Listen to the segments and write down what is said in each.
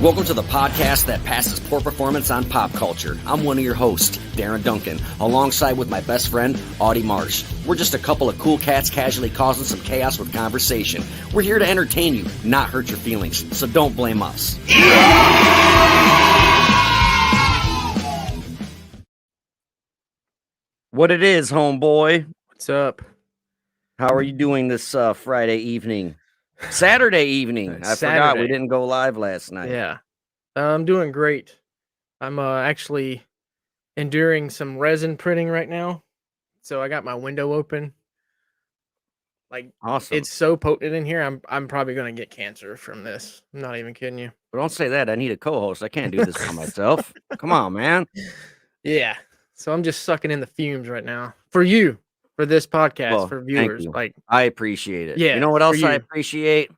Welcome to the podcast that passes poor performance on pop culture. I'm one of your hosts, Darren Duncan, alongside with my best friend, Audie Marsh. We're just a couple of cool cats casually causing some chaos with conversation. We're here to entertain you, not hurt your feelings, so don't blame us. What it is, homeboy? What's up? How are you doing this Friday evening? Saturday evening. I forgot we didn't go live last night. Yeah. I'm doing great. I'm actually enduring some resin printing right now. So I got my window open. Like, awesome. It's so potent in here. I'm probably going to get cancer from this. I'm not even kidding you. But don't say that. I need a co-host. I can't do this by myself. Come on, man. Yeah. So I'm just sucking in the fumes right now for you, for this podcast, for viewers. Like, I appreciate it. Yeah. You know what else I appreciate?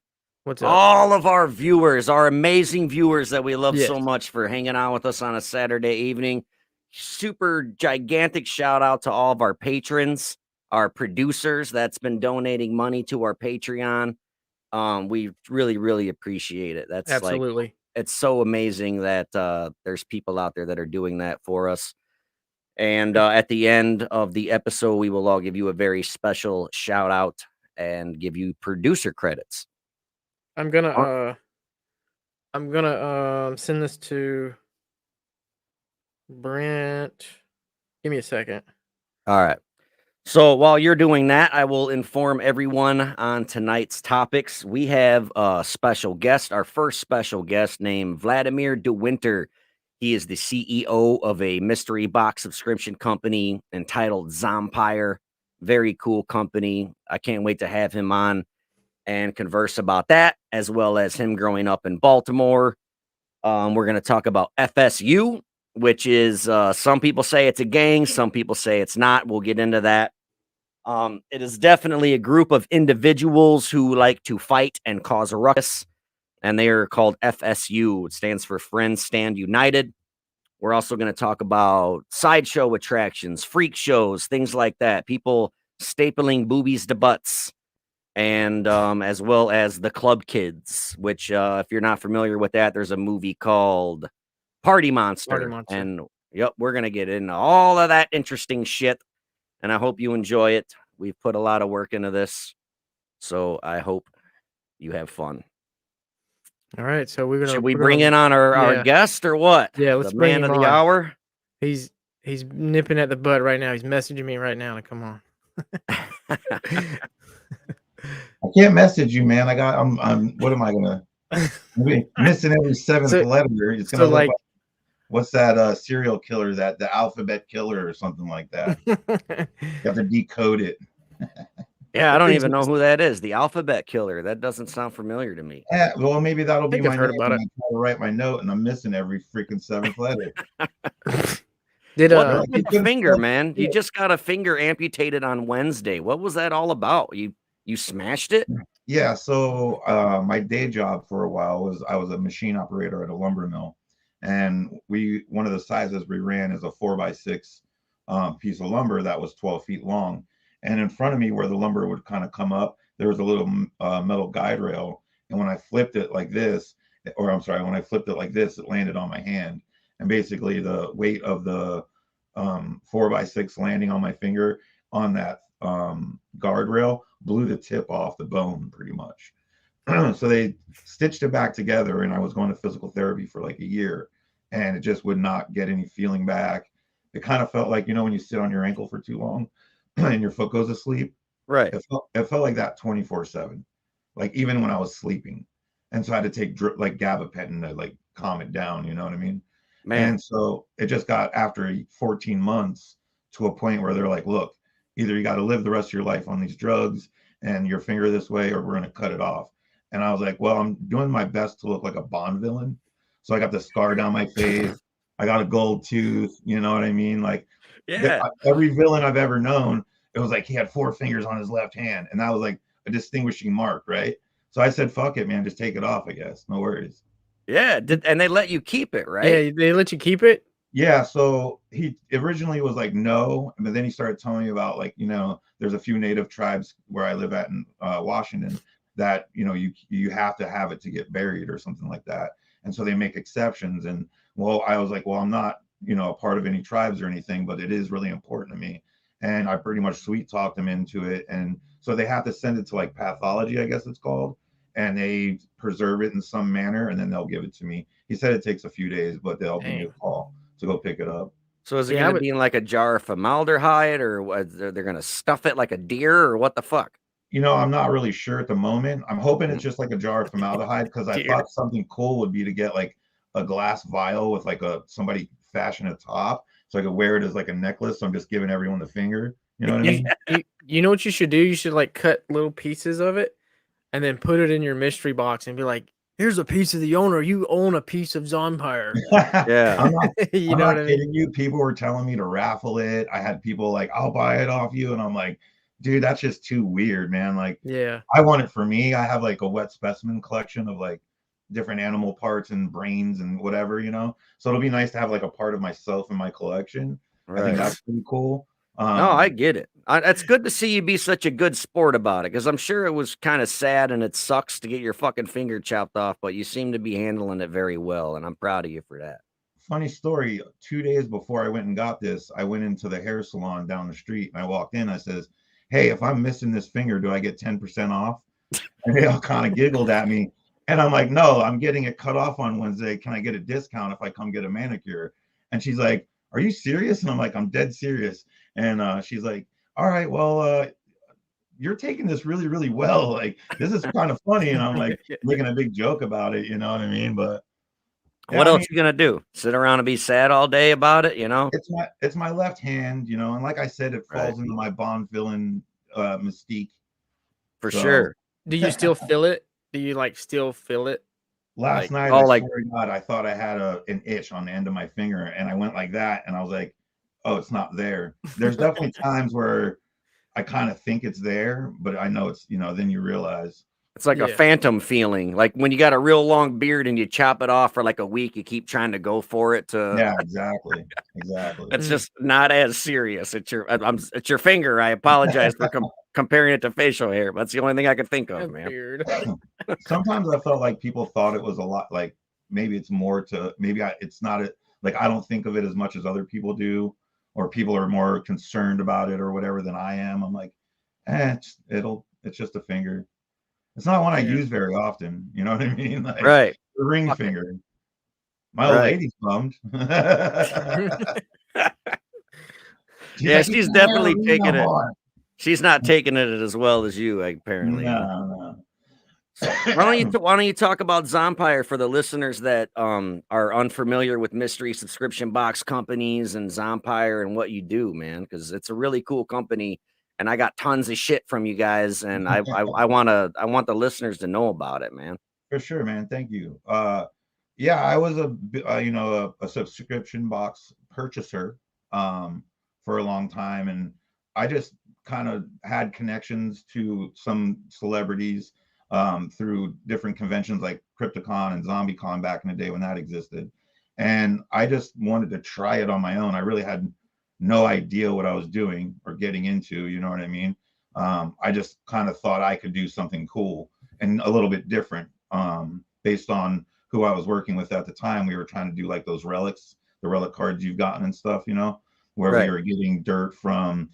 What's up? All of our viewers, our amazing viewers that we love so much for hanging out with us on a Saturday evening. Super gigantic shout out to all of our patrons, our producers that's been donating money to our Patreon. We really, really appreciate it. That's absolutely. It's so amazing that there's people out there that are doing that for us. And at the end of the episode, we will all give you a very special shout out and give you producer credits. I'm gonna send this to Brent. Give me a second. All right. So while you're doing that, I will inform everyone on tonight's topics. We have a special guest, our first special guest named Vladimir DeWinter. He is the CEO of a mystery box subscription company entitled Zompire. Very cool company. I can't wait to have him on and converse about that, as well as him growing up in Baltimore. We're going to talk about FSU, which is some people say it's a gang, some people say it's not. We'll get into that. It is definitely a group of individuals who like to fight and cause a ruckus, and they are called FSU. It stands for Friends Stand United. We're also going to talk about sideshow attractions, freak shows, things like that. People stapling boobies to butts, and as well as the club kids, which if you're not familiar with that, there's a movie called Party Monster. And yep, we're going to get into all of that interesting shit, and I hope you enjoy it. We've put a lot of work into this, so I hope you have fun. All right, so should we bring in on our guest or what? Yeah, let's the bring man him of the on. hour. He's nipping at the butt right now. He's messaging me right now to come on. I can't message you, man. I'm what am I gonna be missing every seventh letter? It's gonna look like what's that serial killer, that the alphabet killer or something like that. You have to decode it. Yeah, I don't even know who that is. The alphabet killer. That doesn't sound familiar to me. Yeah, well, maybe that'll be my name. I try to write my note, and I'm missing every freaking seventh letter. What your finger, man? You just got a finger amputated on Wednesday. What was that all about? You smashed it? Yeah. So my day job for a while was I was a machine operator at a lumber mill, and one of the sizes we ran is a 4x6 piece of lumber that was 12 feet long. And in front of me, where the lumber would kind of come up, there was a little metal guide rail. And when I flipped it like this, when I flipped it like this, it landed on my hand. And basically, the weight of the 4x6 landing on my finger on that guardrail blew the tip off the bone pretty much. So they stitched it back together, and I was going to physical therapy for like a year, and it just would not get any feeling back. It kind of felt like, when you sit on your ankle for too long and your foot goes to sleep. Right. It felt like that 24/7, like even when I was sleeping. And so I had to take like gabapentin to like calm it down. You know what I mean? Man. And so it just got after 14 months to a point where they're like, look, either you got to live the rest of your life on these drugs and your finger this way, or we're going to cut it off. And I was like, well, I'm doing my best to look like a Bond villain. So I got the scar down my face. I got a gold tooth. You know what I mean? Like, every villain I've ever known, it was like he had 4 fingers on his left hand, and that was like a distinguishing mark, right? So I said, fuck it, man, just take it off, I guess. No worries. Yeah, and they let you keep it, right? Yeah, they let you keep it? Yeah, so he originally was like, no, but then he started telling me about, like, there's a few native tribes where I live at in Washington that, you have to have it to get buried or something like that. and so they make exceptions. And well, I was like, well, I'm not, you know, a part of any tribes or anything, but it is really important to me. And I pretty much sweet talked them into it. And so they have to send it to like pathology, I guess it's called, and they preserve it in some manner, and then they'll give it to me. He said it takes a few days, but they'll give me a call to go pick it up. So is it Yeah, going to be in like a jar of formaldehyde, or what? They're going to stuff it like a deer, or what the fuck? You know, I'm not really sure at the moment. I'm hoping it's just like a jar of formaldehyde, because I thought something cool would be to get like a glass vial with like somebody fashion a top, so I could wear it as like a necklace. So I'm just giving everyone the finger. You know what I mean? You know what you should do? You should like cut little pieces of it and then put it in your mystery box and be like, here's a piece of the owner. You own a piece of Zompire. Yeah. I'm not what I kidding you. People were telling me to raffle it. I had people like, I'll buy it off you. And I'm like, dude, that's just too weird, man. Like, yeah, I want it for me. I have like a wet specimen collection of like different animal parts and brains and whatever, you know? So it'll be nice to have like a part of myself in my collection. I think that's pretty cool. No, I get it. It's good to see you be such a good sport about it, because I'm sure it was kind of sad and it sucks to get your fucking finger chopped off, but you seem to be handling it very well, and I'm proud of you for that. Funny story, 2 days before I went and got this, I went into the hair salon down the street, and I walked in. I says, hey, if I'm missing this finger, do I get 10% off? And they all kind of giggled at me. And I'm like, no, I'm getting it cut off on Wednesday. Can I get a discount if I come get a manicure? And she's like, are you serious? And I'm like, I'm dead serious. And she's like, all right, well, you're taking this really, really well. Like, this is kind of funny. And I'm like making a big joke about it. You know what I mean? But yeah, what else you gonna do? Sit around and be sad all day about it? You know, it's my left hand. You know, and like I said, it falls into my Bond villain mystique. For sure. Do you still feel it? Do you like still feel it? Last night, I swear to God, I thought I had an itch on the end of my finger, and I went like that, and I was like, oh, it's not there. There's definitely times where I kind of think it's there, but I know it's, you know, then you realize. It's like a phantom feeling. Like when you got a real long beard and you chop it off for like a week, you keep trying to go for it to. Yeah, exactly. Exactly. It's just not as serious. It's your finger. I apologize for comparing it to facial hair, but that's the only thing I could think of, man. Beard. Sometimes I felt like people thought it was a lot, like maybe it's more to, it's not like, I don't think of it as much as other people do, or people are more concerned about it or whatever than I am. I'm like, it's just a finger. It's not one I use very often. You know what I mean? Like, right. The ring finger. My old lady's bummed. Yeah, she's definitely taking it. She's not taking it as well as you, apparently. No. So why don't you talk about Zompire for the listeners that are unfamiliar with mystery subscription box companies and Zompire and what you do, man? Because it's a really cool company, and I got tons of shit from you guys, and I want the listeners to know about it, man. For sure, man. Thank you. Yeah, I was a subscription box purchaser for a long time, and I just kind of had connections to some celebrities through different conventions like CryptoCon and ZombieCon back in the day when that existed. And I just wanted to try it on my own. I really had no idea what I was doing or getting into, you know what I mean? I just kind of thought I could do something cool and a little bit different based on who I was working with at the time. We were trying to do like those relics, the relic cards you've gotten and stuff, you know, where we were getting dirt from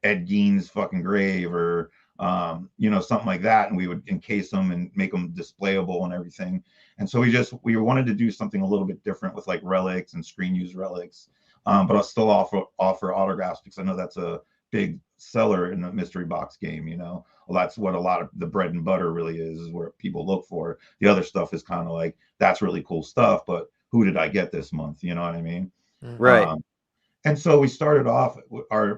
Ed Gein's fucking grave or something like that, and we would encase them and make them displayable and everything. And so we wanted to do something a little bit different with like relics and screen use relics, but I'll still offer autographs, because I know that's a big seller in the mystery box game. You know, well, that's what a lot of the bread and butter really is where people look for. The other stuff is kind of like, that's really cool stuff, but who did I get this month? You know what I mean? Right. And so we started off,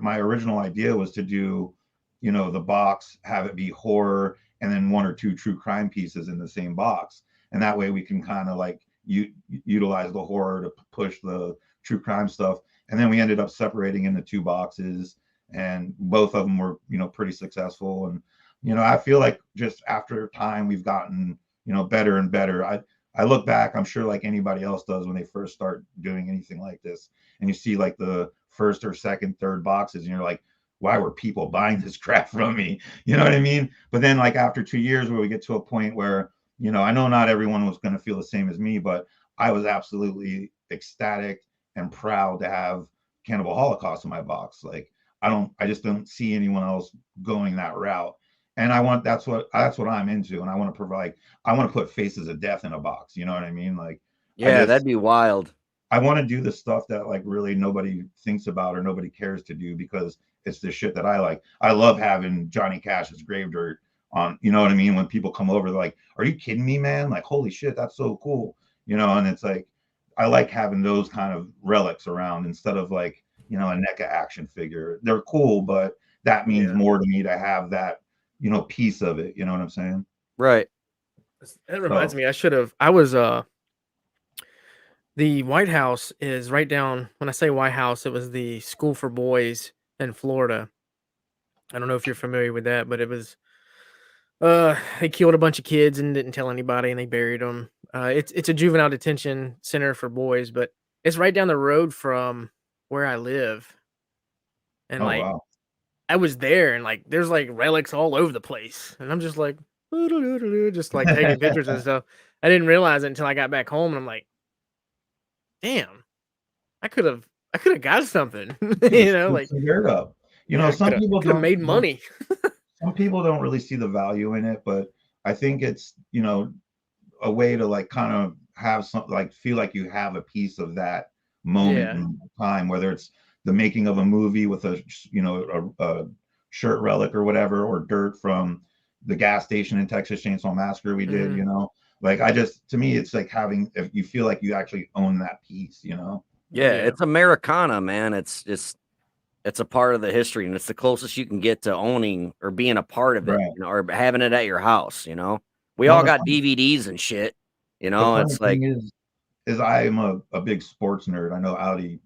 my original idea was to do, the box, have it be horror, and then one or two true crime pieces in the same box. And that way we can kind of like utilize the horror to push the true crime stuff. And then we ended up separating into two boxes, and both of them were, pretty successful. And, I feel like just after time, we've gotten, better and better. I look back, I'm sure like anybody else does when they first start doing anything like this, and you see like the first or second, third boxes, and you're like, why were people buying this crap from me? You know what I mean? But then like after 2 years, where we get to a point where You know, I know not everyone was going to feel the same as me, but I was absolutely ecstatic and proud to have Cannibal Holocaust in my box. Like, I just don't see anyone else going that route. And that's what I'm into. And I want to put Faces of Death in a box. You know what I mean? Like, I Yeah, that'd just, be wild. I want to do the stuff that like really nobody thinks about or nobody cares to do because it's the shit that I like. I love having Johnny Cash's grave dirt on, you know what I mean? When people come over, they're like, "Are you kidding me, man? Like, holy shit, that's so cool." You know, and it's like I like having those kind of relics around instead of like, you know, a NECA action figure. They're cool, but that means Yeah. more to me to have that, you know, piece of it. You know what I'm saying? Right. That reminds So, me, I was the White House is right down. When I say White House, it was the school for boys in Florida. I don't know if you're familiar with that, but it was they killed a bunch of kids and didn't tell anybody, and they buried them. It's a juvenile detention center for boys, but it's right down the road from where I live, and oh like wow. I was there, and like there's like relics all over the place, and I'm just like just like taking pictures and stuff. I didn't realize it until I got back home, and I'm like, damn, I could have got something, You just scoop like some dirt up. You yeah, know, I could have made money. some people don't really see the value in it, but I think it's, you know, a way to like kind of have some like feel like you have a piece of that moment Yeah. in time, whether it's the making of a movie with a, you know, a shirt relic or whatever, or dirt from the gas station in Texas Chainsaw Massacre we did, Mhm. you know. Like I just, to me, it's like having, if you feel like you actually own that piece, you know. Yeah, Yeah. it's Americana, man. It's a part of the history, and it's the closest you can get to owning or being a part of it, Right. you know, or having it at your house, you know? We Well, all got DVDs and shit, you the know? funny It's thing like is I am a big sports nerd. I know Audie,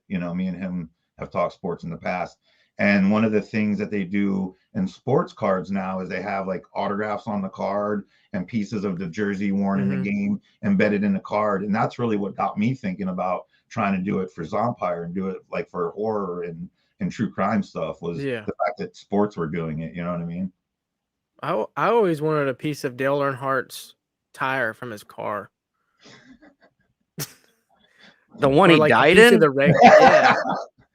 you know, me and him have talked sports in the past. And one of the things that they do in sports cards now is they have like autographs on the card and pieces of the jersey worn in the Mhm. game embedded in the card. And that's really what got me thinking about trying to do it for Zompire and do it like for horror and true crime stuff was Yeah. the fact that sports were doing it. You know what I mean? I always wanted a piece of Dale Earnhardt's tire from his car, the one or he like a died piece of in? the wreck. Yeah,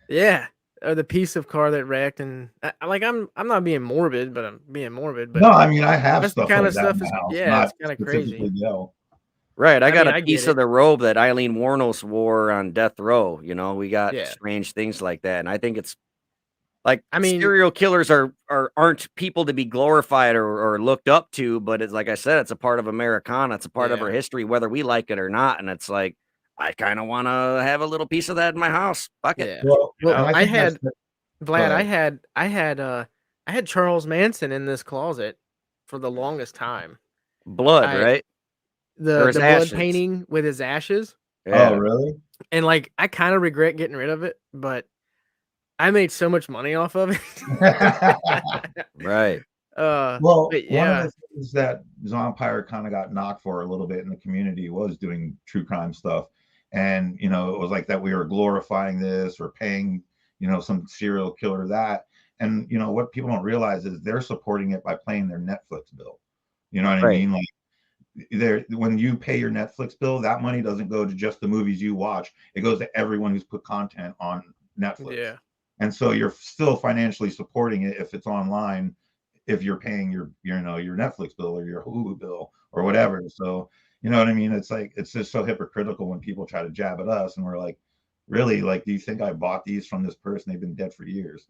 yeah, or the piece of car that wrecked. And like I'm not being morbid, but I'm being morbid. But No, I mean I have that's the stuff kind like of that stuff in is my house, yeah, it's not kind of crazy. specifically Dell. Right, I I got mean, a I get piece of it. the robe that Eileen Wuornos wore on death row, you know? We got Yeah, strange things like that, and I think it's like, I mean, serial killers aren't people to be glorified or looked up to, but it's like I said, it's a part of Americana, it's a part of yeah, our history, whether we like it or not, and it's like, I kinda wanna have a little piece of that in my house. Fuck it. yeah. Well, Well, and I I think that's had go Vlad. ahead. I had Charles Manson in this closet for the longest time. Blood, I right? Or the his blood ashes. painting with his ashes, Oh, Yeah, really? and like I kind of regret getting rid of it, but I made so much money off of it. right. Well, But one of yeah, the things that Zompire kind of got knocked for a little bit in the community was doing true crime stuff. And, you know, it was like that we were glorifying this or paying, you know, some serial killer that. And, you know, what people don't realize is they're supporting it by paying their Netflix bill. You know what I Right. mean? Like there, when you pay your Netflix bill, that money doesn't go to just the movies you watch. It goes to everyone who's put content on Netflix. yeah, And so you're still financially supporting it if it's online, if you're paying your you know your Netflix bill or your Hulu bill or yeah, whatever. So you know what I mean? It's like it's just so hypocritical when people try to jab at us and we're like, really? Like, do you think I bought these from this person? They've been dead for years.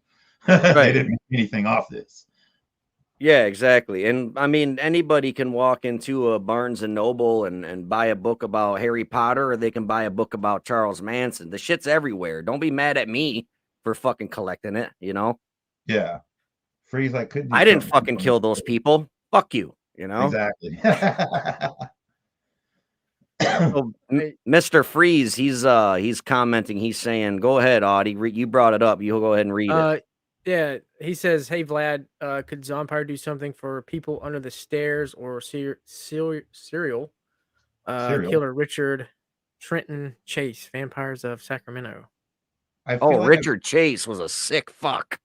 They Right. didn't make anything off this. Yeah, exactly, and, I mean, anybody can walk into a Barnes& and Noble and buy a book about Harry Potter, or they can buy a book about Charles Manson. The shit's everywhere. Don't be mad at me for fucking collecting it, you know? Yeah. Freeze, I could do I didn't something fucking on this kill those story. people. Fuck you, you know? Exactly. So, I, Mr. Freeze, he's commenting, he's saying, "Go ahead, Audie, you brought it up, you go ahead and read it." uh, yeah. He says, "Hey Vlad, could Zompire do something for people under the stairs or serial Cereal. killer Richard Trenton Chase, Vampires of Sacramento?" I Oh, feel like Richard Chase was a sick fuck.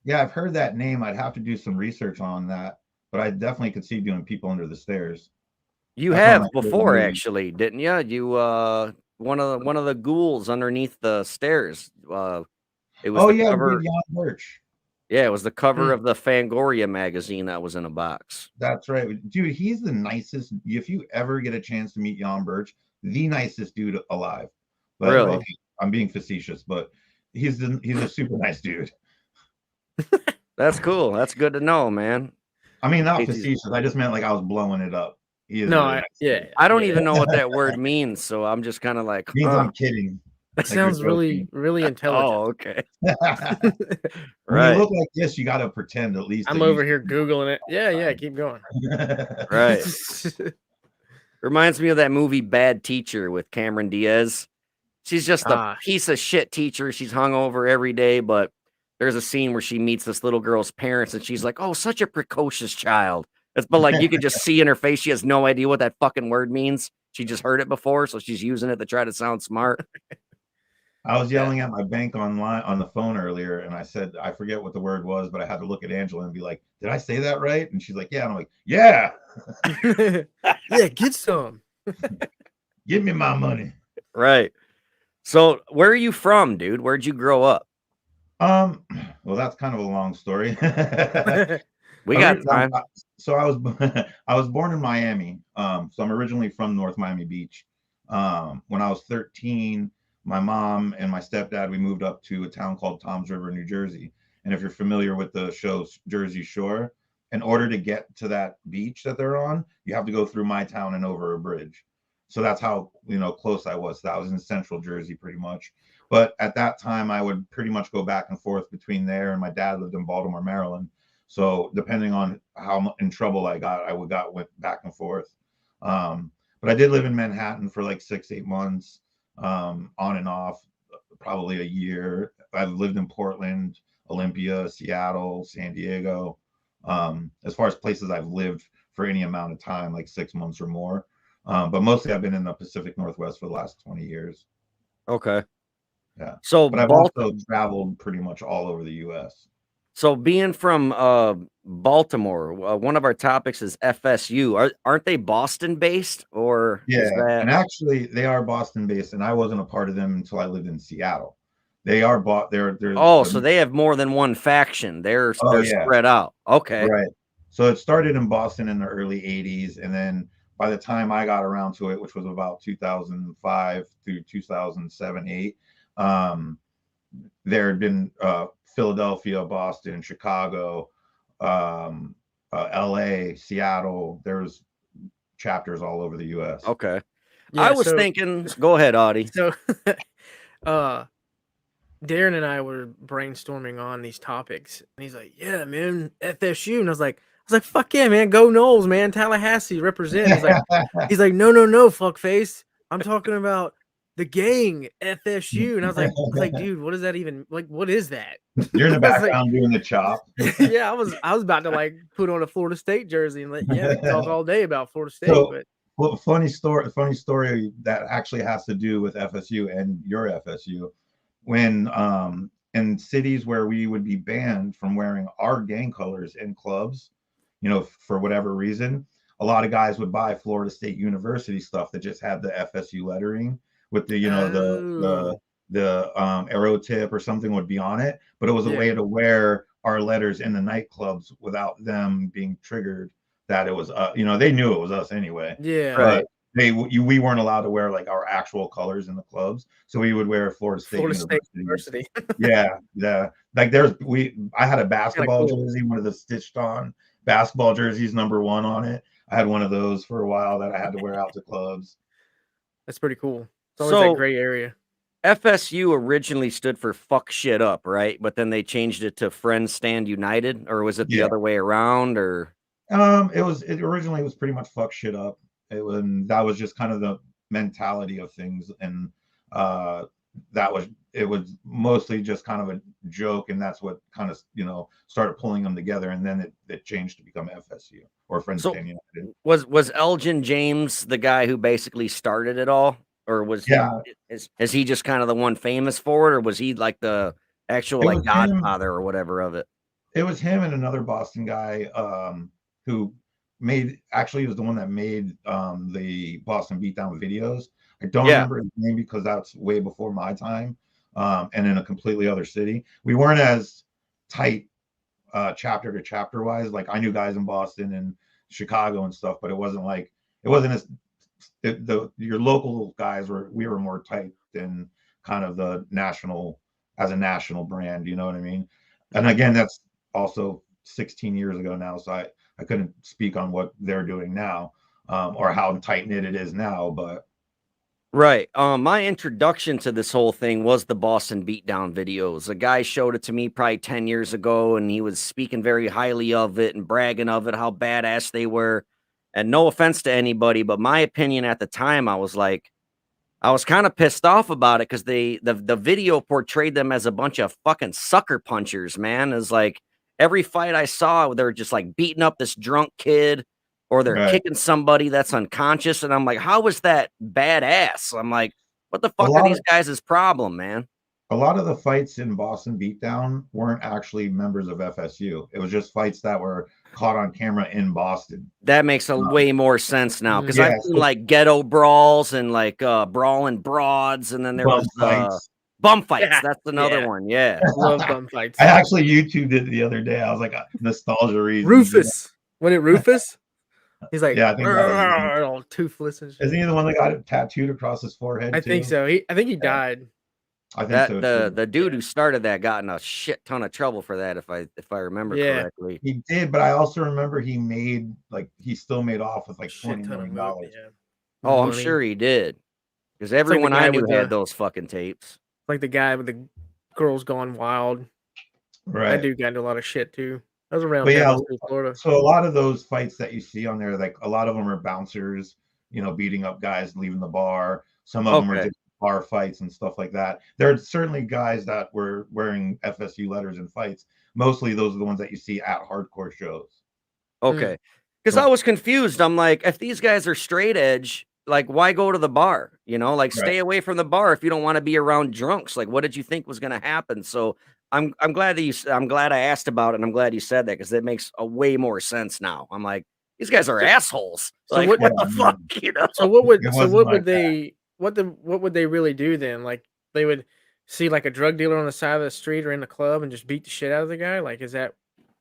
yeah, I've heard that name. I'd have to do some research on that, but I definitely could see doing people under the stairs. You That's one of have my favorite before, movies. actually, didn't you? You one of the ghouls underneath the stairs. It was Oh the yeah, we did cover. Jan Birch. Yeah, it was the cover Mm. of the Fangoria magazine that was in a box. That's right, dude. He's the nicest. If you ever get a chance to meet Jan Birch, the nicest dude alive. But Really? okay, I'm being facetious, but he's a super nice dude. That's cool. That's good to know, man. I mean, not Casey's- facetious. I just meant like I was blowing it up. He is a No, really nice dude. I don't yeah. even know what that word means, so I'm just kind of like, Means huh. I'm kidding. That Like you're sounds really, joking. really intelligent. Oh, okay. When you Right. look like this, you got to pretend at least. I'm that you over here Googling it. Yeah, keep going. Right. Reminds me of that movie Bad Teacher with Cameron Diaz. She's just a Ah. piece of shit teacher. She's hungover every day, but there's a scene where she meets this little girl's parents and she's like, "Oh, such a precocious child." But like you could just see in her face, she has no idea what that fucking word means. She just heard it before, so she's using it to try to sound smart. I was yelling at my bank online on the phone earlier, and I said I forget what the word was, but I had to look at Angela and be like, "Did I say that right?" And she's like, "Yeah." And I'm like, "Yeah, Yeah, get some. give me my money." Right. So where are you from, dude? Where'd you grow up? Well, that's kind of a long story. We got time. So I was I was born in Miami. So I'm originally from North Miami Beach. When I was 13, my mom and my stepdad, we moved up to a town called Toms River, New Jersey. And if you're familiar with the show Jersey Shore, in order to get to that beach that they're on, you have to go through my town and over a bridge. So that's how close I was. That was in central Jersey pretty much. But at that time, I would pretty much go back and forth between there, and my dad lived in Baltimore, Maryland. So depending on how in trouble I got, went back and forth. But I did live in Manhattan for like 6-8 months, on and off, probably a year. I've lived in Portland, Olympia, Seattle, San Diego. As far as places I've lived for any amount of time, like 6 months or more. But mostly I've been in the Pacific Northwest for the last 20 years. Okay. Yeah. So But I've also traveled pretty much all over the U.S. So being from Baltimore, one of our topics is FSU. Aren't they Boston based, or is Yeah, that? and actually they are Boston based, and I wasn't a part of them until I lived in Seattle. They are they're Oh, so they have more than one faction. They're yeah, spread out. Okay. right. So it started in Boston in the early 80s, and then by the time I got around to it, which was about 2005 through 2007, 8, there had been Philadelphia, Boston, Chicago, LA, Seattle. There's chapters all over the US. Okay. Yeah, I was thinking, go ahead, Audie. So, Darren and I were brainstorming on these topics, and he's like, "Yeah, man, FSU," and I was like, "Fuck yeah, man, go Knowles, man, Tallahassee represent." He's like, "No, fuckface, I'm talking about the gang FSU," and I was like, "Dude, what is that even like? What is that?" You're in the background doing the chop. Yeah, I was about to like put on a Florida State jersey and we can talk all day about Florida State. But well, funny story that actually has to do with FSU and your FSU. When in cities where we would be banned from wearing our gang colors in clubs, for whatever reason, a lot of guys would buy Florida State University stuff that just had the FSU lettering with the arrow tip or something would be on it, but it was a way to wear our letters in the nightclubs without them being triggered that it was they knew it was us anyway. Yeah, right. We weren't allowed to wear like our actual colors in the clubs, so we would wear Florida State University. yeah. Like I had a basketball jersey, one of the stitched on basketball jerseys, number 1 on it. I had one of those for a while that I had to wear out to clubs. That's pretty cool. It's always that gray area. FSU originally stood for fuck shit up, right? But then they changed it to Friends Stand United, or was it the other way around? Or it originally was pretty much fuck shit up. That was just kind of the mentality of things, and it was mostly just kind of a joke, and that's what kind of started pulling them together, and then it changed to become FSU or Friends Stand United. Was Elgin James the guy who basically started it all, or was is he just kind of the one famous for it, or was he like the actual like godfather or whatever of it? It was him and another Boston guy who actually he was the one that made the Boston Beatdown videos. I don't Yeah. remember his name because that's way before my time, and in a completely other city. We weren't as tight chapter to chapter wise. Like I knew guys in Boston and Chicago and stuff, but it wasn't as your local guys we were more tight than kind of the national as a national brand. You know what I mean? And again, that's also 16 years ago now, so I couldn't speak on what they're doing now, or how tight knit it is now, but Right. My introduction to this whole thing was the Boston Beatdown videos. A guy showed it to me probably 10 years ago, and he was speaking very highly of it and bragging of it, how badass they were. And no offense to anybody, but my opinion at the time, I was kind of pissed off about it because the video portrayed them as a bunch of fucking sucker punchers, man. It's like every fight I saw, they're just like beating up this drunk kid or they're right. kicking somebody that's unconscious. And I'm like, how is that badass? I'm like, what the A fuck are lot these of guys' problem, man? a lot of the fights in Boston Beatdown weren't actually members of FSU. It was just fights that were caught on camera in Boston. That makes a Um, way more sense now because I've yeah, seen so like ghetto brawls and like brawling broads, and then there bum was fights. bum fights. Yeah, That's another yeah. one. Yeah. Love bum fights. I actually YouTubed it the other day. I was like, nostalgia reasons. Rufus. Wasn't it Rufus? He's like, Yeah, I think that was all toothless and shit. Isn't he the one that got it tattooed across his forehead? I think too? so. I think he died. I think That so the too. the dude who started that got in a shit ton of trouble for that, if I remember Yeah. correctly. He did, but I also remember he still made off with like Shit $20 ton of million. money. Yeah. Oh, I'm Money. sure he did. Because like the everyone I guy knew with had the- those fucking tapes. Like the guy with the girls gone wild. That Right. dude got into a lot of shit too. That was around But yeah, Florida. so a lot of those fights that you see on there, like a lot of them are bouncers, beating up guys, leaving the bar. Some of them are Okay. just bar fights and stuff like that. There are certainly guys that were wearing FSU letters in fights. Mostly those are the ones that you see at hardcore shows. Okay. Because I was confused. I'm like, if these guys are straight edge, like, why go to the bar? Like, Right. stay away from the bar if you don't want to be around drunks. Like, what did you think was going to happen? So I'm glad I'm glad I asked about it, and I'm glad you said that because it makes a way more sense now. I'm like, these guys are assholes. So Like, what- what the fuck? So what would It so wasn't what like would they what would they really do then? Like they would see like a drug dealer on the side of the street or in the club and just beat the shit out of the guy? Like is that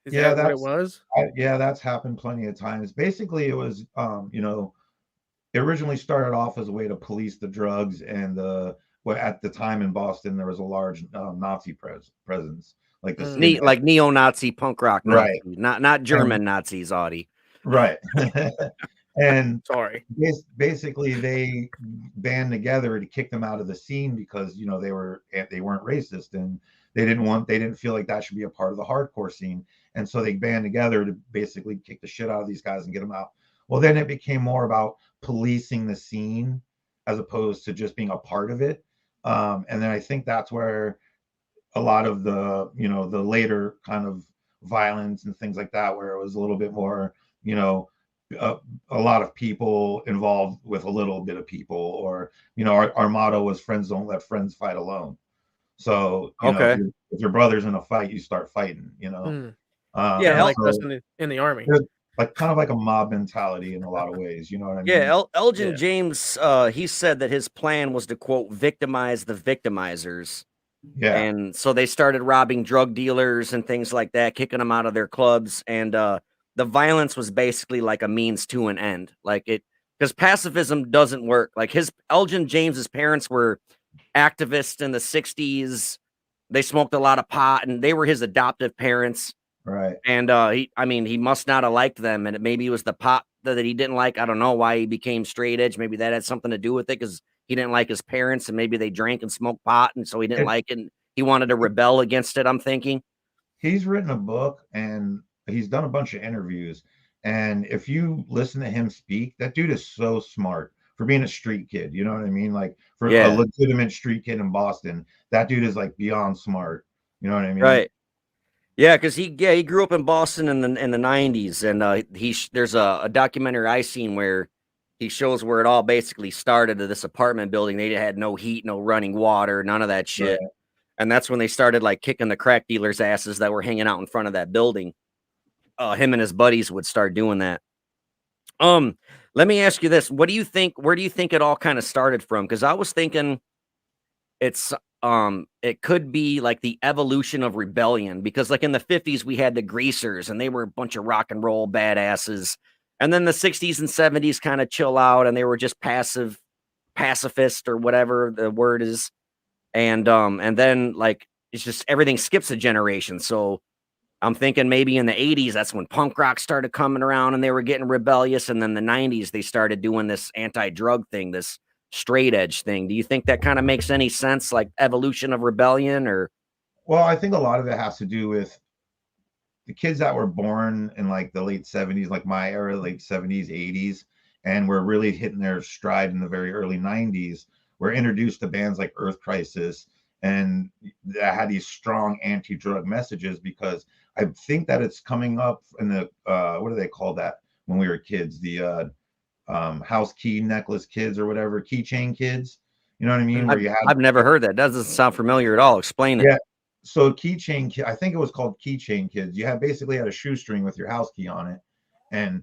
Yeah, what it was? Yeah, that's happened plenty of times. Basically, it was, it originally started off as a way to police the drugs and at the time in Boston there was a large Nazi presence, like the skinhead. Like neo-Nazi punk rock Right. Nazi, not German Nazis, Audie. Right. And Sorry. basically they band together to kick them out of the scene because they weren't racist and they didn't feel like that should be a part of the hardcore scene, and so they band together to basically kick the shit out of these guys and get them out. Well, then it became more about policing the scene as opposed to just being a part of it, and then I think that's where a lot of the later kind of violence and things like that, where it was a little bit more a lot of people involved with a little bit of people, or our motto was friends don't let friends fight alone. So Okay. if your brother's in a fight, you start fighting. Yeah, and like so us in the army. there's kind of like a mob mentality in a lot of ways. You know what I mean? Yeah, Elgin Yeah. James, he said that his plan was to, quote, victimize the victimizers. Yeah. And so they started robbing drug dealers and things like that, kicking them out of their clubs. And the violence was basically like a means to an end. Like because pacifism doesn't work. Like Elgin James's parents were activists in the 60s. They smoked a lot of pot and they were his adoptive parents. Right. And he must not have liked them. And maybe it was the pot that he didn't like. I don't know why he became straight edge. Maybe that had something to do with it because he didn't like his parents and maybe they drank and smoked pot. And so he didn't like it. And he wanted to rebel against it, I'm thinking. He's written a book and he's done a bunch of interviews. And if you listen to him speak, that dude is so smart for being a street kid. You know what I mean? Like for a legitimate street kid in Boston, that dude is like beyond smart. You know what I mean? Right. Yeah, because he grew up in Boston in the 90s, and there's a documentary I seen where he shows where it all basically started at this apartment building. They had no heat, no running water, none of that shit. Right. And that's when they started like kicking the crack dealers' asses that were hanging out in front of that building. Him and his buddies would start doing that. Let me ask you this. What do you think, where do you think it all kind of started from? Because I was thinking it's it could be like the evolution of rebellion, because like in the 50s we had the greasers and they were a bunch of rock and roll badasses. And then the 60s and 70s kind of chill out and they were just pacifist or whatever the word is. And then like it's just everything skips a generation. So I'm thinking maybe in the 80s, that's when punk rock started coming around and they were getting rebellious. And then the 90s, they started doing this anti-drug thing, this straight edge thing. Do you think that kind of makes any sense, like evolution of rebellion? Or Well, I think a lot of it has to do with the kids that were born in like the late 70s, like my era, late 70s, 80s, and were really hitting their stride in the very early 90s, were introduced to bands like Earth Crisis and that had these strong anti-drug messages, because I think that it's coming up in the what do they call that when we were kids? The house key necklace kids or whatever, keychain kids. You know what I mean? Where you had I've never heard that. Doesn't sound familiar at all. Explain it. yeah. So keychain kid, I think it was called keychain kids. You had basically had a shoestring with your house key on it, and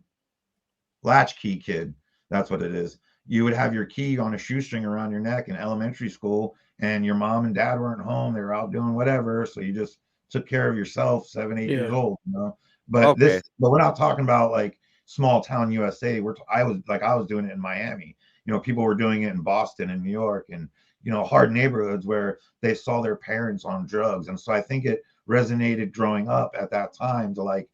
latchkey kid. That's what it is. You would have your key on a shoestring around your neck in elementary school, and your mom and dad weren't home. They were out doing whatever. So you just took care of yourself, 7, 8 years Yeah. old, you know. But Okay. but we're not talking about like small town USA. I was doing it in Miami. You know, people were doing it in Boston and New York, and you know, hard neighborhoods where they saw their parents on drugs. And so I think it resonated growing up at that time to like,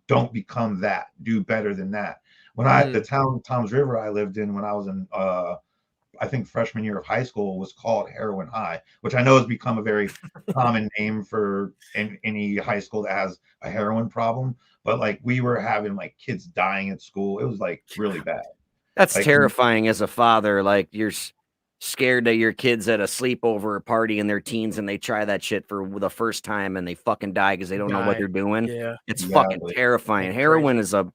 don't become that, do better than that. When the town Tom's River I lived in when I was in I think freshman year of high school was called Heroin High, which I know has become a very common name for any high school that has a heroin problem. But like we were having like kids dying at school. It was like really bad. That's Like terrifying as a father. Like you're scared that your kids at a sleepover or party in their teens and they try that shit for the first time and they fucking die because they don't know what they're doing. Yeah. It's fucking exactly. terrifying. That's Heroin crazy. is a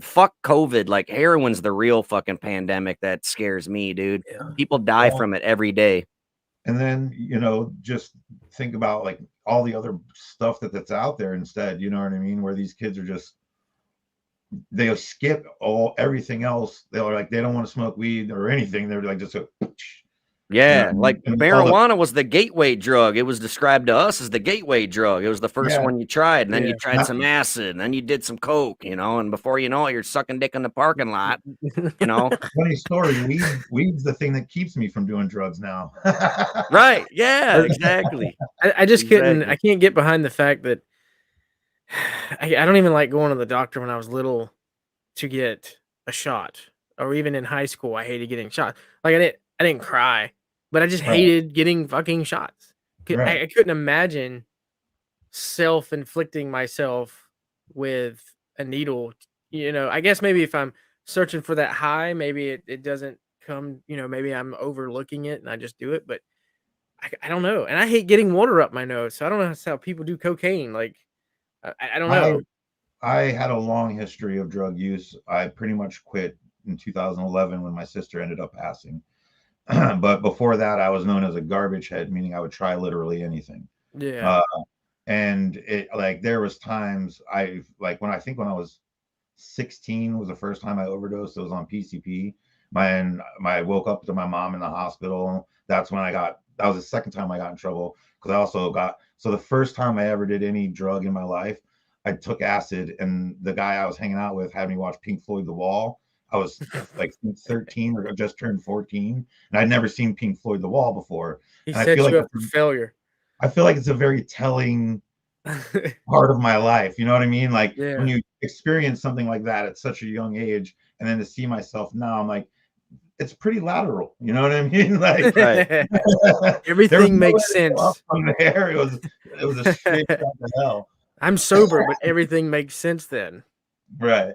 fuck COVID. Like heroin's the real fucking pandemic that scares me, dude. Yeah. People die Well, from it every day. and then you know just think about like all the other stuff that's out there instead. You know what I mean? Where these kids are just they'll skip everything else. They're like they don't want to smoke weed or anything. They're like just a, you know Yeah, what I mean? like And all the marijuana was the gateway drug. It was described to us as the gateway drug. It was the first yeah. one you tried, and then you Yeah. tried some acid, and then you did some coke, and before you know it, you're sucking dick in the parking lot, you know? Funny story. Weed's the thing that keeps me from doing drugs now. Right. Yeah, exactly. I just couldn't. I Exactly. can't get behind the fact that I don't even like going to the doctor when I was little to get a shot, or even in high school. I hated getting shot. Like I didn't cry, but I just Right, hated getting fucking shots. right. I couldn't imagine self-inflicting myself with a needle. I guess maybe if I'm searching for that high, maybe it doesn't come. Maybe I'm overlooking it and I just do it, but I don't know. And I hate getting water up my nose, so I don't know how people do cocaine. Like I don't I know. I had a long history of drug use. I pretty much quit in 2011 when my sister ended up passing. But before that, I was known as a garbage head, meaning I would try literally anything. Yeah. Uh, and it like there was times I like when I was 16 was the first time I overdosed. It was on PCP. I woke up to my mom in the hospital. That's when that was the second time I got in trouble because I also so the first time I ever did any drug in my life, I took acid, and the guy I was hanging out with had me watch Pink Floyd The Wall. I was like 13 or just turned 14, and I'd never seen Pink Floyd The Wall before. He And I feel set like you up for failure. it's a very telling part of my life. You know what I mean? Like when Yeah. you experience something like that at such a young age, and then to see myself now, I'm like, it's pretty lateral. You know what I mean? Like Right. there was Everything no way makes to go up sense. from there. It was a straight shot to hell. I'm sober, but everything makes sense then. Right.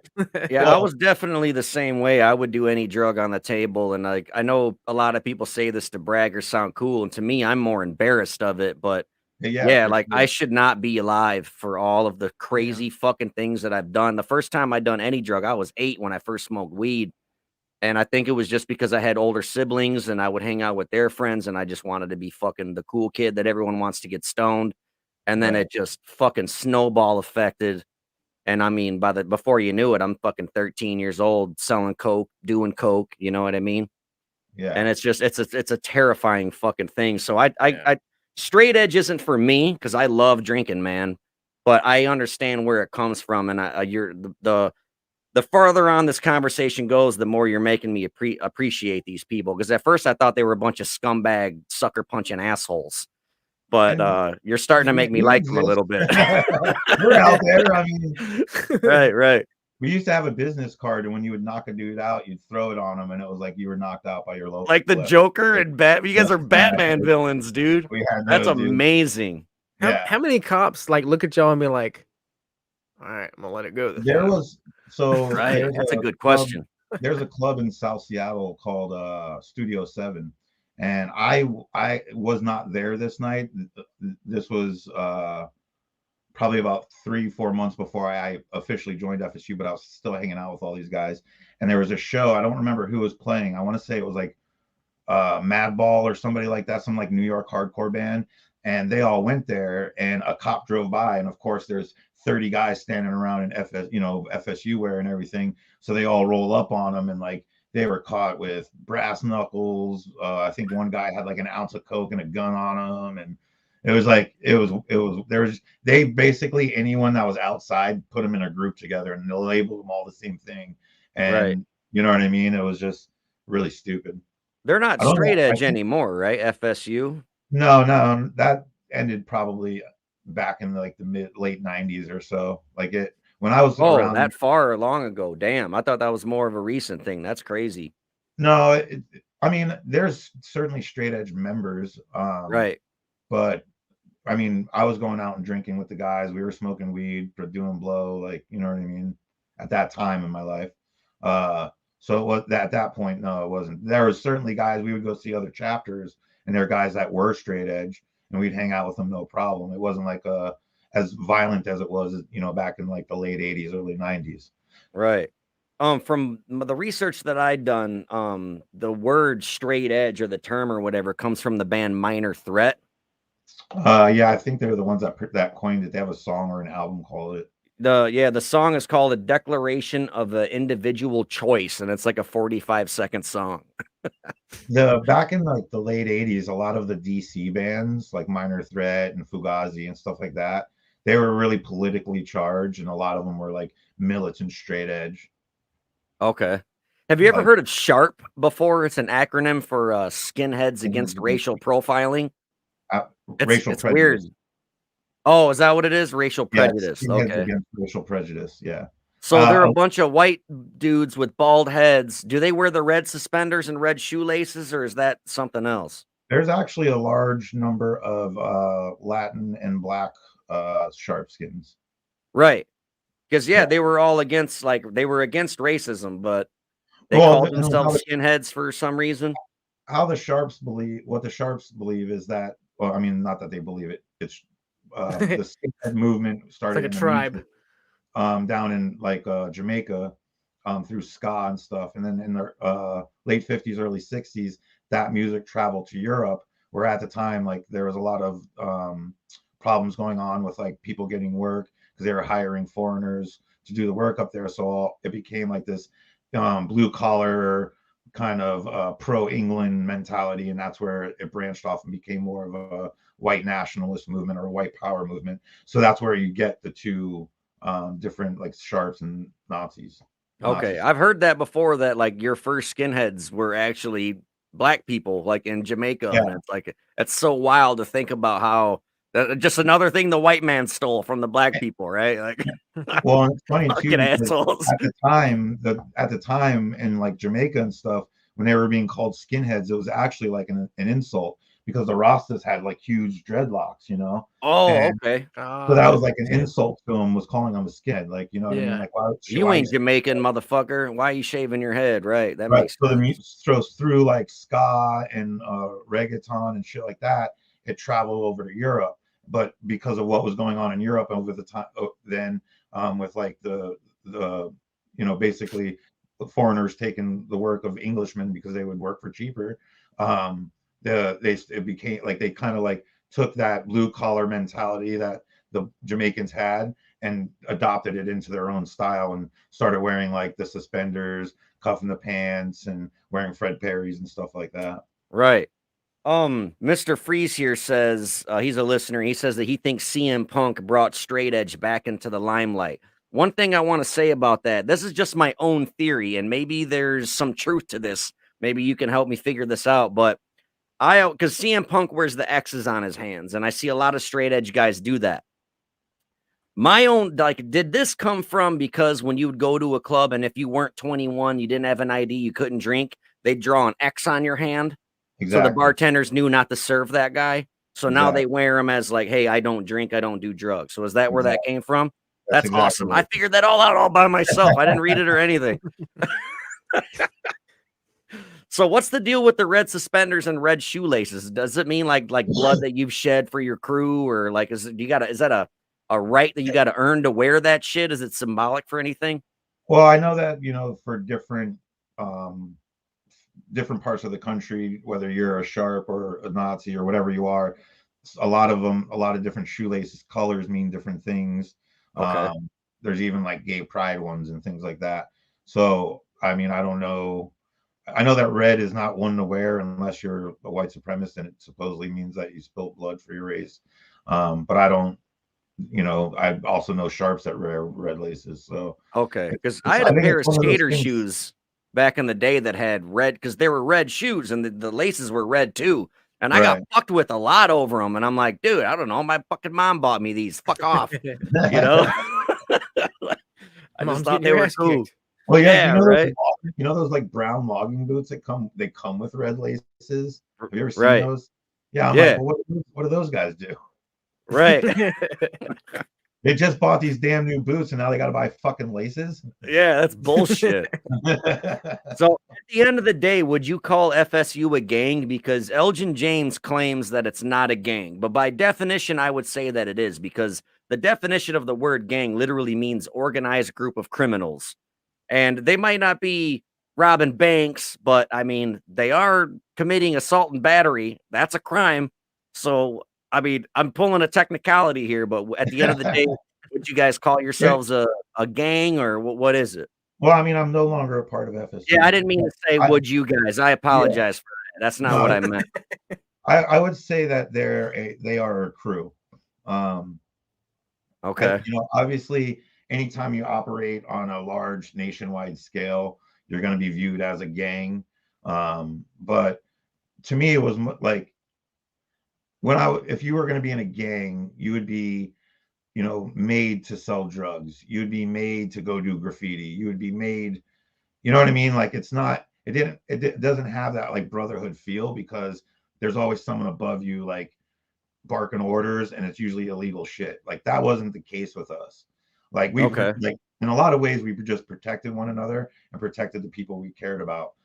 Yeah, I Well, was definitely the same way. I would do any drug on the table, and like I know a lot of people say this to brag or sound cool, and to me, I'm more embarrassed of it. But yeah, yeah, for like sure. I should not be alive for all of the Yeah. crazy fucking things that I've done. The first time I'd done any drug, I was 8 when I first smoked weed. And I think it was just because I had older siblings and I would hang out with their friends and I just wanted to be fucking the cool kid that everyone wants to get stoned. And then Right. it just fucking snowball affected. And I mean, before you knew it, I'm fucking 13 years old selling coke, doing coke. You know what I mean? Yeah. And it's a terrifying fucking thing. So I Yeah. straight edge isn't for me because I love drinking, man. But I understand where it comes from, and you're the farther on this conversation goes, the more you're making me appreciate these people. Because at first I thought they were a bunch of scumbag, sucker punching assholes. But And you're starting to we make me like them a exist. little bit. We're out there. I mean, Right. we used to have a business card, and when you would knock a dude out, you'd throw it on him, and it was like you were knocked out by your local. Like the Joker and You guys are Batman exactly. villains, dude. We had That's those, dude. amazing. How many cops like look at y'all and be like, all right, I'm gonna let it go this There time. was Right. That's a good question. There's a club in South Seattle called Studio 7, and I was not there this night. This was probably about 3-4 months before I officially joined FSU, but I was still hanging out with all these guys. And there was a show. I don't remember who was playing. I want to say it was like Madball or somebody like that, some like New York hardcore band. And they all went there, and a cop drove by, and of course there's 30 guys standing around in FSU wear and everything. So they all roll up on them, and like they were caught with brass knuckles. I think one guy had like an ounce of coke and a gun on him, and it was they basically, anyone that was outside, put them in a group together, and they labeled them all the same thing. And Right. you know what I mean? It was just really stupid. They're not I don't know, straight I edge think- anymore, right? FSU. No, that ended probably back in like the late 90s or so. Like it when I was around. That far long ago. Damn. I thought that was more of a recent thing. That's crazy. No, I mean, there's certainly straight edge members. Right. But I mean, I was going out and drinking with the guys. We were smoking weed, doing blow, like, you know what I mean, at that time in my life. So it was at that point, no, it wasn't. There was certainly guys, we would go see other chapters, and there are guys that were straight edge, and we'd hang out with them, no problem. It wasn't like as violent as it was, back in like the late 80s, early 90s. Right. From the research that I'd done, the word straight edge or the term or whatever comes from the band Minor Threat. Yeah, I think they're the ones that coined it. They have a song or an album called it. The song is called A Declaration of the Individual Choice, and it's like a 45-second song. Back in like the late 80s, a lot of the DC bands like Minor Threat and Fugazi and stuff like that, they were really politically charged, and a lot of them were like militant straight edge. Okay. Have you ever heard of SHARP before? It's an acronym for Skinheads Against Racial Profiling. Racial it's prejudice. Weird. Oh, is that what it is? Racial prejudice. Yes, okay. Against racial prejudice. Yeah. So they're a bunch of white dudes with bald heads. Do they wear the red suspenders and red shoelaces, or is that something else? There's actually a large number of Latin and Black sharpskins. Right. Because they were all against against racism, but they called themselves skinheads for some reason. What the Sharps believe is that, well, I mean, not that they believe it. It's the skinhead movement started like a tribe. Down in like Jamaica, through ska and stuff, and then in the late 50s, early 60s, that music traveled to Europe, where at the time, like, there was a lot of problems going on with like people getting work because they were hiring foreigners to do the work up there. So it became like this blue collar kind of pro England mentality, and that's where it branched off and became more of a white nationalist movement or a white power movement. So that's where you get the two different, like, Sharps and Nazis. Okay, I've heard that before, that like your first skinheads were actually black people, like in Jamaica. Yeah. And it's like, it's so wild to think about how just another thing the white man stole from the black people, right? Like, well, it's funny too, assholes. at the time in like Jamaica and stuff, when they were being called skinheads, it was actually like an insult, because the Rastas had like huge dreadlocks, Oh, and okay. so that was like an insult to him, was calling him a skinhead. Like, you know what I mean? Like, you ain't Jamaican, motherfucker. Why are you shaving your head? Right. That right. makes So sense. the music goes through like ska and reggaeton and shit like that. It traveled over to Europe, but because of what was going on in Europe over the time, then with like the basically the foreigners taking the work of Englishmen because they would work for cheaper. It became like they kind of like took that blue collar mentality that the Jamaicans had, and adopted it into their own style and started wearing like the suspenders, cuffing the pants, and wearing Fred Perry's and stuff like that. Right. Mr. Freeze here says he's a listener. He says that he thinks CM Punk brought straight edge back into the limelight. One thing I want to say about that, this is just my own theory, and maybe there's some truth to this. Maybe you can help me figure this out. But because CM Punk wears the X's on his hands, and I see a lot of straight edge guys do that. My own, like, did this come from because when you would go to a club and if you weren't 21, you didn't have an ID, you couldn't drink, they'd draw an X on your hand? Exactly. So the bartenders knew not to serve that guy. So now they wear them as like, hey, I don't drink, I don't do drugs. So is that where that came from? That's exactly awesome. right. I figured that all out all by myself. I didn't read it or anything. So what's the deal with the red suspenders and red shoelaces? Does it mean like blood that you've shed for your crew, or like is that a right that you got to earn to wear that shit? Is it symbolic for anything? Well, I know that, for different parts of the country, whether you're a sharp or a Nazi or whatever you are, a lot of different shoelaces colors mean different things. Okay. There's even like gay pride ones and things like that. So, I mean, I don't know. I know that red is not one to wear unless you're a white supremacist, and it supposedly means that you spilled blood for your race. But I don't, I also know sharps that wear red laces. So okay, because I had a pair of skater shoes back in the day that had red, because they were red shoes and the laces were red too. And I got fucked with a lot over them. And I'm like, dude, I don't know. My fucking mom bought me these. Fuck off. I just thought they were cool. Well, yeah, right. Those like brown logging boots that come with red laces. Have you ever seen those? Yeah, I'm like, well, what do those guys do? Right. They just bought these damn new boots and now they got to buy fucking laces. Yeah, that's bullshit. So at the end of the day, would you call FSU a gang? Because Elgin James claims that it's not a gang, but by definition, I would say that it is, because the definition of the word gang literally means organized group of criminals. And they might not be robbing banks, but I mean, they are committing assault and battery. That's a crime. So, I mean, I'm pulling a technicality here, but at the end of the day, would you guys call yourselves a gang, or what is it? Well, I mean, I'm no longer a part of FSU. Yeah, I didn't mean to say would you guys. I apologize for that. That's not what I meant. I would say that they are a crew. Okay. Obviously, anytime you operate on a large nationwide scale, you're going to be viewed as a gang. But to me, it was like if you were going to be in a gang, you would be, made to sell drugs. You'd be made to go do graffiti. You would be made, you know what I mean? Like it doesn't have that like brotherhood feel, because there's always someone above you, like barking orders, and it's usually illegal shit. Like that wasn't the case with us. Like like in a lot of ways, we just protected one another and protected the people we cared about.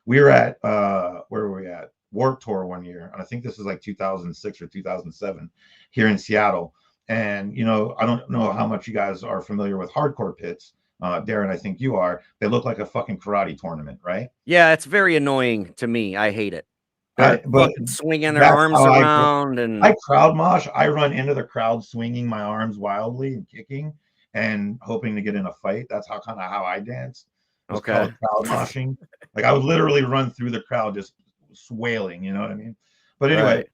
We were at where were we at? Warped Tour one year, and I think this is like 2006 or 2007 here in Seattle. And I don't know how much you guys are familiar with hardcore pits. Darren, I think you are. They look like a fucking karate tournament, right? Yeah, it's very annoying to me. I hate it. But swinging their arms around I crowd mosh. I run into the crowd swinging my arms wildly and kicking and hoping to get in a fight. That's how I dance. It's called crowd moshing. Like I would literally run through the crowd just swailing, you know what I mean? But anyway,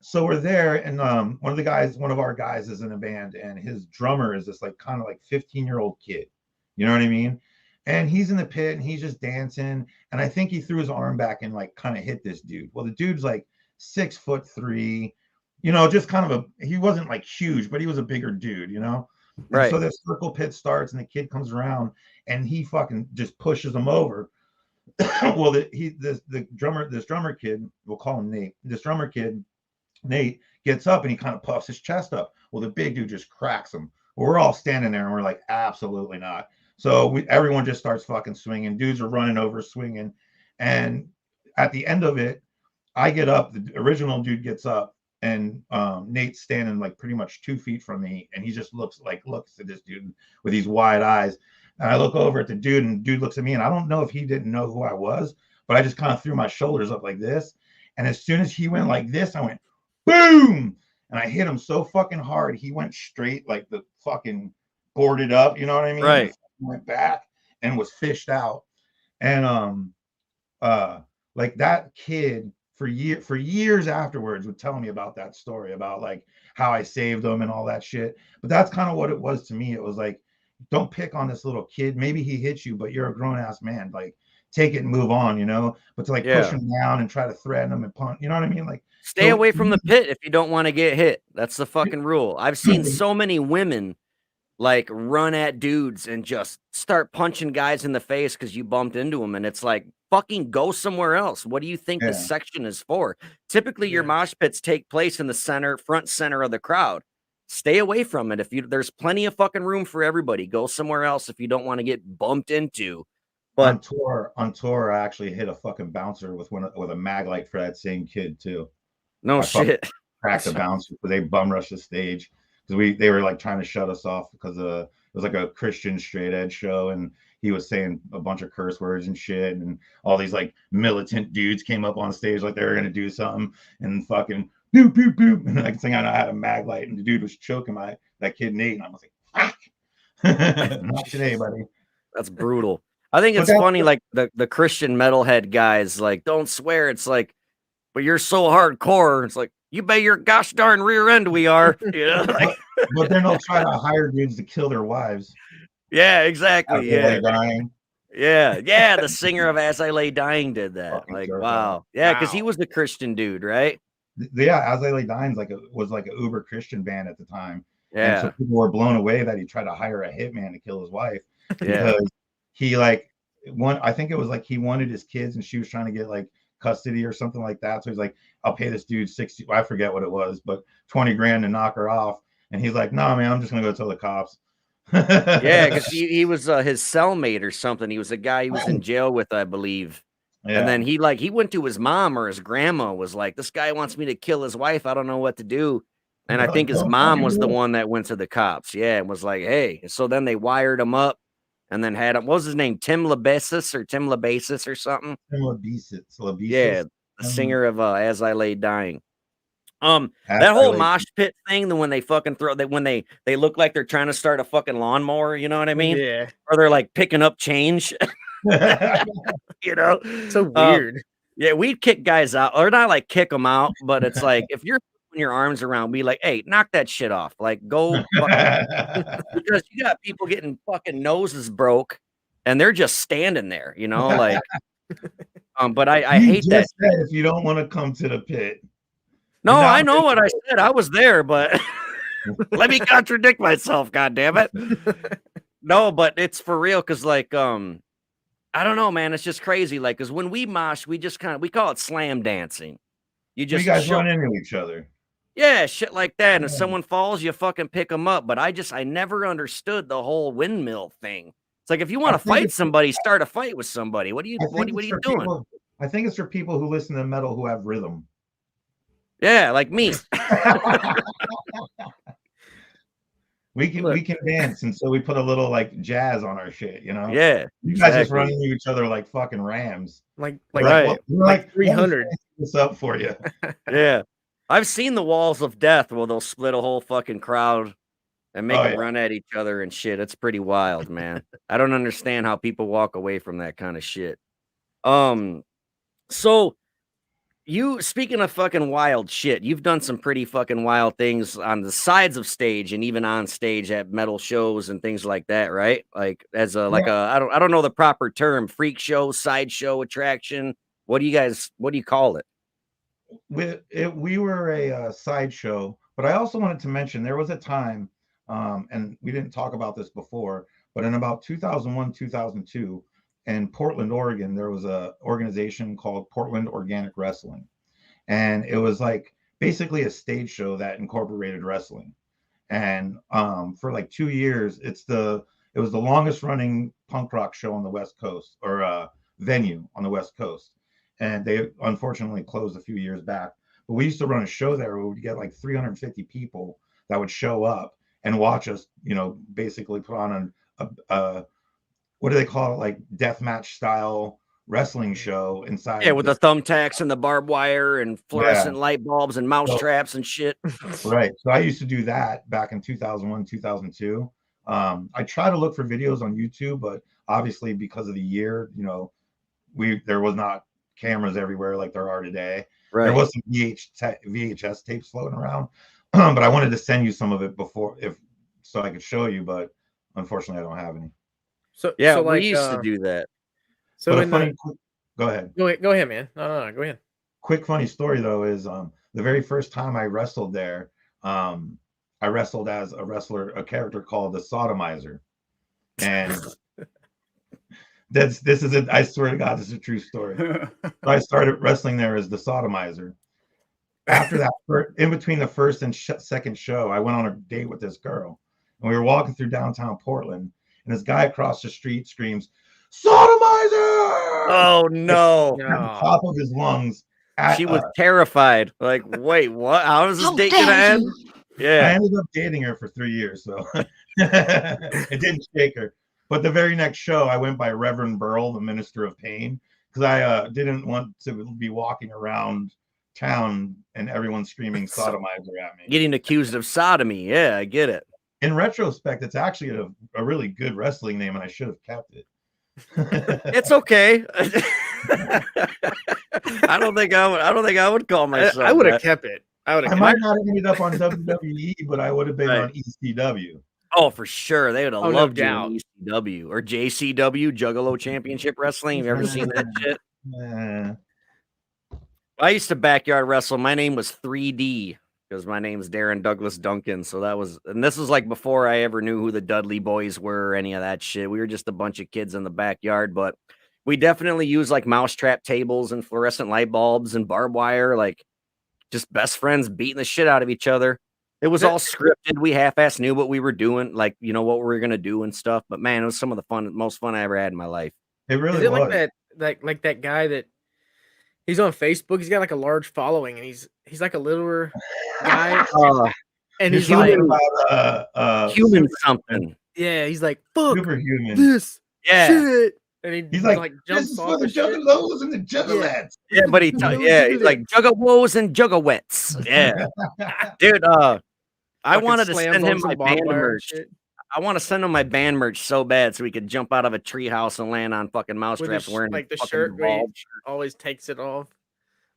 so we're there, and one of our guys is in a band, and his drummer is this like kind of like 15-year-old kid, you know what I mean? And he's in the pit and he's just dancing, and I think he threw his arm back and like kind of hit this dude. Well, the dude's like 6'3", just kind of he wasn't like huge, but he was a bigger dude, And so this circle pit starts, and the kid comes around and he fucking just pushes him over. Well, this drummer kid, we'll call him Nate. This drummer kid, Nate, gets up and he kind of puffs his chest up. Well, the big dude just cracks him. Well, we're all standing there and we're like, absolutely not. So everyone just starts fucking swinging. Dudes are running over, swinging. And at the end of it, I get up. The original dude gets up, and Nate's standing like pretty much 2 feet from me, and he just looks at this dude with these wide eyes. And I look over at the dude, and the dude looks at me, and I don't know if he didn't know who I was, but I just kind of threw my shoulders up like this. And as soon as he went like this, I went, boom! and I hit him so fucking hard, he went straight, like the fucking boarded up, you know what I mean? Right. And went back and was fished out. And like that kid for years afterwards would tell me about that story about like how I saved him and all that shit. But that's kind of what it was to me. It was like, don't pick on this little kid. Maybe he hit you, but you're a grown ass man. Like, take it and move on, you know. But to like push him down and try to threaten him and punch, you know what I mean? Like, stay away from the pit if you don't want to get hit. That's the fucking rule. I've seen so many women like run at dudes and just start punching guys in the face because you bumped into them, and it's like, fucking go somewhere else. What do you think this section is for? Typically your mosh pits take place in the front center of the crowd. Stay away from it. There's plenty of fucking room for everybody. Go somewhere else if you don't want to get bumped into. But on tour, I actually hit a fucking bouncer with a mag light for that same kid too. No shit. Cracked a bouncer because they bum rushed the stage because they were like trying to shut us off because it was like a Christian straight edge show, and he was saying a bunch of curse words and shit, and all these like militant dudes came up on stage like they were gonna do something, and fucking boop boop boop, and the next thing I know, I had a mag light, and the dude was choking that kid Nate, and I was like, fuck. Not today, buddy. That's brutal. I think it's funny, like the Christian metalhead guys, like, don't swear. It's like, but you're so hardcore. It's like, you bet your gosh darn rear end we are. You know? Like, but then they'll try to hire dudes to kill their wives. Yeah, exactly. Yeah. Dying. Yeah. The singer of As I Lay Dying did that. Fucking like, wow. Yeah, because he was the Christian dude, right? Yeah, As I Lay Dying was like an uber Christian band at the time. Yeah. And so people were blown away that he tried to hire a hitman to kill his wife. Yeah. Because he like I think it was like he wanted his kids and she was trying to get like custody or something like that. So he's like, I'll pay this dude 60, I forget what it was, but 20 grand to knock her off. And he's like, no, man, I'm just gonna go tell the cops. Yeah, because he was his cellmate or something. He was a guy he was in jail with, I believe. Yeah. And then he went to his mom or his grandma, was like, this guy wants me to kill his wife. I don't know what to do. And I think his mom was the one that went to the cops. Yeah, and was like, hey. So then they wired him up and then had him. What was his name? Tim LaBasis or something? Tim LaBasis. Yeah, the singer of As I Lay Dying. That whole mosh pit thing, when they fucking when they look like they're trying to start a fucking lawnmower, you know what I mean? Yeah. Or they're like picking up change. You know? So weird. Yeah, we'd kick guys out, or not like kick them out, but it's like, if you're putting your arms around, be like, hey, knock that shit off. Like, go because you got people getting fucking noses broke and they're just standing there, you know, like but I hate that. If you don't want to come to the pit. No, I know what I said. I was there, but let me contradict myself, god damn it. No, but it's for real, because like I don't know, man. It's just crazy. Like, because when we mosh, we just we call it slam dancing. You just run into each other. Yeah, shit like that. And if someone falls, you fucking pick them up. But I never understood the whole windmill thing. It's like, if you want to fight somebody, start a fight with somebody. What are you doing? I think it's for people who listen to metal who have rhythm. Yeah, like me. We can dance, and so we put a little like jazz on our shit, you know. Yeah, you guys just run into each other like fucking rams. Like 300. What's up for you? Yeah, I've seen the walls of death where they'll split a whole fucking crowd and make them run at each other and shit. It's pretty wild, man. I don't understand how people walk away from that kind of shit. So. You, speaking of fucking wild shit, you've done some pretty fucking wild things on the sides of stage and even on stage at metal shows and things like that, right? Like as I don't know the proper term, freak show, sideshow, attraction. What do you call it? We were a sideshow, but I also wanted to mention there was a time, and we didn't talk about this before, but in about 2001, 2002, in Portland, Oregon, there was a organization called Portland Organic Wrestling. And it was like basically a stage show that incorporated wrestling. And for like 2 years, it was the longest running punk rock show on the West Coast, or venue on the West Coast. And they unfortunately closed a few years back. But we used to run a show there where we'd get like 350 people that would show up and watch us, you know, basically put on a what do they call it, like deathmatch style wrestling show inside. Yeah, with the thumbtacks and the barbed wire and fluorescent light bulbs and mouse traps and shit. Right. So I used to do that back in 2001, 2002. I try to look for videos on YouTube, but obviously because of the year, you know, there was not cameras everywhere like there are today. Right. There was some VHS tapes floating around, but I wanted to send you some of it so I could show you, but unfortunately I don't have any. So yeah, so we like, used to do that. So But go ahead, man. No, go ahead. Quick funny story though is the very first time I wrestled there, I wrestled as a character called the Sodomizer, and this is it. I swear to God, this is a true story. So I started wrestling there as the Sodomizer. After that, in between the first and second show, I went on a date with this girl, and we were walking through downtown Portland, and this guy across the street screams, "Sodomizer!" Oh no! At the top of his lungs. She was terrified. Like, wait, what? How is this date gonna end? Yeah, I ended up dating her for 3 years, so it didn't shake her. But the very next show, I went by Reverend Burl, the Minister of Pain, because I didn't want to be walking around town and everyone screaming sodomizer at me. Getting accused of sodomy. Yeah, I get it. In retrospect, it's actually a really good wrestling name, and I should have kept it. It's okay. I don't think I would call myself. I would have kept it. I might not have ended up on WWE, but I would have been on ECW. Oh, for sure. They would have loved you no on ECW or JCW, Juggalo Championship Wrestling. Have you ever seen that shit? I used to backyard wrestle. My name was 3D because my name's Darren Douglas Duncan. So this was like before I ever knew who the Dudley Boys were or any of that shit. We were just a bunch of kids in the backyard, but we definitely used like mousetrap tables and fluorescent light bulbs and barbed wire, like just best friends beating the shit out of each other. It was all scripted. We half-assed knew what we were doing, like, you know, what we were going to do and stuff. But man, it was some of the most fun I ever had in my life. It really was. Like that guy that he's on Facebook. He's got like a large following, and he's like a littler guy. And he's like human something. Yeah, he's like, fuck superhuman. This shit. And he's like jumps this is off for the juggalos and the juggalettes. Yeah, but he's like juggalos and juggawets. Yeah, dude. I wanted to send him my band merch. I want to send him my band merch so bad so we could jump out of a treehouse and land on fucking mousetraps wearing like the shirt where he always takes it off.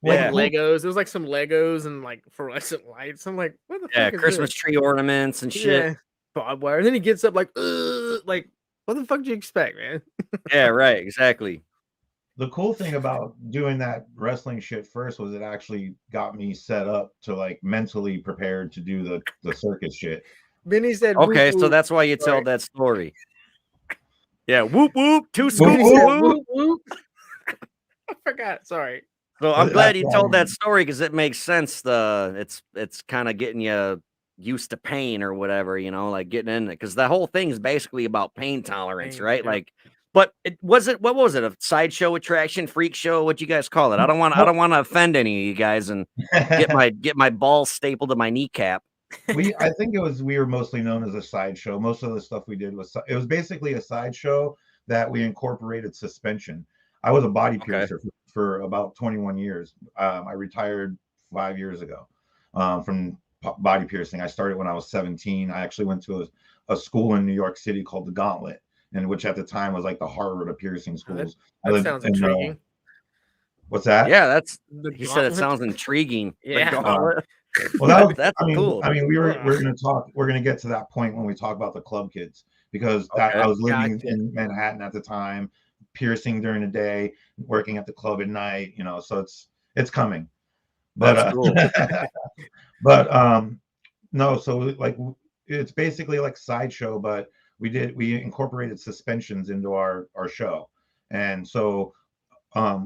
Yeah, Legos. There was like some Legos and like fluorescent lights. I'm like, what the fuck is Christmas this? tree ornaments and shit. Yeah, barbed wire. And then he gets up like what the fuck do you expect, man? Yeah, right, exactly. The cool thing about doing that wrestling shit first was it actually got me set up to like mentally prepared to do the circus shit. Benny said, okay, whoop, so that's why you tell that story. Yeah, whoop whoop, two scoops, whoop whoop. I forgot. Sorry. So I'm glad you told that story because it makes sense. It's kind of getting you used to pain or whatever, you know, like getting in it because the whole thing is basically about pain tolerance, right? Yeah. Like, but what was it? A sideshow attraction, freak show? What you guys call it? I don't want to offend any of you guys and get my balls stapled to my kneecap. I think we were mostly known as a sideshow. Most of the stuff we did was basically a sideshow that we incorporated suspension. I was a body piercer for about 21 years. I retired 5 years ago from body piercing. I started when I was 17. I actually went to a school in New York City called the Gauntlet, and which at the time was like the Harvard of piercing schools. That sounds intriguing. What's that? Yeah, he said it sounds intriguing. Yeah. Well, that's cool. I mean, we're going to get to that point when we talk about the club kids because I was living in Manhattan at the time, piercing during the day, working at the club at night, you know, so it's coming. But cool. But no, so like it's basically like Sideshow, but we incorporated suspensions into our show, and so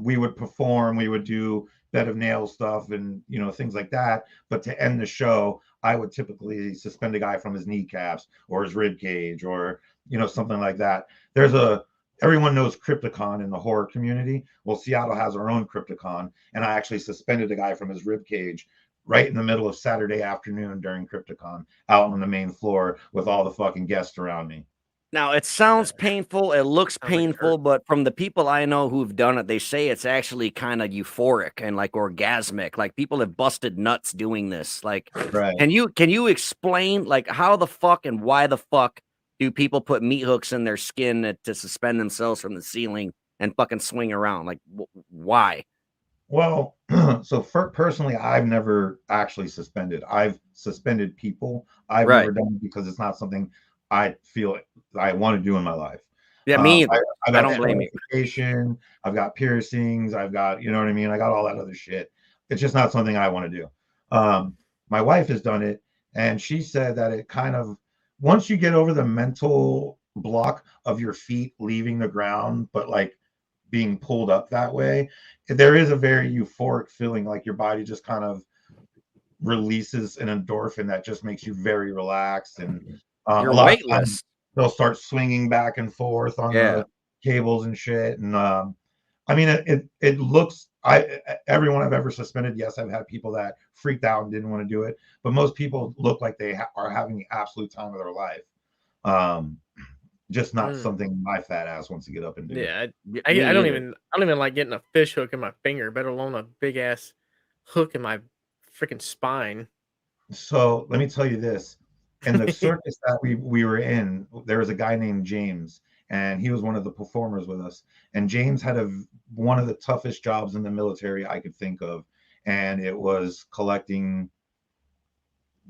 we would perform, we would do bed of nails stuff and you know things like that. But to end the show, I would typically suspend a guy from his kneecaps or his rib cage or you know something like that. Everyone knows Crypticon in the horror community. Well, Seattle has our own Crypticon, and I actually suspended a guy from his rib cage right in the middle of Saturday afternoon during Crypticon, out on the main floor with all the fucking guests around me. Now it sounds painful, it looks Sounds like it painful, but from the people I know who've done it, they say it's actually kind of euphoric and like orgasmic. Like people have busted nuts doing this. Like, Right. can you explain like how the fuck and why the fuck do people put meat hooks in their skin to suspend themselves from the ceiling and fucking swing around? Like, why? Well, so personally, I've never actually suspended. I've suspended people. I've Right. never done it because it's not something I feel I want to do in my life. Yeah, me either. I've I got don't blame you. modification, I've got piercings, I've got, you know what I mean? I got all that other shit. It's just not something I want to do. My wife has done it, and she said that it kind of, once you get over the mental block of your feet leaving the ground, but like being pulled up that way, there is a very euphoric feeling, like your body just kind of releases an endorphin that just makes you very relaxed. And a You're lot of times weightless. they'll start swinging back and forth on Yeah. the cables and shit. And I mean, it looks. Everyone I've ever suspended, yes, I've had people that freaked out and didn't want to do it, but most people look like they are having the absolute time of their life. Just not something my fat ass wants to get up and do. Yeah, I don't even like getting a fish hook in my finger, better alone a big ass hook in my freaking spine. So let me tell you this. In the circus that we were in, there was a guy named James, and he was one of the performers with us. And James had one of the toughest jobs in the military I could think of, and it was collecting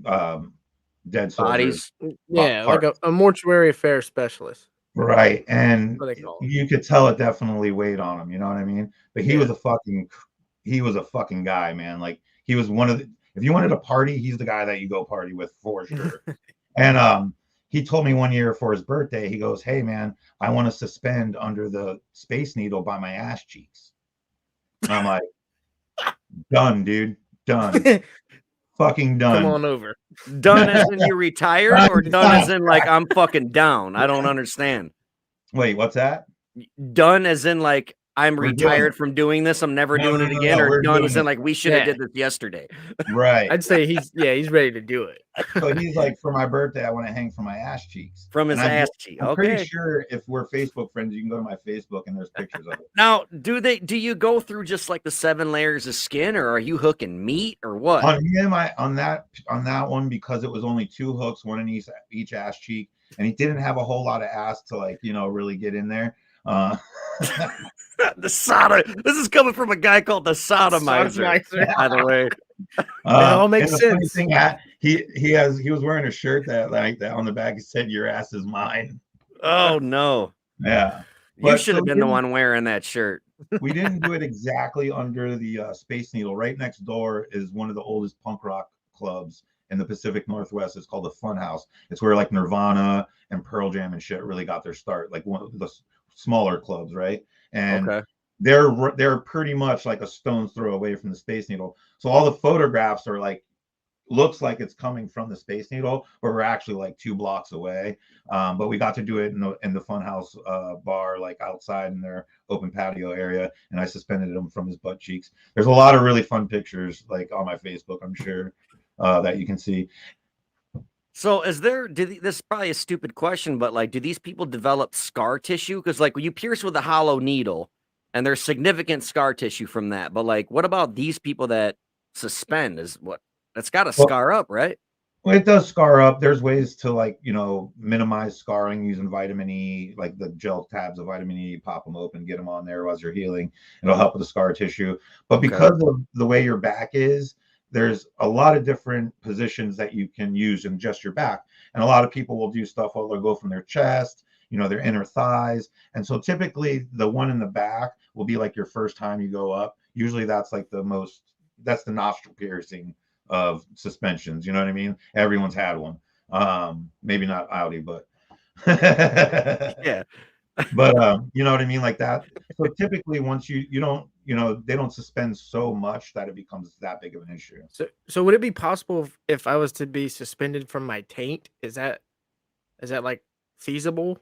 dead soldiers. Bodies. Yeah, like a mortuary affairs specialist. Right. And What they call it. you could tell it definitely weighed on him, you know what I mean? But he was a fucking guy, man. Like he was one of the, if you wanted to party, he's the guy that you go party with for sure. And he told me one year for his birthday, he goes, "Hey man, I want to suspend under the Space Needle by my ass cheeks." And I'm like, done, dude. Done. Fucking done. Come on over. Done as in you retired, or done as in like I'm fucking down? I don't understand. Wait, what's that? Done as in like I'm We're retired from doing this, I'm never doing it again, or done as in like we should have did this yesterday. Right. I'd say he's ready to do it. So he's like, for my birthday, I want to hang from my ass cheeks. From his ass cheek. I'm Okay. pretty sure if we're Facebook friends, you can go to my Facebook and there's pictures of it. Now, do you go through just like the 7 layers of skin, or are you hooking meat or what? On him, on that one, because it was only 2 hooks, one in each ass cheek, and he didn't have a whole lot of ass to like, really get in there. The this is coming from a guy called the sodomizer, by the way. It all makes sense. He was wearing a shirt that like that on the back, it said "Your ass is mine." Oh no. Yeah. You should have been the one wearing that shirt. We didn't do it exactly under the Space Needle. Right next door is one of the oldest punk rock clubs in the Pacific Northwest. It's called the Fun House. It's where like Nirvana and Pearl Jam and shit really got their start. Like one of the smaller clubs, right? And they're pretty much like a stone's throw away from the Space Needle. So all the photographs are like, looks like it's coming from the Space Needle, but we're actually like 2 blocks away. But we got to do it in the Funhouse bar, like outside in their open patio area, and I suspended him from his butt cheeks. There's a lot of really fun pictures like on my Facebook, I'm sure, that you can see. So this is probably a stupid question, but like, do these people develop scar tissue? Because like when you pierce with a hollow needle, and there's significant scar tissue from that, but like, what about these people that suspend? That's got to scar up, right? Well, it does scar up. There's ways to like, minimize scarring using vitamin E, like the gel tabs of vitamin E, pop them open, get them on there as you're healing. It'll help with the scar tissue. But because of the way your back is, there's a lot of different positions that you can use in just your back. And a lot of people will do stuff where they'll go from their chest, their inner thighs. And so typically the one in the back will be like your first time you go up. Usually that's like that's the nostril piercing of suspensions. You know what I mean? Everyone's had one. Maybe not Audie, but yeah. But you know what I mean? Like that. So typically once you don't, they don't suspend so much that it becomes that big of an issue. So would it be possible if I was to be suspended from my taint? Is that like feasible?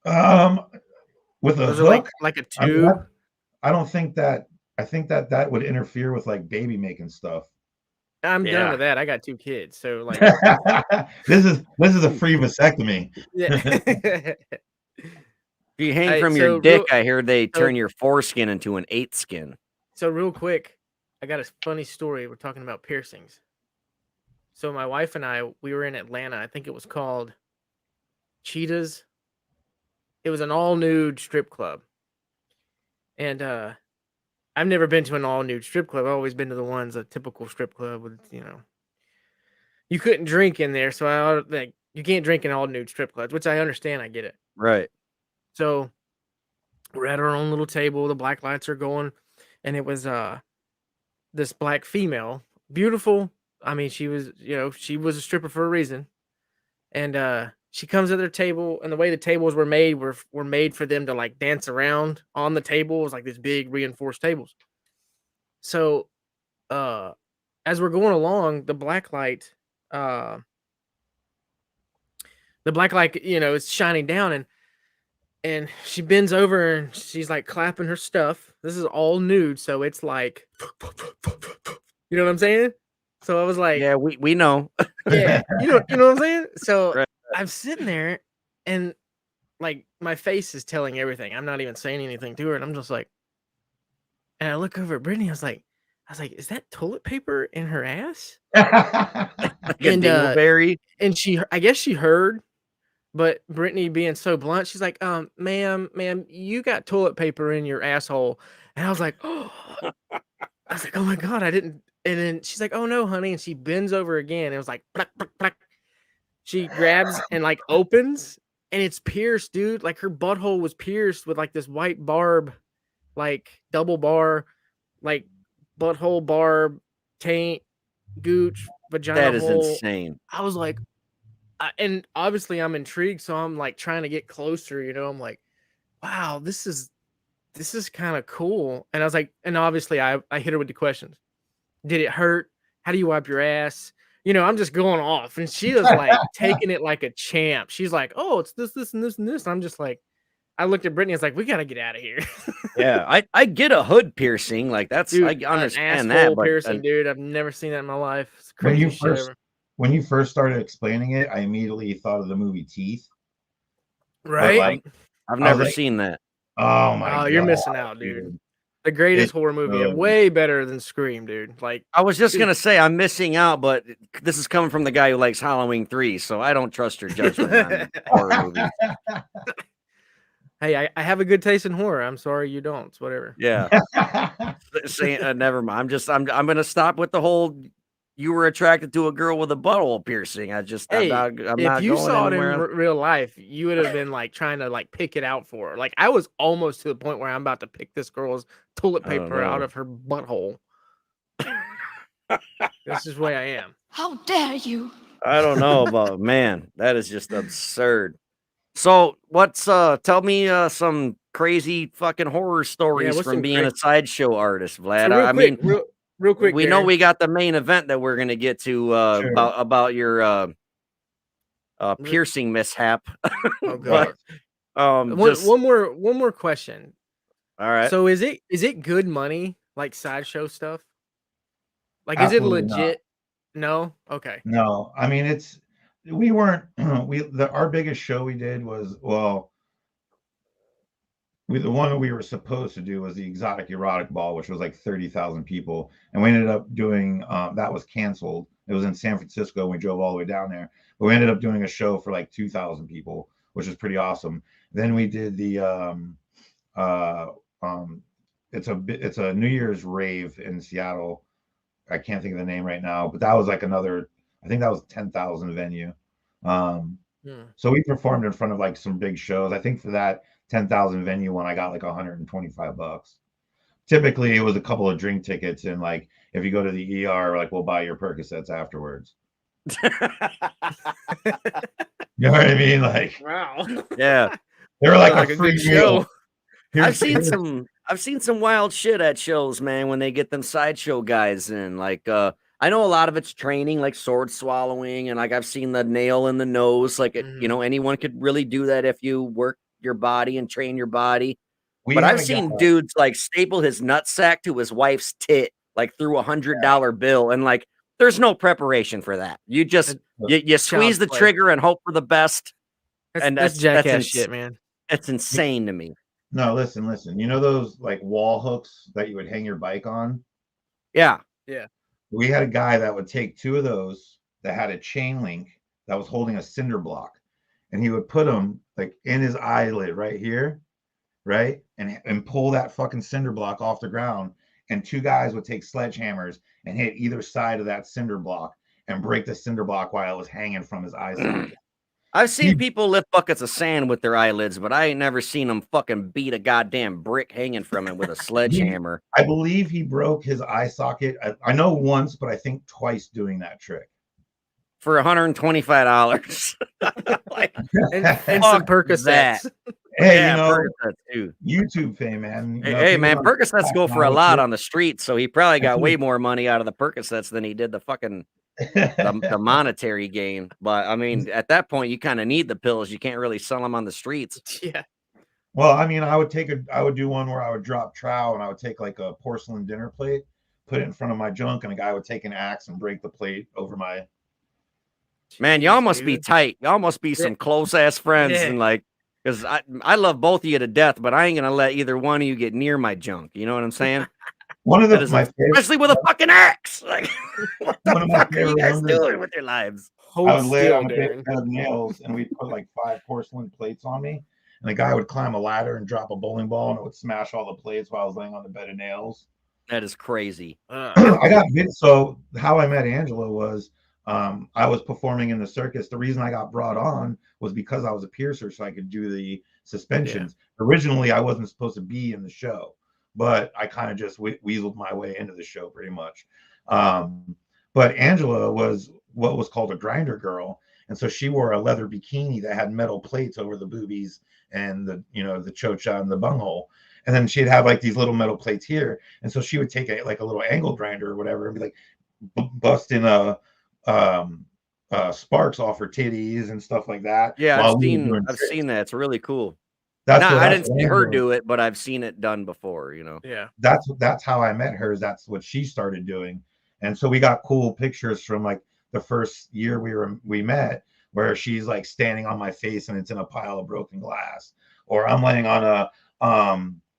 With a hook, like a tube? I don't think that. I think that would interfere with like baby making stuff. I'm done Yeah. with that. I got 2 kids, so like, this is a free vasectomy. yeah. If you hang from your So dick, I hear they so- turn your foreskin into an 8 skin. So real quick, I got a funny story. We're talking about piercings. So my wife and I, we were in Atlanta. I think it was called Cheetahs. It was an all nude strip club, and I've never been to an all nude strip club. I've always been to the ones a typical strip club with, you couldn't drink in there, so like you can't drink in all nude strip clubs, which I understand. I get it. Right. So we're at our own little table. The black lights are going, and it was this black female, beautiful. I mean, she was a stripper for a reason, and she comes at their table, and the way the tables were made were made for them to like dance around on the table. It was like these big reinforced tables. So, as we're going along, the black light, is shining down, and she bends over and she's like clapping her stuff. This is all nude, so it's like, you know what I'm saying? So I was like, Yeah, we know. yeah, you know what I'm saying? So Right. I'm sitting there, and like my face is telling everything. I'm not even saying anything to her, and I'm just like, and I look over at Brittany. I was like, is that toilet paper in her ass? Like a And dingleberry. and I guess she heard, but Brittany being so blunt, she's like, ma'am, you got toilet paper in your asshole. And I was like, oh, my God, I didn't. And then she's like, oh no, honey. And she bends over again. It was like, pluck, pluck, pluck. She grabs and like opens, and it's pierced, dude. Like her butthole was pierced with like this white barb, like double bar, like butthole barb, taint, gooch, vagina That is hole. insane. I was like, and obviously I'm intrigued, so I'm like trying to get closer. I'm like, wow, this is kind of cool. And I was like, and obviously I hit her with the questions. Did it hurt? How do you wipe your ass? I'm just going off, and she was like taking it like a champ. She's like, oh, it's this, and this, and this. And I'm just like, I looked at Brittany. I was like, we gotta get out of here. Yeah, I get a hood piercing, like that's Dude, I understand an asshole that, but piercing, dude. I've never seen that in my life. It's the craziest shit ever. When you first started explaining it, I immediately thought of the movie Teeth. Right? Like, I've never like, seen that. oh my God, you're missing out, dude. The greatest horror movie, way better than Scream, dude. Like, I was just gonna say I'm missing out, but this is coming from the guy who likes Halloween 3, so I don't trust your judgment on horror movies. Hey, I have a good taste in horror. I'm sorry you don't. It's whatever. Yeah. Never mind. I'm gonna stop with the whole you were attracted to a girl with a butthole piercing. I'm not if you going saw it in anywhere. real life, you would have been like trying to like pick it out for her. Like I was almost to the point where I'm about to pick this girl's toilet paper out of her butthole. This is the way I am. How dare you? I don't know, but man, that is just absurd. So what's tell me some crazy fucking horror stories from being a sideshow artist, Vlad. So real quick, we know we got the main event that we're gonna get to Sure. about your piercing mishap. Oh God. But, one more question. All right. So is it good money, like sideshow stuff? Like, Absolutely is it legit? No? Okay. No, I mean our biggest show we did was the one we were supposed to do was the Exotic Erotic Ball, which was like 30,000 people, and we ended up doing that was canceled. It was in San Francisco. We drove all the way down there, but we ended up doing a show for like 2,000 people, which was pretty awesome. Then we did the it's a New Year's rave in Seattle. I can't think of the name right now, but that was like another, I think that was 10,000 venue. So we performed in front of like some big shows. I think for that 10,000 venue one, I got like $125. Typically, it was a couple of drink tickets, and like if you go to the ER, like we'll buy your Percocets afterwards. You know what I mean? Like, wow, yeah, they were like a free good show. I've seen some wild shit at shows, man, when they get them sideshow guys in. Like, I know a lot of it's training, like sword swallowing, and like I've seen the nail in the nose. Like, anyone could really do that if you work your body and train your body. But I've seen dudes like staple his nutsack to his wife's tit, like through $100 bill, and like there's no preparation for that. You just you squeeze the trigger and hope for the best. That's jackass shit, man. It's insane to me. No, listen. You know those like wall hooks that you would hang your bike on? Yeah. We had a guy that would take 2 of those that had a chain link that was holding a cinder block, and he would put them like in his eyelid right here, right, and pull that fucking cinder block off the ground. And 2 guys would take sledgehammers and hit either side of that cinder block and break the cinder block while it was hanging from his eye socket. I've seen people lift buckets of sand with their eyelids, but I ain't never seen them fucking beat a goddamn brick hanging from it with a sledgehammer. I believe he broke his eye socket. I know once, but I think twice doing that trick. For $125. Like, and some Percocets. Hey, yeah, you know, Percocets too. YouTube fame, man. You know, Hey, man, Percocets go for a lot on. on the street, so he probably got way more money out of the Percocets than he did the fucking the monetary gain. But I mean, at that point, you kind of need the pills. You can't really sell them on the streets. Yeah. Well, I mean, I would do one where I would drop trow and I would take like a porcelain dinner plate, put it in front of my junk, and a guy would take an axe and break the plate over my. Man, y'all must be tight. Y'all must be some close ass friends, and like, because I love both of you to death, but I ain't gonna let either one of you get near my junk. You know what I'm saying? One of especially with a fucking axe. Like, what the fuck are you guys doing with your lives? I would lay on a big bed of nails, and we'd put like 5 porcelain plates on me, and the guy would climb a ladder and drop a bowling ball, and it would smash all the plates while I was laying on the bed of nails. That is crazy. So how I met Angela was I was performing in the circus. The reason I got brought on was because I was a piercer, so I could do the suspensions. Originally, I wasn't supposed to be in the show, but I kind of just weaseled my way into the show pretty much. But Angela was what was called a grinder girl, and so she wore a leather bikini that had metal plates over the boobies and the chocha and the bunghole. And then she'd have like these little metal plates here, and so she would take a little angle grinder or whatever and be like busting sparks off her titties and stuff like that. Yeah, I've seen that. It's really cool. I didn't see her do it, but I've seen it done before, you know. Yeah. That's how I met her. That's what she started doing. And so we got cool pictures from like the first year we met, where she's like standing on my face and it's in a pile of broken glass. Or I'm laying on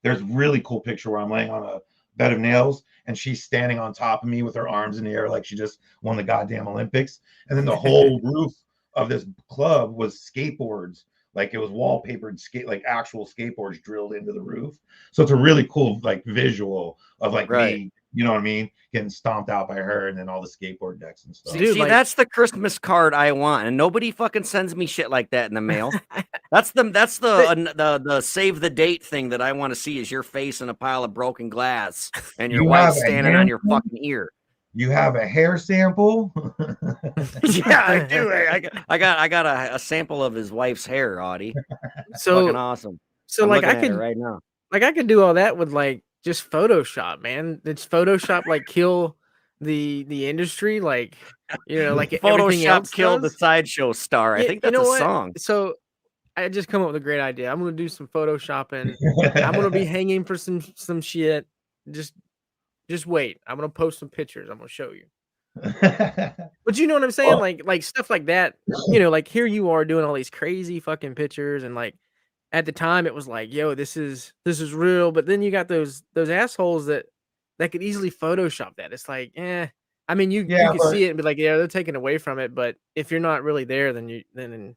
there's a really cool picture where I'm laying on a bed of nails and she's standing on top of me with her arms in the air like she just won the goddamn Olympics. And then the whole roof of this club was skateboards. Like it was wallpapered like actual skateboards drilled into the roof. So it's a really cool like visual of like me, you know what I mean, getting stomped out by her and then all the skateboard decks and stuff. See, that's the Christmas card I want, and nobody fucking sends me shit like that in the mail. That's the save the date thing that I want to see is your face in a pile of broken glass and your wife standing on your fucking ear. You have a hair sample? Yeah, I do. I got a sample of his wife's hair, Audie. So fucking awesome. So I'm like I could right now. Like I could do all that with like just Photoshop, man. It's Photoshop like kill the industry, like like Photoshop killed the Sideshow star. I think that's a song. So I just come up with a great idea. I'm gonna do some Photoshopping. I'm gonna be hanging for some shit. Just wait. I'm gonna post some pictures. I'm gonna show you. But you know what I'm saying? Like stuff like that. Like here you are doing all these crazy fucking pictures, and like at the time it was like, yo, this is real. But then you got those assholes that could easily Photoshop that. It's like, I mean, you can see it and be like, yeah, they're taking away from it. But if you're not really there, then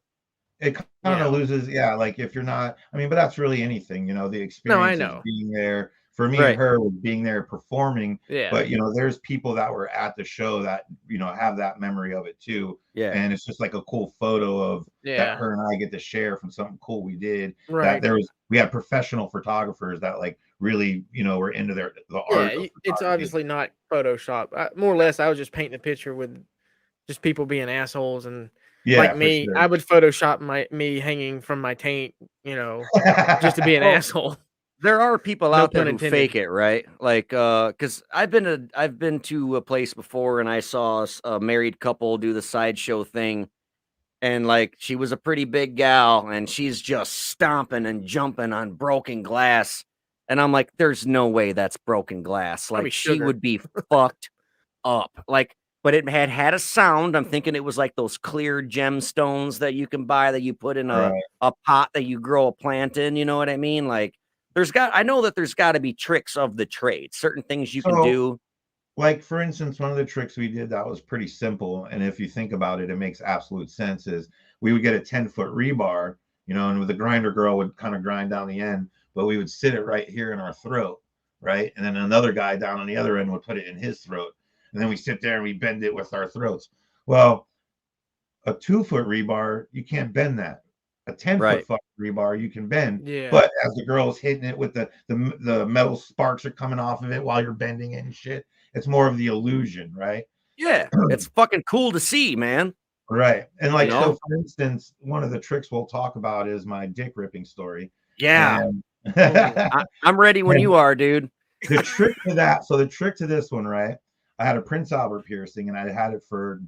it kind of loses. Yeah, like if you're not, I mean, but that's really anything, the experience of being there. For me and her was being there performing. Yeah. But there's people that were at the show that have that memory of it too. Yeah. And it's just like a cool photo of that her and I get to share from something cool we did. Right. That we had professional photographers that like really were into the art. Yeah, it's obviously not Photoshop. More or less, I was just painting a picture with just people being assholes and. Yeah, like me, sure. I would Photoshop me hanging from my taint, just to be an asshole. There are people out there who fake it, right? Like, because I've been to a place before and I saw a married couple do the Sideshow thing, and like she was a pretty big gal and she's just stomping and jumping on broken glass, and I'm like, there's no way that's broken glass. Like she would be fucked up. Like, but it had a sound. I'm thinking it was like those clear gemstones that you can buy that you put in a pot that you grow a plant in. You know what I mean? Like I know that there's got to be tricks of the trade, certain things you can do. Like, for instance, one of the tricks we did that was pretty simple, and if you think about it, it makes absolute sense, is we would get a 10-foot rebar, you know, and with the grinder girl would kind of grind down the end, but we would sit it right here in our throat, right? And then another guy down on the other end would put it in his throat. And then we sit there and we bend it with our throats. Well, a 2-foot rebar, you can't bend that. A 10-foot rebar you can bend, but as the girl is hitting it with the metal sparks are coming off of it while you're bending it and shit, it's more of the illusion, right? Yeah, it's fucking cool to see, man. Right. And like, so for instance, one of the tricks we'll talk about is my dick ripping story. Yeah. I'm ready when you are, dude. The trick to that, so the trick to this one, right? I had a Prince Albert piercing and I had it for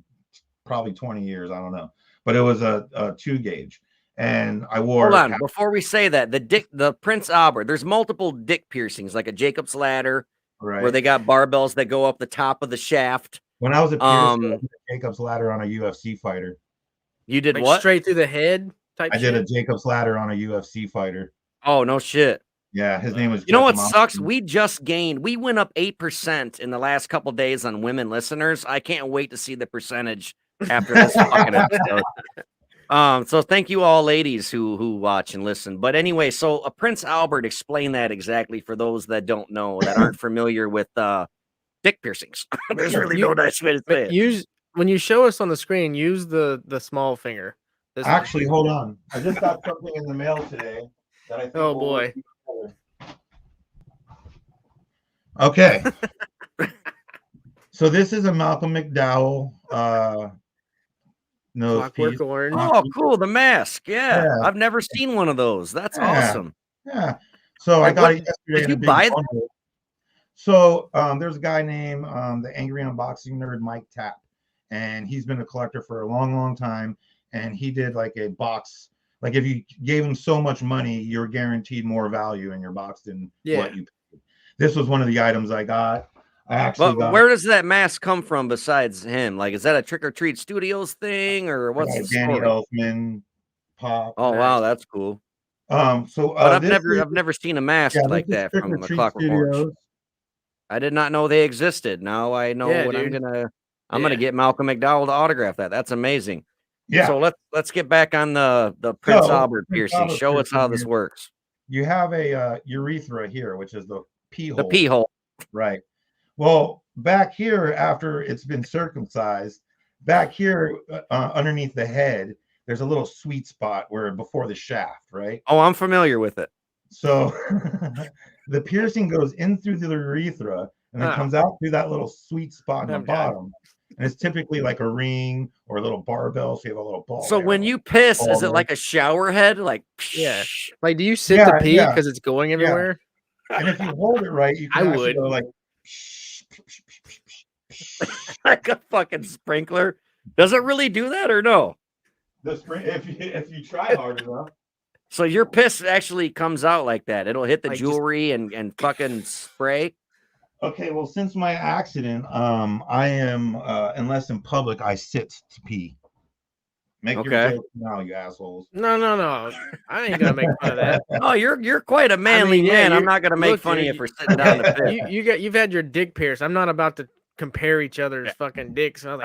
probably 20 years. I don't know, but it was a 2 gauge. And I wore. Hold on, before we say that, the Prince Albert, there's multiple dick piercings, like a Jacob's ladder, where they got barbells that go up the top of the shaft. When I was a piercer, I did a Jacob's ladder on a UFC fighter. You did like what? Straight through the head type I did a Jacob's ladder on a UFC fighter. Oh, no shit. Yeah, his name was. You know what sucks? We went up 8% in the last couple days on women listeners. I can't wait to see the percentage after this fucking episode. So thank you all ladies who watch and listen. But anyway, so Prince Albert, explain that exactly for those that don't know, that aren't familiar with dick piercings. There's really no nice way to say it. When you show us on the screen, use the small finger. Actually, hold on. I just got something in the mail today that I think. Oh boy. Okay. So this is a Malcolm McDowell Clockwork Orange. Oh, cool. The mask. Yeah. I've never seen one of those. That's awesome. Yeah. So I got it yesterday. Did you buy that? So there's a guy named the Angry Unboxing Nerd, Mike Tapp, and he's been a collector for a long, long time. And he did like a box. Like if you gave him so much money, you're guaranteed more value in your box than what you paid. This was one of the items I got. Where does that mask come from besides him? Like, is that a Trick or Treat Studios thing, or what's the Danny story? Elfman, Pop. Oh wow, that's cool. But I've never seen a mask like that from the Clockwork Orange. I did not know they existed. Now I know what I'm gonna get Malcolm McDowell to autograph that. That's amazing. Yeah. So let's get back on the Prince Albert piercing. Show us how this works. You have a urethra here, which is the pee hole. The pee hole. Right. Well, back here, after it's been circumcised, back here underneath the head, there's a little sweet spot where before the shaft, right? Oh, I'm familiar with it. So the piercing goes in through the urethra and then comes out through that little sweet spot in the bottom. And it's typically like a ring or a little barbell, so you have a little ball. So when you piss, is it like a shower head? Like, like do you sit to pee because it's going everywhere? And if you hold it right, you can go like like a fucking sprinkler. Does it really do that or no? If you try hard enough. So your piss actually comes out like that. It'll hit the jewelry and fucking spray. Okay, well, since my accident, I am unless in public, I sit to pee. Make your joke now, you assholes. No. I ain't gonna make fun of that. Oh, you're quite a manly man. I'm not gonna make fun of you for sitting down to piss. You've had your dick pierced. I'm not about to compare each other's fucking dicks. I was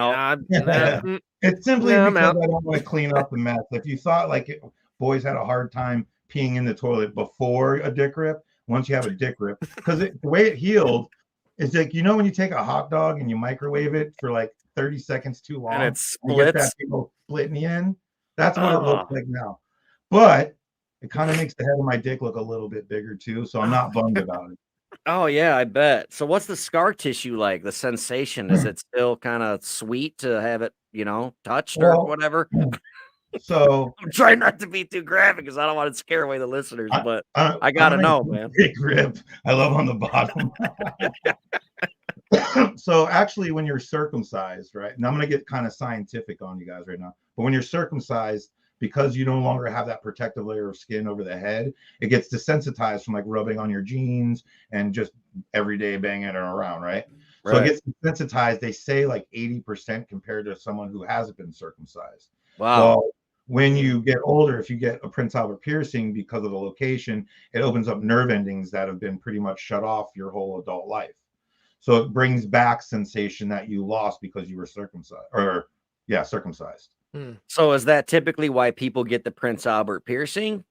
like, it's simply because I don't want to clean up the mess. If you thought like boys had a hard time peeing in the toilet before a dick rip, once you have a dick rip, because the way it healed is like, you know, when you take a hot dog and you microwave it for like 30 seconds too long, and it splits, that split in the end. That's what it looks like now. But it kind of makes the head of my dick look a little bit bigger too, so I'm not bummed about it. Oh yeah, I bet. So what's the scar tissue like? The sensation, is it still kind of sweet to have it, you know, touched or whatever? So I'm trying not to be too graphic because I don't want to scare away the listeners, but I gotta know, man. Big rib. I love on the bottom. So actually, when you're circumcised, right? And I'm gonna get kind of scientific on you guys right now. But when you're circumcised, because you no longer have that protective layer of skin over the head, it gets desensitized from like rubbing on your jeans and just every day banging it around, right? So it gets desensitized, they say like 80% compared to someone who hasn't been circumcised. Wow. Well, when you get older, if you get a Prince Albert piercing because of the location, it opens up nerve endings that have been pretty much shut off your whole adult life. So it brings back sensation that you lost because you were circumcised, or circumcised. So is that typically why people get the Prince Albert piercing?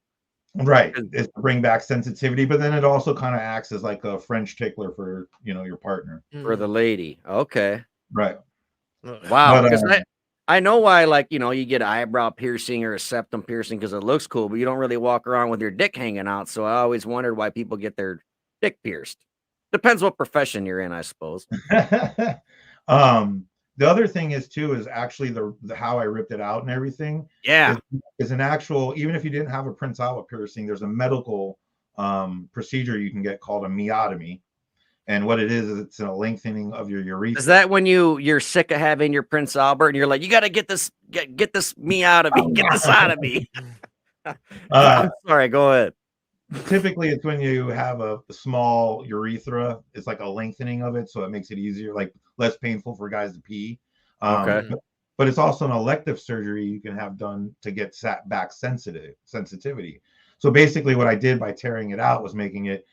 Right. It's to bring back sensitivity, but then it also kind of acts as like a French tickler for, your partner. For the lady. Okay. Right. Wow. Because I know why, like, you get an eyebrow piercing or a septum piercing because it looks cool, but you don't really walk around with your dick hanging out. So I always wondered why people get their dick pierced. Depends what profession you're in, I suppose. The other thing is too, is actually the how I ripped it out and everything. Yeah. Is an actual, even if you didn't have a Prince Albert piercing, there's a medical procedure you can get called a meotomy. And what it is it's a lengthening of your urethra. Is that when you're sick of having your Prince Albert and you're like, you got to get this me out of me, get this out of me? I'm sorry, go ahead. Typically, it's when you have a small urethra. It's like a lengthening of it, so it makes it easier, like less painful for guys to pee. Okay. But it's also an elective surgery you can have done to get back sensitivity. So basically, what I did by tearing it out was making it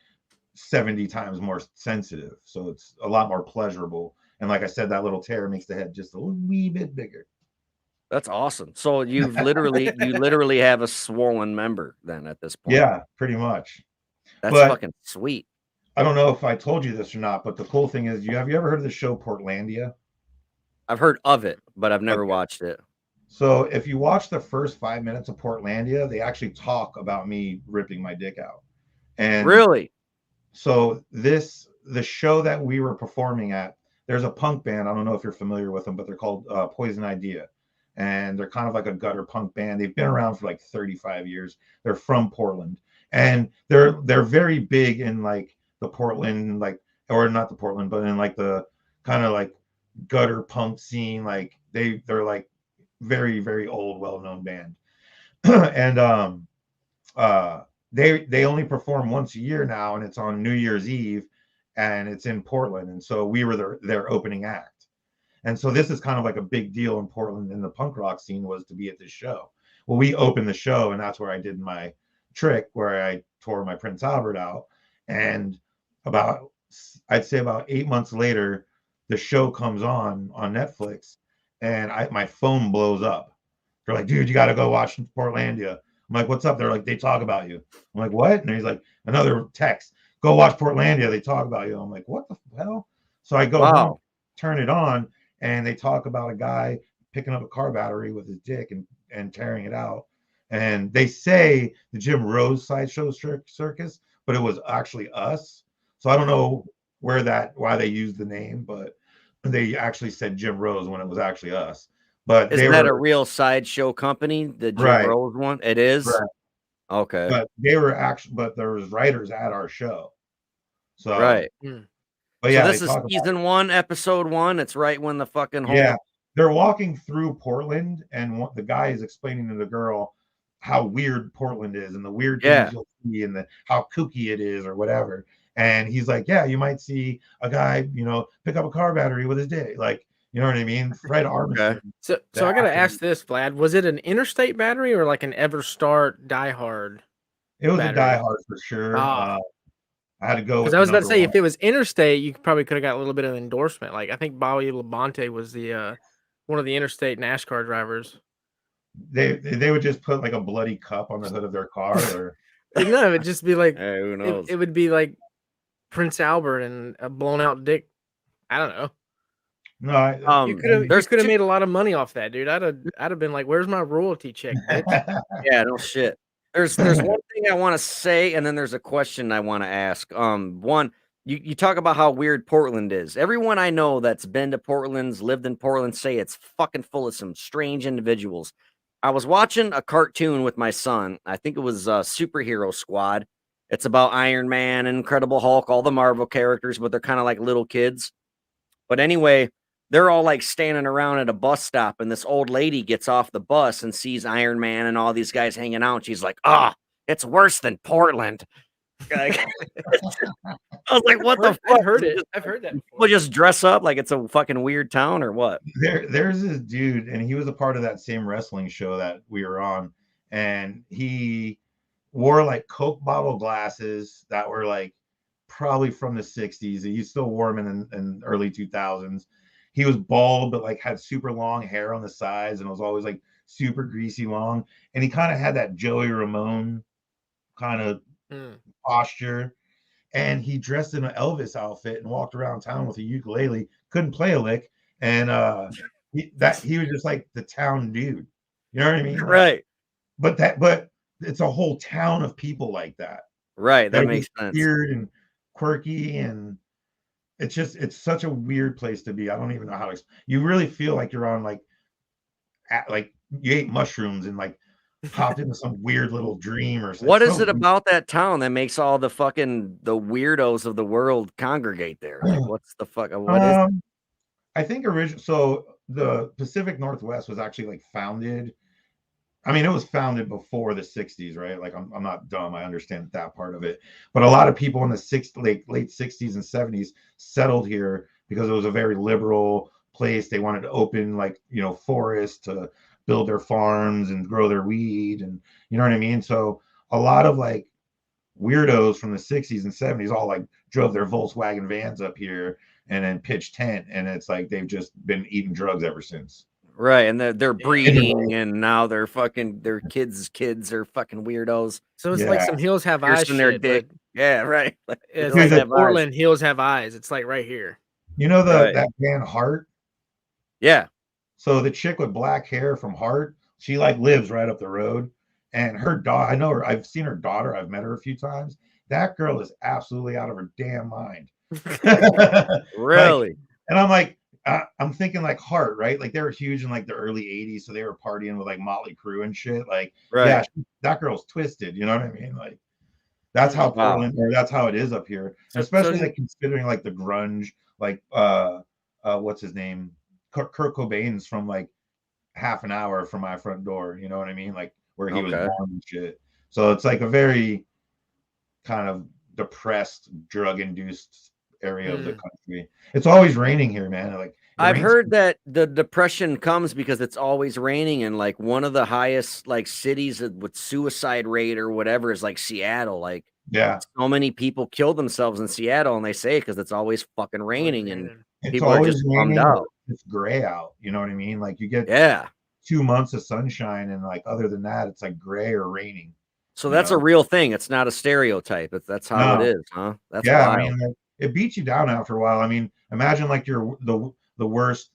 70 times more sensitive. So it's a lot more pleasurable. And like I said, that little tear makes the head just a wee bit bigger. That's awesome. So you literally have a swollen member then at this point. Yeah, pretty much. That's fucking sweet. I don't know if I told you this or not, but the cool thing is, have you ever heard of the show Portlandia? I've heard of it, but I've never watched it. So if you watch the first 5 minutes of Portlandia, they actually talk about me ripping my dick out. And really? So the show that we were performing at, there's a punk band. I don't know if you're familiar with them, but they're called Poison Idea. And they're kind of like a gutter punk band. They've been around for like 35 years. They're from Portland. And they're very big in like the Portland, like, or not the Portland, but in like the kind of like gutter punk scene. Like they're like very, very old, well-known band. And they only perform once a year now, and it's on New Year's Eve, and it's in Portland. And so we were their opening act. And so this is kind of like a big deal in Portland in the punk rock scene, was to be at this show. Well, we opened the show, and that's where I did my trick where I tore my Prince Albert out. And I'd say about 8 months later, the show comes on Netflix, and my phone blows up. They're like, dude, you got to go watch Portlandia. I'm like, what's up? They're like, they talk about you. I'm like, what? And he's like, another text, go watch Portlandia. They talk about you. I'm like, what the hell? So I go home, turn it on, and they talk about a guy picking up a car battery with his dick and tearing it out. And they say the Jim Rose Sideshow circus, but it was actually us. So I don't know why they used the name, but they actually said Jim Rose when it was actually us. But isn't that a real Sideshow company, the Jim Rose one? It is? Right. Okay. But there was writers at our show. So right. But yeah, so this is season 1, episode 1. It's right when the fucking whole... Yeah, they're walking through Portland, and the guy is explaining to the girl how weird Portland is and the weird things you'll see and how kooky it is or whatever. And he's like, yeah, you might see a guy, pick up a car battery with his dick. Like, you know what I mean? Fred Armisen. Okay. So I got to ask this, Vlad. Was it an interstate battery or like an EverStart diehard? It was a diehard for sure. I had to go because I was about to say, if it was interstate, you probably could have got a little bit of endorsement. Like I think Bobby Labonte was the one of the interstate NASCAR drivers. They would just put like a bloody cup on the hood of their car, or no, it would just be like hey, who knows? It would be like Prince Albert and a blown out dick. I don't know. No, you could have made a lot of money off that, dude. I'd have been like, "Where's my royalty check, bitch?" Yeah, no shit. There's one thing I want to say, and then there's a question I want to ask. One, you talk about how weird Portland is. Everyone I know that's been to Portland's lived in Portland say it's fucking full of some strange individuals. I was watching a cartoon with my son. I think it was Superhero Squad. It's about Iron Man, Incredible Hulk, all the Marvel characters, but they're kind of like little kids. But anyway, they're all like standing around at a bus stop, and this old lady gets off the bus and sees Iron Man and all these guys hanging out. And she's like, "Ah, it's worse than Portland." Like, I was like, "What the fuck?" I've heard it. I've heard that People before. just dress up like it's a fucking weird town or what? There's this dude, and he was a part of that same wrestling show that we were on, and he wore like Coke bottle glasses that were like probably from the 60s. He still wore them in early 2000s. He was bald, but like had super long hair on the sides and was always like super greasy long. And he kind of had that Joey Ramone kind of posture. And he dressed in an Elvis outfit and walked around town with a ukulele, couldn't play a lick. And he was just like the town dude. You know what I mean? Right. But it's a whole town of people like that. Right. That makes sense. Weird and quirky, and it's such a weird place to be. I don't even know how to. You really feel like you're on like you ate mushrooms and like popped into some weird little dream or something. What is it about that town that makes all the weirdos of the world congregate there? Like, what's the fuck? What is it? I think so the Pacific Northwest was actually like founded. I mean, it was founded before the 60s, right? Like, I'm not dumb. I understand that part of it. But a lot of people in the late 60s and 70s settled here because it was a very liberal place. They wanted to open like, forests to build their farms and grow their weed, and you know what I mean? So a lot of like weirdos from the 60s and 70s all like drove their Volkswagen vans up here and then pitched tent, and it's like they've just been eating drugs ever since. Right, and they're breeding, and now their kids are fucking weirdos. So it's like some hills have eyes Piercing their shit, dick. Yeah, right. It's like the Portland hills have eyes. It's like right here. You know that band Heart? Yeah. So the chick with black hair from Heart, she like lives right up the road, and her daughter, I know her. I've seen her daughter. I've met her a few times. That girl is absolutely out of her damn mind. Really? And I'm like, I'm thinking like Heart, right? Like they were huge in like the early 80s, so they were partying with like Motley Crue and shit. Like, yeah, that girl's twisted. You know what I mean? Like, that's how Portland, or that's how it is up here. Especially like considering like the grunge, like what's his name? Kurt Cobain's from like half an hour from my front door. You know what I mean? Like where he was born and shit. So it's like a very kind of depressed, drug-induced area of the country. It's always raining here, man. Like I've heard that the depression comes because it's always raining, and like one of the highest like cities with suicide rate or whatever is like Seattle. Like, so many people kill themselves in Seattle, and they say because it's always fucking raining, and people are just bummed out. It's gray out. You know what I mean? Like you get 2 months of sunshine, and like other than that, it's like gray or raining. So that's a real thing. It's not a stereotype. That's how it is, huh? That's wild. I mean, like, it beats you down after a while. I mean, imagine like you're the worst,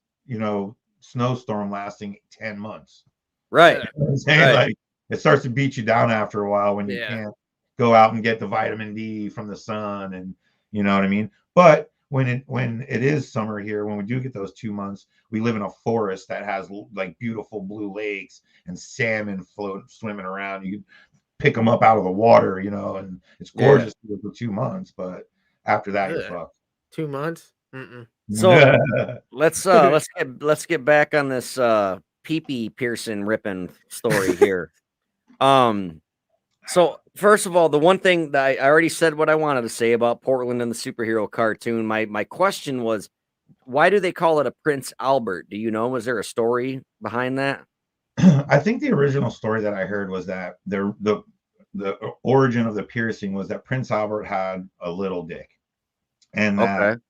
snowstorm lasting 10 months. Right. You know what I'm saying? Like it starts to beat you down after a while when you can't go out and get the vitamin D from the sun, and you know what I mean? But when it is summer here, when we do get those 2 months, we live in a forest that has like beautiful blue lakes and salmon swimming around. You can pick them up out of the water, and it's gorgeous for 2 months, but after that you're fucked. 2 months? So let's get back on this pee-pee Pearson ripping story here. So first of all, the one thing that I already said what I wanted to say about Portland and the superhero cartoon. My question was, why do they call it a Prince Albert? Do you know? Was there a story behind that? I think the original story that I heard was that the origin of the piercing was that Prince Albert had a little dick, and that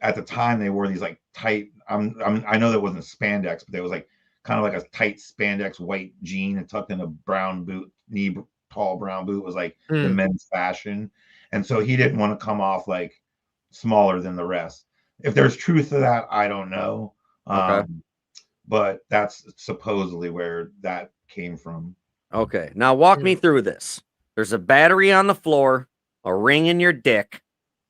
at the time they wore these like tight. I know that wasn't spandex, but there was like kind of like a tight spandex white jean and tucked in a brown boot, tall brown boot was like the men's fashion, and so he didn't want to come off like smaller than the rest. If there's truth to that, I don't know. But that's supposedly where that came from. Okay. Now walk me through this. There's a battery on the floor, a ring in your dick.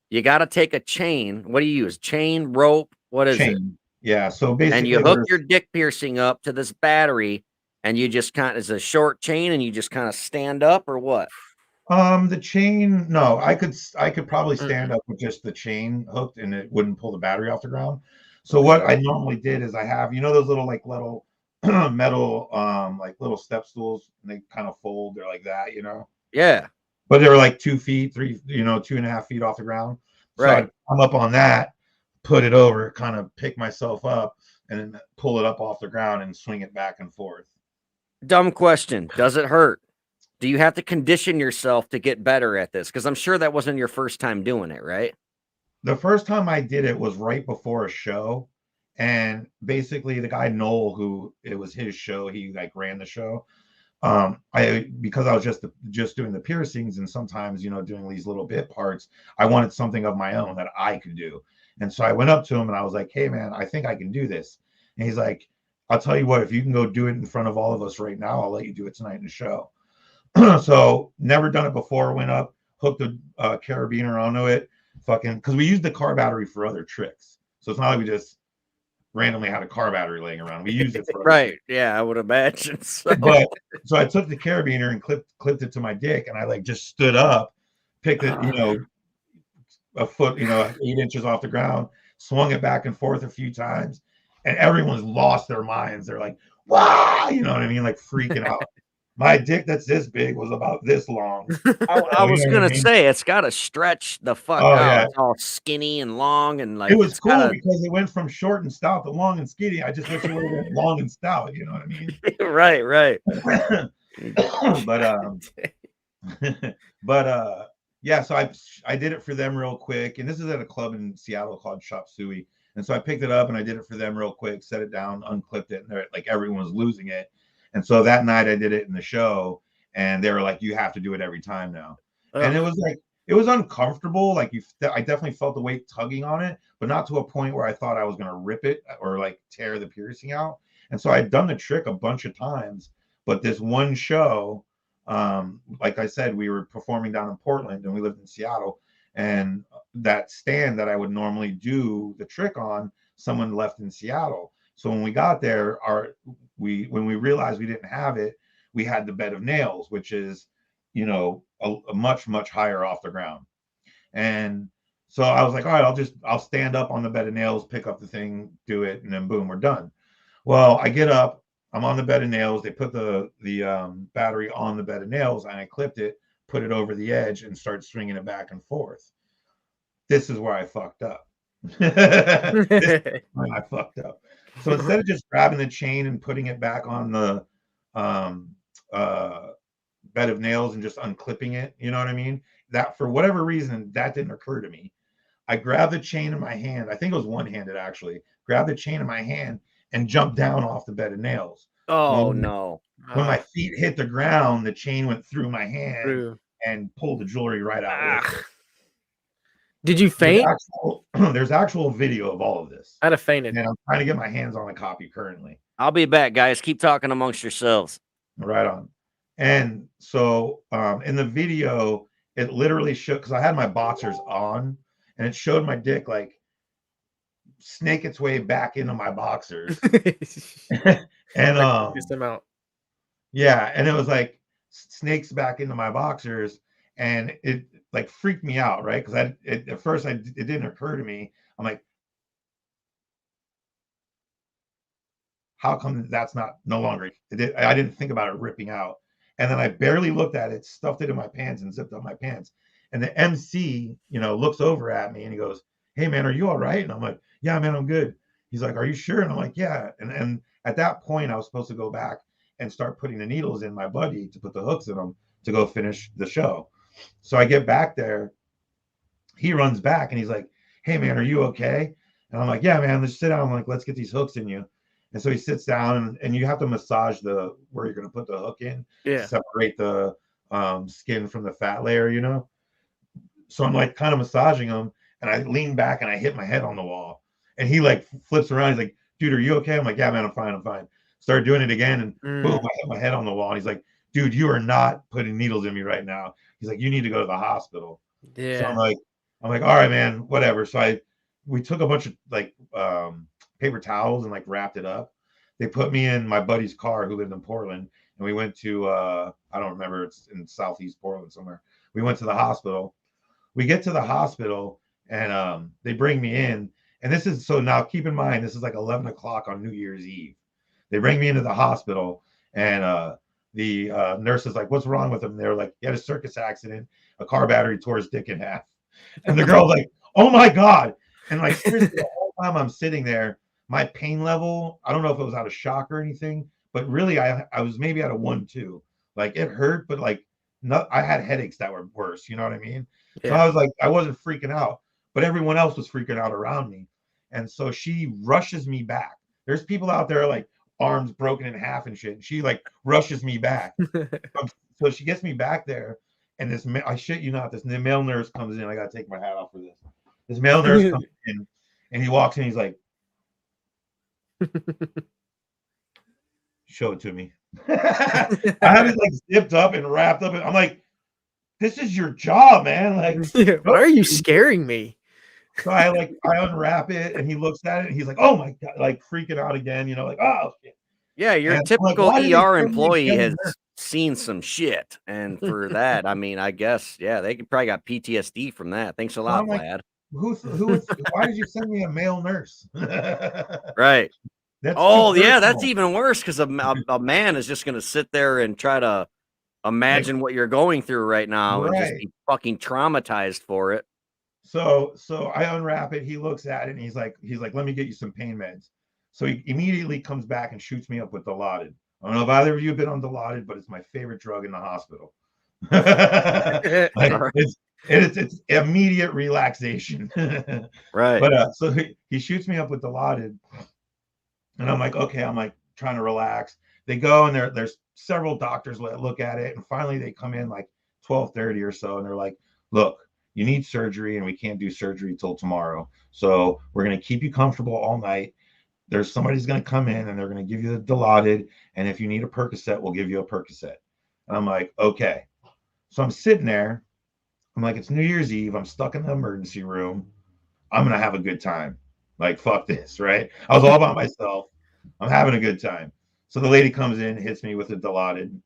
You got to take a chain. What do you use? Chain, rope? What is it? Yeah. So basically, and you hook your dick piercing up to this battery, and you just it's a short chain, and you just kind of stand up, or what? The chain, no, I could probably stand up with just the chain hooked and it wouldn't pull the battery off the ground. So what I normally did is I have, those little metal like little step stools, and they kind of fold, they're like that, Yeah. but they were like 2 feet, 2.5 feet off the ground. So Right. I'd come up on that, put it over, kind of pick myself up, and then pull it up off the ground and swing it back and forth. Dumb question. Does it hurt? Do you have to condition yourself to get better at this? Because I'm sure that wasn't your first time doing it, right? The first time I did it was right before a show. And basically the guy Noel, who it was his show, he like ran the show. Because I was just doing the piercings and sometimes, doing these little bit parts, I wanted something of my own that I could do. And so I went up to him and I was like, hey man, I think I can do this. And he's like, I'll tell you what, if you can go do it in front of all of us right now, I'll let you do it tonight in the show. So never done it before, went up, hooked a carabiner onto it, because we used the car battery for other tricks. So it's not like we just randomly had a car battery laying around. We used it for right. Yeah, I would imagine so. But so I took the carabiner and clipped it to my dick, and I like just stood up, picked it, a foot, 8 inches off the ground, swung it back and forth a few times, and everyone's lost their minds. They're like, wow, you know what I mean? Like freaking out. My dick that's this big was about this long. I was gonna say it's got to stretch the fuck out. Yeah. It's all skinny and long and like it was cool gotta... because it went from short and stout to long and skinny. I just wish it would have went long and stout. You know what I mean? right. but yeah. So I did it for them real quick, and this is at a club in Seattle called Chop Suey. And so I picked it up and I did it for them real quick, set it down, unclipped it, and they're like everyone was losing it. And so that night I did it in the show, and they were like, "You have to do it every time now." And it was like it was uncomfortable. Like I definitely felt the weight tugging on it, but not to a point where I thought I was gonna rip it or like tear the piercing out. And so I'd done the trick a bunch of times, but this one show, like I said, we were performing down in Portland, and we lived in Seattle, and that stand that I would normally do the trick on, someone left in Seattle. So when we got there, when we realized we didn't have it, we had the bed of nails, which is, a much, much higher off the ground. And so I was like, all right, I'll stand up on the bed of nails, pick up the thing, do it, and then boom, we're done. Well, I get up, I'm on the bed of nails. They put the battery on the bed of nails, and I clipped it, put it over the edge, and start swinging it back and forth. This is where I fucked up. I fucked up. So instead of just grabbing the chain and putting it back on the bed of nails and just unclipping it, you know what I mean? That for whatever reason, that didn't occur to me. I grabbed the chain in my hand. I think it was one-handed actually. Grabbed the chain in my hand and jumped down off the bed of nails. Oh no. When my feet hit the ground, the chain went through my hand and pulled the jewelry right out with it. Did you faint? There's actual video of all of this. I'd have fainted. And I'm trying to get my hands on a copy currently. I'll be back, guys. Keep talking amongst yourselves. Right on. And so in the video, it literally showed, because I had my boxers on, and it showed my dick like snake its way back into my boxers. And yeah, and it was like snakes back into my boxers, and it like freaked me out, right? Because at first it didn't occur to me. I'm like, how come that's no longer? I didn't think about it ripping out, and then I barely looked at it, stuffed it in my pants, and zipped up my pants. And the MC, looks over at me and he goes, "Hey man, are you all right?" And I'm like, "Yeah, man, I'm good." He's like, "Are you sure?" And I'm like, "Yeah." And at that point, I was supposed to go back and start putting the needles in my buddy to put the hooks in them to go finish the show. So I get back there. He runs back and he's like, "Hey man, are you okay?" And I'm like, "Yeah, man, let's sit down." I'm like, "Let's get these hooks in you." And so he sits down, and you have to massage where you're going to put the hook in to separate the skin from the fat layer, So I'm like kind of massaging him, and I lean back and I hit my head on the wall, and he like flips around. He's like, "Dude, are you okay?" I'm like, "Yeah, man, I'm fine." Started doing it again, and boom, I hit my head on the wall. And he's like, "Dude, you are not putting needles in me right now." He's like, "You need to go to the hospital." Yeah. So I'm like, all right, man, whatever. So we took a bunch of like paper towels and like wrapped it up. They put me in my buddy's car who lived in Portland, and we went to I don't remember, it's in southeast Portland somewhere. We went to the hospital. We get to the hospital and they bring me in. And this is, so now keep in mind, this is like 11 o'clock on New Year's Eve. They bring me into the hospital and the nurse is like, what's wrong with him? They're like, he had a circus accident. A car battery tore his dick in half. And the girl's like, oh my God. And like, seriously, the whole time I'm sitting there, my pain level, I don't know if it was out of shock or anything, but really I was maybe at a 1-2. Like it hurt, but like I had headaches that were worse. You know what I mean? Yeah. So I was like, I wasn't freaking out, but everyone else was freaking out around me. And so she rushes me back. There's people out there like arms broken in half and shit. And she like rushes me back. So she gets me back there. And this, I shit you not, this male nurse comes in. I got to take my hat off for this. This male nurse comes in and he walks in. He's like, show it to me. I have it like zipped up and wrapped up. And I'm like, this is your job, man. Like, why are you scaring me? So I unwrap it and he looks at it and he's like, oh my God, like freaking out again, you know, like, oh shit. Yeah, your typical ER employee has seen some shit. And for that, I mean, I guess, yeah, they probably got PTSD from that. Thanks a lot, Vlad. Why did you send me a male nurse? Right. That's even worse because a man is just going to sit there and try to imagine what you're going through right now and just be fucking traumatized for it. So I unwrap it. He looks at it and he's like, let me get you some pain meds. So he immediately comes back and shoots me up with Dilaudid. I don't know if either of you have been on Dilaudid, but it's my favorite drug in the hospital. It's immediate relaxation. Right. But so he shoots me up with Dilaudid, and I'm like, okay, I'm like trying to relax. They go and there's several doctors that look at it, and finally they come in like 12:30 or so, and they're like, look, you need surgery, and we can't do surgery till tomorrow. So we're going to keep you comfortable all night. There's somebody's going to come in, and they're going to give you the Dilaudid, and if you need a Percocet, we'll give you a Percocet. And I'm like, okay. So I'm sitting there. I'm like, it's New Year's Eve. I'm stuck in the emergency room. I'm going to have a good time. Like, fuck this, right? I was all by myself. I'm having a good time. So the lady comes in, hits me with a Dilaudid,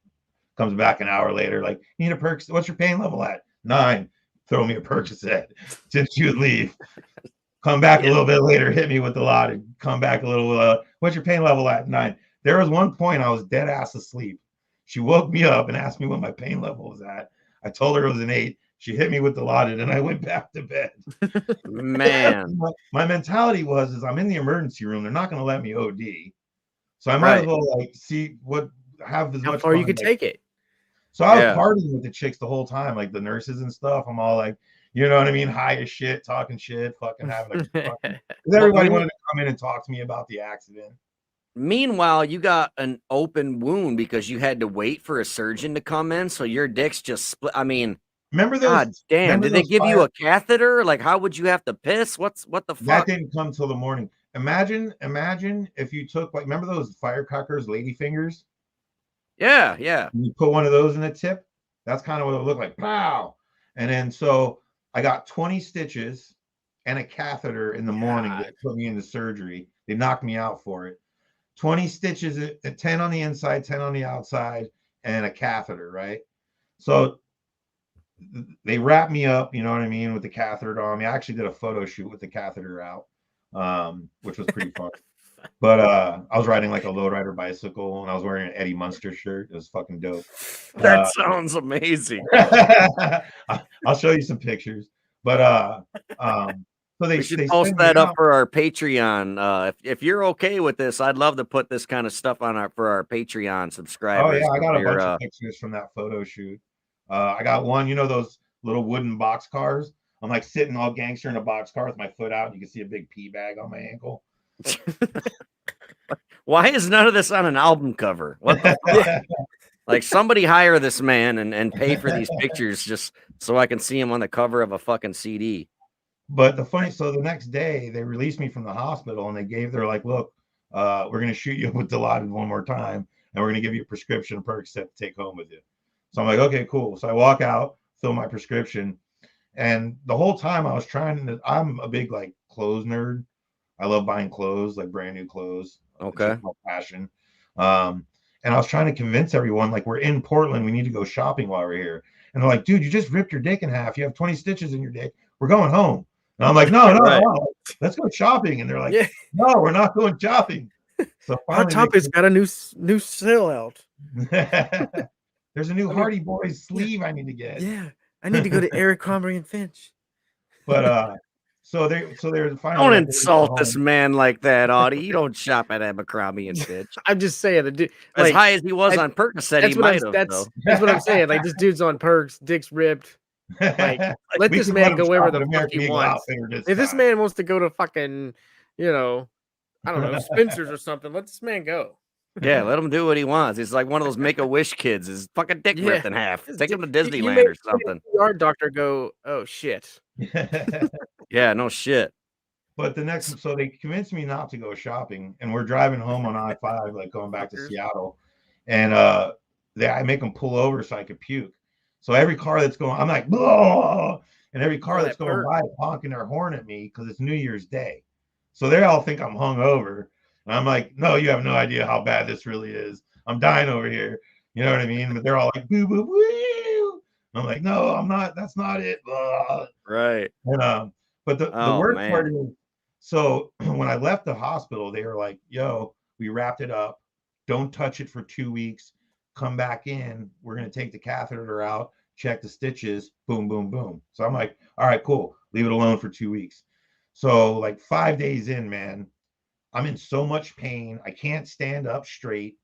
comes back an hour later, like, you need a Percocet? What's your pain level at? 9. Throw me a Percocet since you leave. Come back a little bit later, hit me with Dilaudid. Come back a little, what's your pain level at? 9. There was one point I was dead ass asleep. She woke me up and asked me what my pain level was at. I told her it was an 8. She hit me with Dilaudid and I went back to bed. Man. My mentality is I'm in the emergency room. They're not going to let me OD. So I might as well like see have as much far you could take it. So I was partying with the chicks the whole time, like the nurses and stuff. I'm all like, you know what I mean? High as shit, talking shit, fucking having a fucking, everybody wanted to come in and talk to me about the accident. Meanwhile, you got an open wound because you had to wait for a surgeon to come in. So your dick's just split. I mean, remember those? God damn, did they give you a catheter? Like, how would you have to piss? What the fuck? That didn't come till the morning. Imagine if you took, like, remember those firecrackers, lady fingers? Yeah. And you put one of those in the tip. That's kind of what it looked like. Pow! And then so I got 20 stitches and a catheter in the morning that put me into surgery. They knocked me out for it. 20 stitches, 10 on the inside, 10 on the outside, and a catheter, right? So they wrapped me up, you know what I mean, with the catheter on me. I actually did a photo shoot with the catheter out, which was pretty fun. But I was riding like a lowrider bicycle and I was wearing an Eddie Munster shirt. It was fucking dope. That sounds amazing. I'll show you some pictures. But so they should post that up for our Patreon. If you're okay with this, I'd love to put this kind of stuff on for our Patreon subscribers. Oh yeah, I got a bunch of pictures from that photo shoot. I got one, you know, those little wooden box cars. I'm like sitting all gangster in a box car with my foot out. And you can see a big pee bag on my ankle. Why is none of this on an album cover? What the fuck? Like, somebody hire this man and pay for these pictures just so I can see him on the cover of a fucking CD. But so the next day they released me from the hospital and they're like, look, we're going to shoot you with Dilaudid one more time. And we're going to give you a prescription Percocet to take home with you. So I'm like, okay, cool. So I walk out, fill my prescription. And the whole time I was I'm a big like clothes nerd. I love buying clothes, like brand new clothes. Okay. It's my passion. And I was trying to convince everyone, like, we're in Portland. We need to go shopping while we're here. And they're like, dude, you just ripped your dick in half. You have 20 stitches in your dick. We're going home. And I'm like, no, Right. let's go shopping. And they're like, Yeah. no, we're not going shopping. So Hot finally, Topic's got a new sale out. there's a new Hardy Boys sleeve I need to get. Yeah, I need to go to Eric Comrie and Finch. But so they're finally Don't like, insult this man like that, Audie. You don't shop at Abercrombie and Fitch. I'm just saying the dude, As like, high as he was on Percocet, he might have. that's what I'm saying. Like, this dude's on perks, dick's ripped. Like, let we this can man him go shop wherever at the fuck American he Eagle wants. Outfitter this If this time. man wants to go to fucking, you know, I don't know, Spencer's or something, let this man go. Yeah, let him do what he wants. He's like one of those Make-A-Wish kids. His fucking dick ripped in half. Take him to Disneyland or something. Our doctor go, oh shit. Yeah, no shit. But the next, so they convinced me not to go shopping, and we're driving home on I-5, like going back to Seattle, and I make them pull over so I could puke. So every car that's going, I'm like, whoa! And every car that's going by is honking their horn at me because it's New Year's Day. So they all think I'm hungover. And I'm like, no, you have no idea how bad this really is. I'm dying over here. You know what I mean? But they're all like, boo, boo, boo. I'm like, no, I'm not. That's not it. Right. And, but the worst part is, so when I left the hospital, they were like, yo, we wrapped it up. Don't touch it for 2 weeks. Come back in. We're going to take the catheter out, check the stitches, boom, boom, boom. So I'm like, all right, cool. Leave it alone for 2 weeks. So like 5 days in, man, I'm in so much pain. I can't stand up straight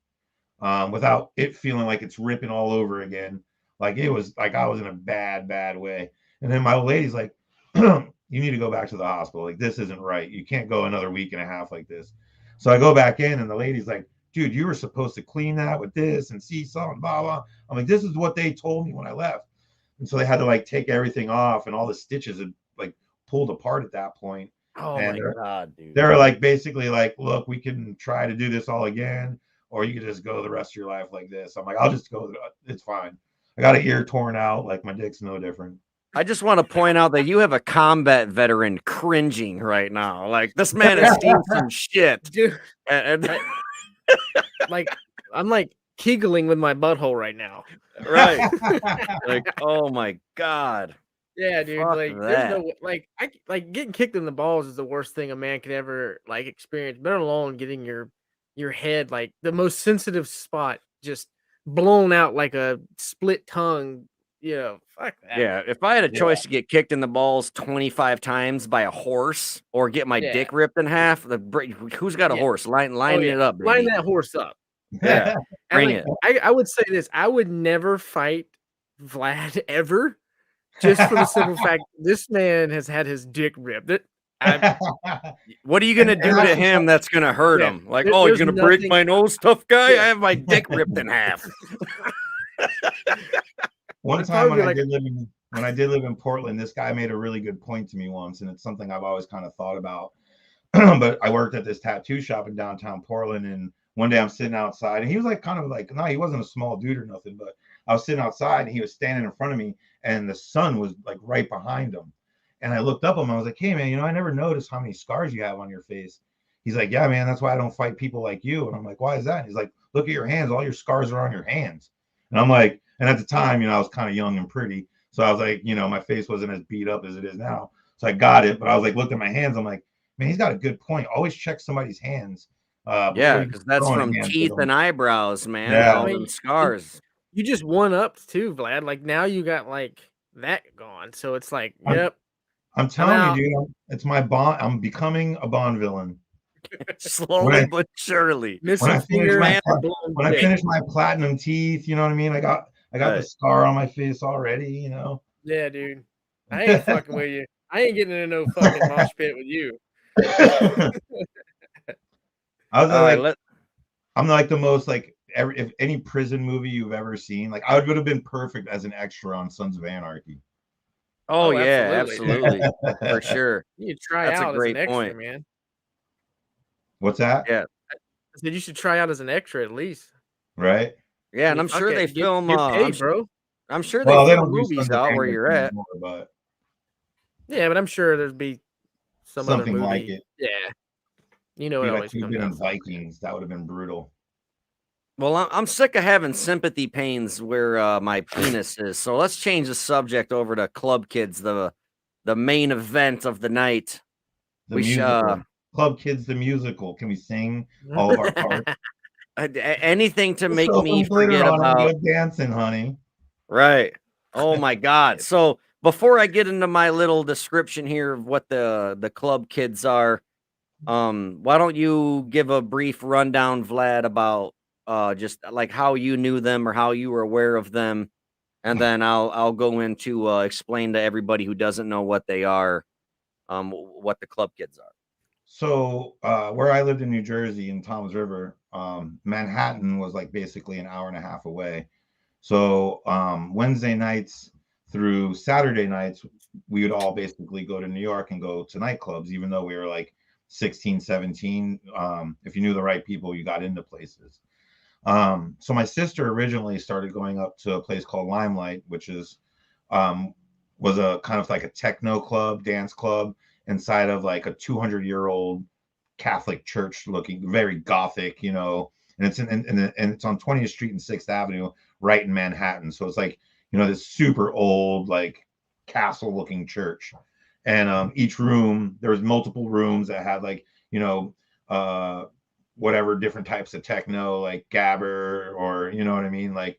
without it feeling like it's ripping all over again. Like it was like I was in a bad, bad way. And then my old lady's like, you need to go back to the hospital. Like, this isn't right. You can't go another week and a half like this. So I go back in and the lady's like, dude, you were supposed to clean that with this and seesaw and blah, blah. I'm like, this is what they told me when I left. And so they had to like take everything off, and all the stitches had like pulled apart at that point. Oh and my God, dude. They're like basically like, look, we can try to do this all again, or you can just go the rest of your life like this. I'm like, I'll just go. It's fine. I got an ear torn out. Like my dick's no different. I just want to point out that you have a combat veteran cringing right now. Like, this man has seen some shit. Dude, like, I'm like giggling with my butthole right now. Right. Like, oh my God. Yeah, dude. Fuck like, that. there's no like getting kicked in the balls is the worst thing a man can ever like experience. Better alone getting your head, like the most sensitive spot, just blown out like a split tongue. You know, fuck that. Yeah, if I had a choice to get kicked in the balls 25 times by a horse or get my dick ripped in half, who's got a horse? Lining it up, baby. Line that horse up. Yeah, bring it. I would say this. I would never fight Vlad ever, just for the simple fact this man has had his dick ripped. What are you gonna do to him that's gonna hurt him? Like, oh, you're gonna break my nose, tough guy? I have my dick ripped in half. One time when I did live in Portland, this guy made a really good point to me once, and it's something I've always kind of thought about. But I worked at this tattoo shop in downtown Portland, and one day I'm sitting outside, and he was like kind of like, no, he wasn't a small dude or nothing, but I was sitting outside and he was standing in front of me, and the sun was like right behind him. And I looked up at him, I was like, hey man, you know, I never noticed how many scars you have on your face. He's like, yeah, man, that's why I don't fight people like you. And I'm like, why is that? And he's like, look at your hands, all your scars are on your hands. And I'm like, and at the time, you know, I was kind of young and pretty. So I was like, you know, my face wasn't as beat up as it is now. So I got it. But I was like, looked at my hands. I'm like, man, he's got a good point. Always check somebody's hands. Yeah, because that's from teeth and eyebrows, man. Yeah. All them scars. You just one up too, Vlad. Like now you got like that gone. So it's like, yep. I'm telling you, dude, it's my Bond. I'm becoming a Bond villain. Slowly but surely. When I finish my platinum teeth, you know what I mean? I got the scar on my face already, you know. Yeah, dude. I ain't fucking with you. I ain't getting into no fucking mosh pit with you. I'm like the most like if any prison movie you've ever seen, like I would have been perfect as an extra on Sons of Anarchy. Oh yeah, absolutely. For sure. You should try out as an extra, man. What's that? Yeah. I said you should try out as an extra at least. Right. Yeah, and I'm sure they film bro. I'm sure they film movies out where you're at. But yeah, but I'm sure there'd be something like it. Yeah. You know, it always comes in Vikings. That would have been brutal. Well, I'm sick of having sympathy pains where my penis is. So let's change the subject over to Club Kids, the main event of the night. The We sh musical. Club Kids the musical. Can we sing all of our parts? anything to Just make throw me some glitter forget on it and about. go dancing, honey. Right. Oh my God. So before I get into my little description here of what the Club Kids are, why don't you give a brief rundown, Vlad, about just like how you knew them or how you were aware of them, and then I'll go into explain to everybody who doesn't know what they are, what the Club Kids are. So where I lived in New Jersey in Toms River, Manhattan was like basically an hour and a half away. So Wednesday nights through Saturday nights, we would all basically go to New York and go to nightclubs, even though we were like 16, 17. If you knew the right people, you got into places. So my sister originally started going up to a place called Limelight, which is um, was a kind of like a techno club, dance club inside of like a 200-year-old Catholic church, looking very gothic, and it's and it's on 20th Street and 6th Avenue, right in Manhattan. So it's like this super old like castle-looking church, and each room there was multiple rooms that had like uh whatever different types of techno, like gabber, or you know what I mean, like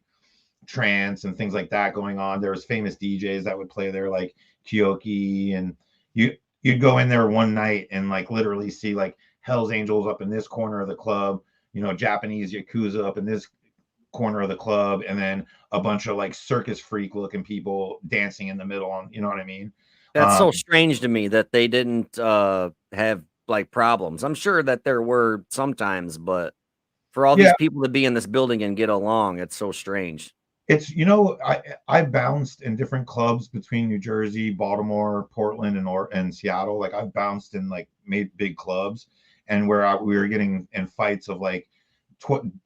trance and things like that going on. There was famous DJs that would play there, like Kyoki, and you'd go in there one night and like literally see like Hell's Angels up in this corner of the club, Japanese Yakuza up in this corner of the club, and then a bunch of like circus freak looking people dancing in the middle, on, you know what I mean? That's so strange to me that they didn't have like problems. I'm sure that there were sometimes, but for all Yeah, these people to be in this building and get along, it's so strange. it's I bounced in different clubs between New Jersey, Baltimore, Portland, and Seattle. Like I've bounced in like made big clubs, and where we were getting in fights of like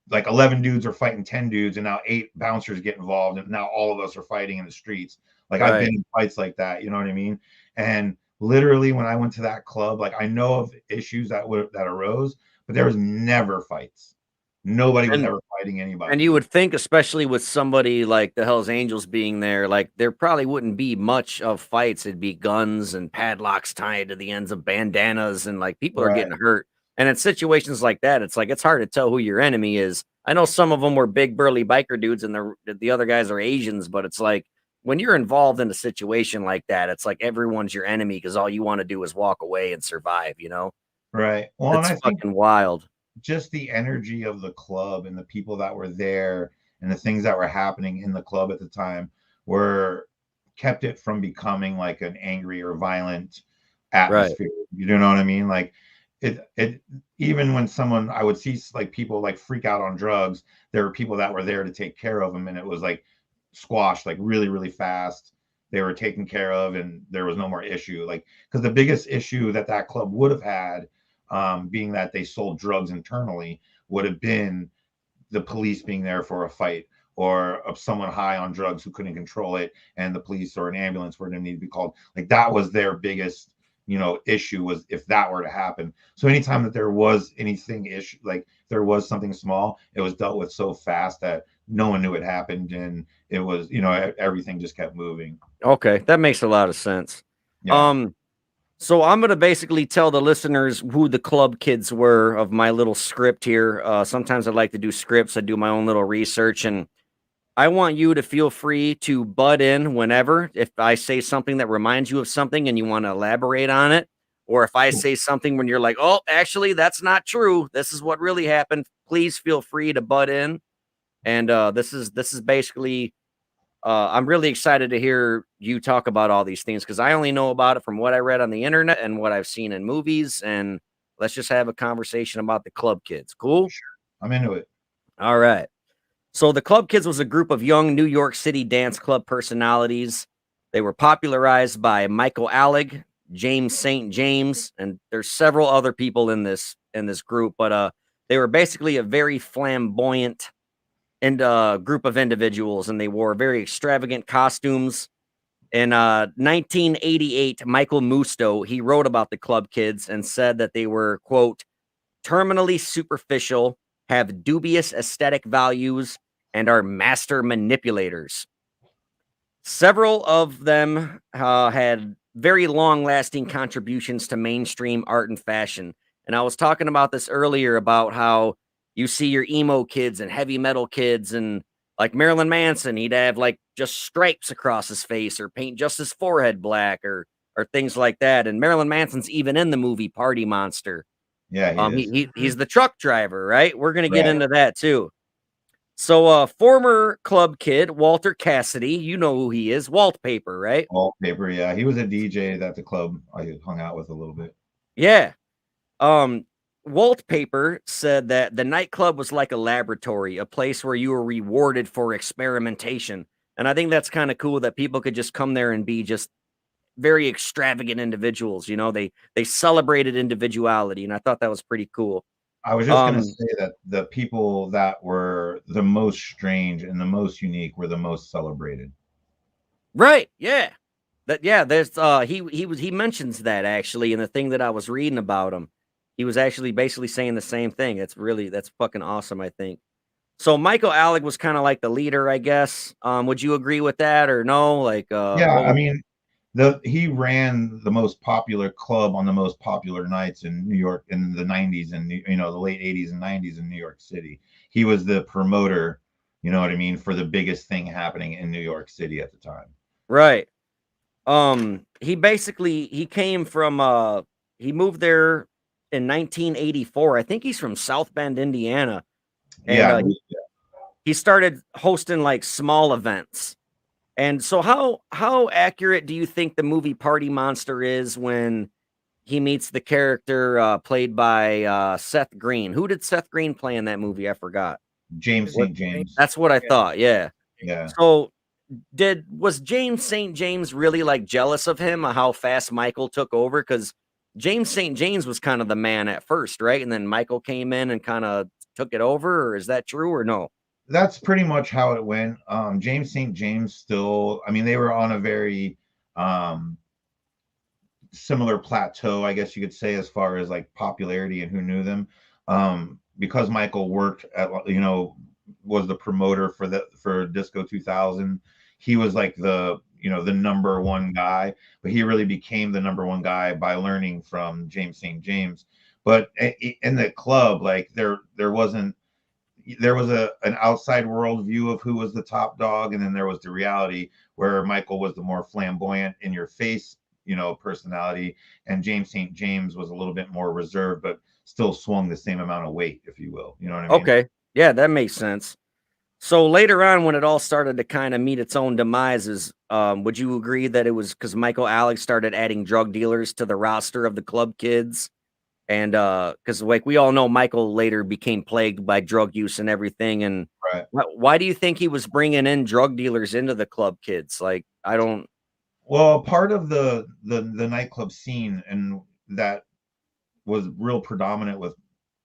like 11 dudes are fighting 10 dudes, and now 8 bouncers get involved, and now all of us are fighting in the streets. Like I've Right. been in fights like that, you know what I mean? And literally when I went to that club, like I know of issues that arose, but there was never fights. Nobody was And ever fighting And anybody. you would think, especially with somebody like the Hells Angels being there, like there probably wouldn't be much of fights. It'd be guns and padlocks tied to the ends of bandanas, and like people are Right. getting hurt. And in situations like that, it's like it's hard to tell who your enemy is. I know some of them were big burly biker dudes, and the other guys are Asians, but it's like when you're involved in a situation like that, it's like everyone's your enemy because all you want to do is walk away and survive. Right. Well, and It's I think fucking wild. just the energy of the club and the people that were there and the things that were happening in the club at the time were kept it from becoming like an angry or violent Right. atmosphere. You know what I mean? Like it even when someone, I would see like people like freak out on drugs, there were people that were there to take care of them, and it was like squashed like really, really fast. They were taken care of, and there was no more issue. Like, because the biggest issue that club would have had, being that they sold drugs internally, would have been the police being there for a fight, or of someone high on drugs who couldn't control it, and the police or an ambulance were going to need to be called. Like that was their biggest, issue, was if that were to happen. So anytime that there was anything issue, like there was something small, it was dealt with so fast that no one knew it happened, and it was, everything just kept moving. Okay, that makes a lot of sense. Yeah. Um, So I'm gonna basically tell the listeners who the Club Kids were of my little script here. Sometimes I like to do scripts. I do my own little research, and I want you to feel free to butt in whenever. If I say something that reminds you of something and you want to elaborate on it, or if I say something when you're like, "Oh, actually, that's not true. This is what really happened." Please feel free to butt in. And this is basically I'm really excited to hear you talk about all these things because I only know about it from what I read on the internet and what I've seen in movies. And let's just have a conversation about the Club Kids. Cool? Sure. I'm into it. All right. So the Club Kids was a group of young New York City dance club personalities. They were popularized by Michael Alec, James St. James, and there's several other people in this group, but they were basically a very flamboyant and group of individuals, and they wore very extravagant costumes. In 1988, Michael Musto, he wrote about the Club Kids and said that they were, quote, terminally superficial, have dubious aesthetic values, and are master manipulators. Several of them had very long lasting contributions to mainstream art and fashion. And I was talking about this earlier about how you see your emo kids and heavy metal kids, and like Marilyn Manson, he'd have like just stripes across his face or paint just his forehead black or things like that. And Marilyn Manson's even in the movie Party Monster. Yeah, he is. He's the truck driver, right? We're gonna get Right. into that too. So, former club kid Walter Cassidy, you know who he is, Wallpaper, right? Wallpaper, yeah. He was a DJ at the club I hung out with a little bit. Yeah. Um, Wallpaper said that the nightclub was like a laboratory, a place where you were rewarded for experimentation. And I think that's kind of cool that people could just come there and be just very extravagant individuals. You know, they celebrated individuality, and I thought that was pretty cool. I was just gonna say that the people that were the most strange and the most unique were the most celebrated. Right, yeah. There's he mentions that actually in the thing that I was reading about him. He was actually basically saying the same thing. That's fucking awesome, I think. So Michael Alec was kind of like the leader, I guess. Would you agree with that or no? Like Yeah, I mean, he ran the most popular club on the most popular nights in New York in the 90s and the late 80s and 90s in New York City. He was the promoter, you know what I mean, for the biggest thing happening in New York City at the time. Right. He came from he moved there in 1984. I think he's from South Bend, Indiana. And he started hosting like small events. And so how accurate do you think the movie Party Monster is when he meets the character played by Seth Green? Who did Seth Green play in that movie? I forgot. James St. James. That's what I thought. Yeah. Yeah. So was James St. James really like jealous of him, how fast Michael took over? Because James St. James was kind of the man at first, right? And then Michael came in and kind of took it over, or is that true or no? That's pretty much how it went. James St. James still, I mean, they were on a very similar plateau, I guess you could say, as far as like popularity and who knew them. Because Michael worked at, was the promoter for Disco 2000. He was like the number one guy, but he really became the number one guy by learning from James St. James. But in the club, like there was an outside world view of who was the top dog, and then there was the reality where Michael was the more flamboyant, in your face, personality, and James St. James was a little bit more reserved, but still swung the same amount of weight, if you will. You know what I mean? Okay. Yeah, that makes sense. So later on, when it all started to kind of meet its own demises, would you agree that it was because Michael Alex started adding drug dealers to the roster of the club kids? And because like we all know, Michael later became plagued by drug use and everything. And Right. why do you think he was bringing in drug dealers into the club kids? Like, I don't. Well, part of the nightclub scene, and that was real predominant with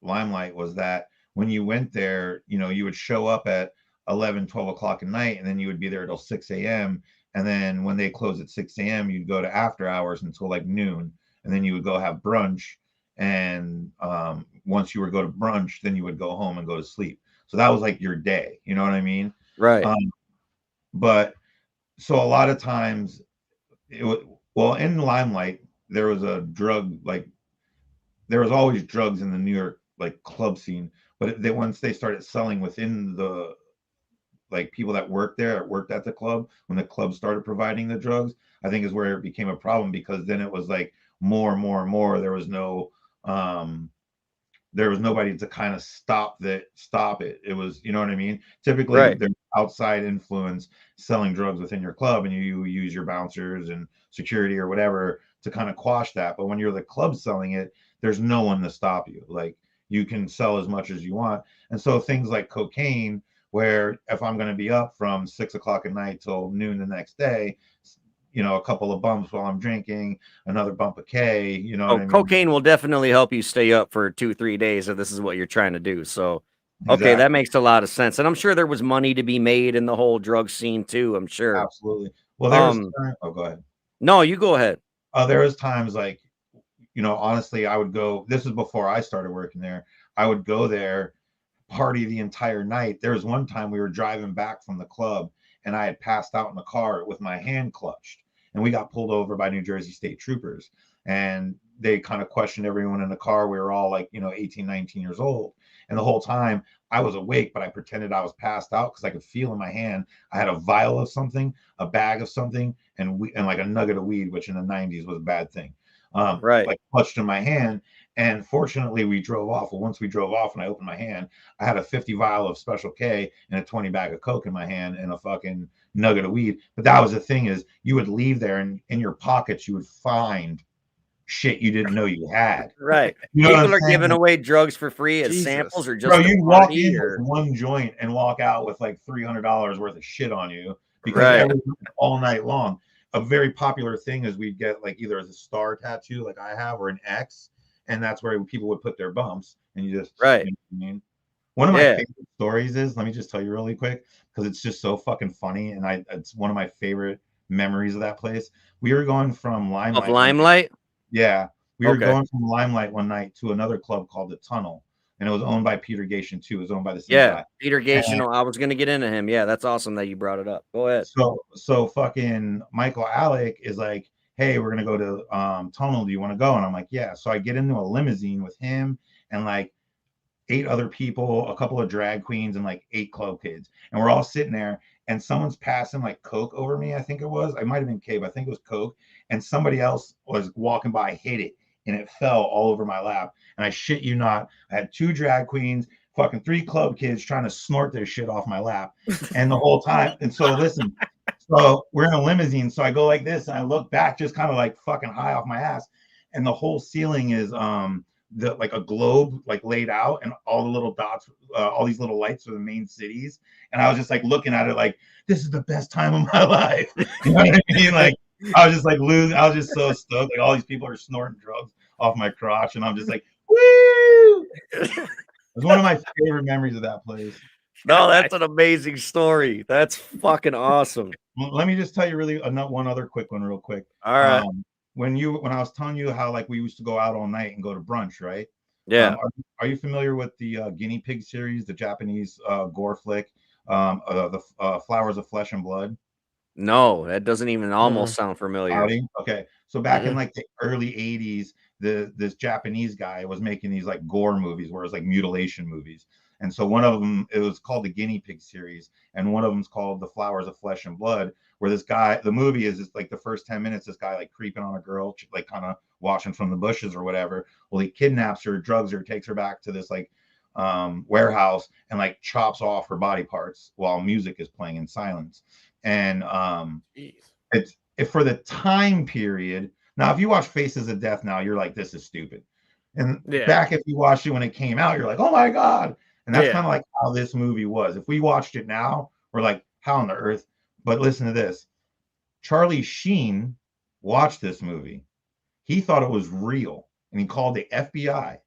Limelight, was that when you went there, you would show up at 11, 12 o'clock at night, and then you would be there till 6 a.m. And then when they close at 6 a.m., you'd go to after hours until like noon, and then you would go have brunch. And once you would go to brunch, then you would go home and go to sleep. So that was like your day. You know what I mean? Right. But so a lot of times, in Limelight, there was a drug, like there was always drugs in the New York like club scene, but once they started selling within the like people that worked at the club, when the club started providing the drugs, I think is where it became a problem, because then it was like more and more and more. There was nobody to kind of stop it. It was, you know what I mean? Typically, Right. there's outside influence selling drugs within your club, and you use your bouncers and security or whatever to kind of quash that. But when you're the club selling it, there's no one to stop you. Like, you can sell as much as you want. And so things like cocaine, where if I'm going to be up from 6 o'clock at night till noon the next day, a couple of bumps while I'm drinking, another bump of K, what I mean? Cocaine will definitely help you stay up for 2-3 days if this is what you're trying to do. So, okay, Exactly. that makes a lot of sense. And I'm sure there was money to be made in the whole drug scene too, I'm sure. Absolutely. Well, there was go ahead. No, you go ahead. There was times like, honestly, I would go, this is before I started working there. I would go there party the entire night. There was one time we were driving back from the club and I had passed out in the car with my hand clutched, and we got pulled over by New Jersey state troopers, and they kind of questioned everyone in the car. We were all like, 18, 19 years old. And the whole time I was awake, but I pretended I was passed out because I could feel in my hand I had a vial of something, a bag of something, and like a nugget of weed, which in the 90s was a bad thing. Right. Like clutched in my hand. And fortunately, we drove off. Well, once we drove off and I opened my hand, I had a 50 vial of Special K and a 20 bag of Coke in my hand and a fucking nugget of weed. But that was the thing, is you would leave there and in your pockets, you would find shit you didn't know you had. Right. You know People are giving away drugs for free as Jesus. samples, or just Bro, you walk in or... with one joint and walk out with like $300 worth of shit on you, because Right. all night long. A very popular thing is we'd get like either as a star tattoo like I have, or an X, and that's where people would put their bumps, and you just Right. You know what I mean? One of my favorite stories is, let me just tell you really quick, because it's just so fucking funny, and it's one of my favorite memories of that place. We were going from Limelight. Of Limelight? Yeah. We were going from Limelight one night to another club called the Tunnel, and it was owned by Peter Gation too. It was owned by the same guy. Peter Gation. I was going to get into him. Yeah, that's awesome that you brought it up. Go ahead. So fucking Michael Alec is like, hey, we're gonna go to Tunnel. Do you want to go? And I'm like, yeah. So I get into a limousine with him and like 8 other people, a couple of drag queens, and like 8 club kids, and we're all sitting there. And someone's passing like Coke over me. I think it was. I might have been Cave. I think it was Coke. And somebody else was walking by, hit it, and it fell all over my lap. And I shit you not, I had 2 drag queens, fucking 3 club kids trying to snort their shit off my lap, and the whole time. And so listen, so we're in a limousine. So I go like this, and I look back, just kind of like fucking high off my ass, and the whole ceiling is like a globe like laid out, and all the little dots, all these little lights are the main cities. And I was just like looking at it like, this is the best time of my life. You know what I mean? Like I was just like losing. I was just so stoked. Like all these people are snorting drugs off my crotch, and I'm just like, woo! It's one of my favorite memories of that place. No, that's an amazing story. That's fucking awesome. Let me just tell you really one other quick one real quick. All right. When I was telling you how like we used to go out all night and go to brunch, right? Yeah. Are you familiar with the Guinea Pig series, the Japanese gore flick, the Flowers of Flesh and Blood? No, that doesn't even almost sound familiar. Audie? Okay, so back in like the early 80s, this Japanese guy was making these like gore movies, where it was like mutilation movies. And so one of them, it was called the Guinea Pig series, and one of them's called the Flowers of Flesh and Blood, where this guy, the movie is just like the first 10 minutes, this guy like creeping on a girl, like kind of watching from the bushes or whatever. Well, he kidnaps her, drugs her, takes her back to this like warehouse, and like chops off her body parts while music is playing in silence. And it's for the time period. Now, if you watch Faces of Death now, you're like, this is stupid. And back if you watched it when it came out, you're like, oh my God. And that's kind of like how this movie was. If we watched it now, we're like, how on the earth? But listen to this. Charlie Sheen watched this movie. He thought it was real, and he called the FBI.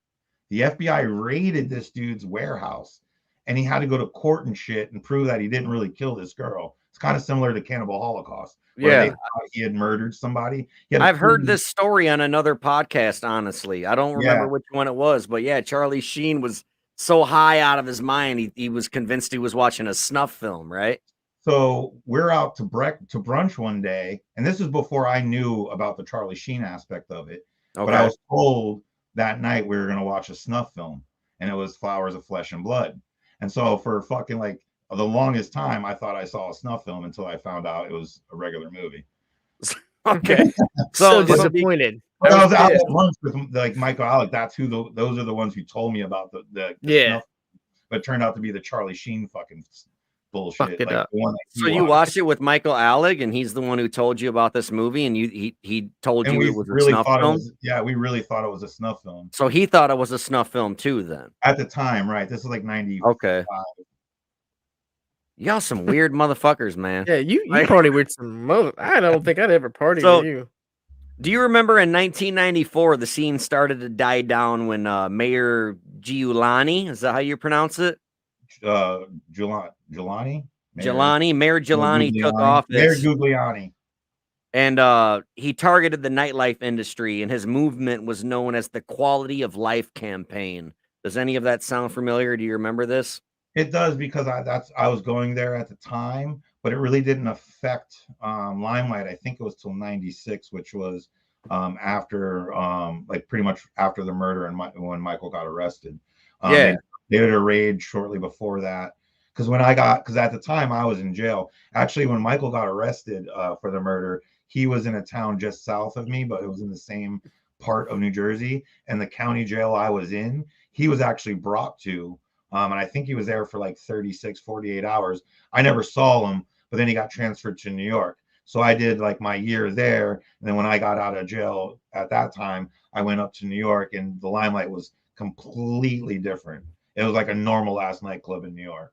The FBI raided this dude's warehouse, and he had to go to court and shit and prove that he didn't really kill this girl. It's kind of similar to Cannibal Holocaust, where they thought he had murdered somebody. I've heard this story on another podcast, honestly. I don't remember which one it was, but yeah, Charlie Sheen was so high out of his mind, he was convinced he was watching a snuff film, right? So we're out to brunch one day, and this is before I knew about the Charlie Sheen aspect of it. Okay. But I was told that night we were going to watch a snuff film, and it was Flowers of Flesh and Blood. And so for fucking like the longest time, I thought I saw a snuff film until I found out it was a regular movie. Okay. So disappointed. I was out at lunch with like Michael Alec. That's who those are the ones who told me about the snuff, but it turned out to be the Charlie Sheen fucking bullshit. Like, so you watched it with Michael Alec, and he's the one who told you about this movie, and he told you it was a snuff film? We really thought it was a snuff film. So he thought it was a snuff film too then? At the time, right. This is like 90. Okay. Y'all some weird motherfuckers, man. Yeah, you party with some I don't think I'd ever party with you. Do you remember in 1994, the scene started to die down when Mayor Giuliani, is that how you pronounce it? Giuliani? Mayor Giuliani took office. Mayor Giuliani. And he targeted the nightlife industry, and his movement was known as the Quality of Life campaign. Does any of that sound familiar? Do you remember this? It does, because I was going there at the time, but it really didn't affect Limelight. I think it was till '96, which was after like pretty much after the murder and when Michael got arrested. Yeah. They did a raid shortly before that. Because at the time I was in jail. Actually, when Michael got arrested for the murder, he was in a town just south of me, but it was in the same part of New Jersey. And the county jail I was in, he was actually brought to. And I think he was there for like 36, 48 hours. I never saw him, but then he got transferred to New York. So I did like my year there. And then when I got out of jail at that time, I went up to New York, and the Limelight was completely different. It was like a normal ass nightclub in New York.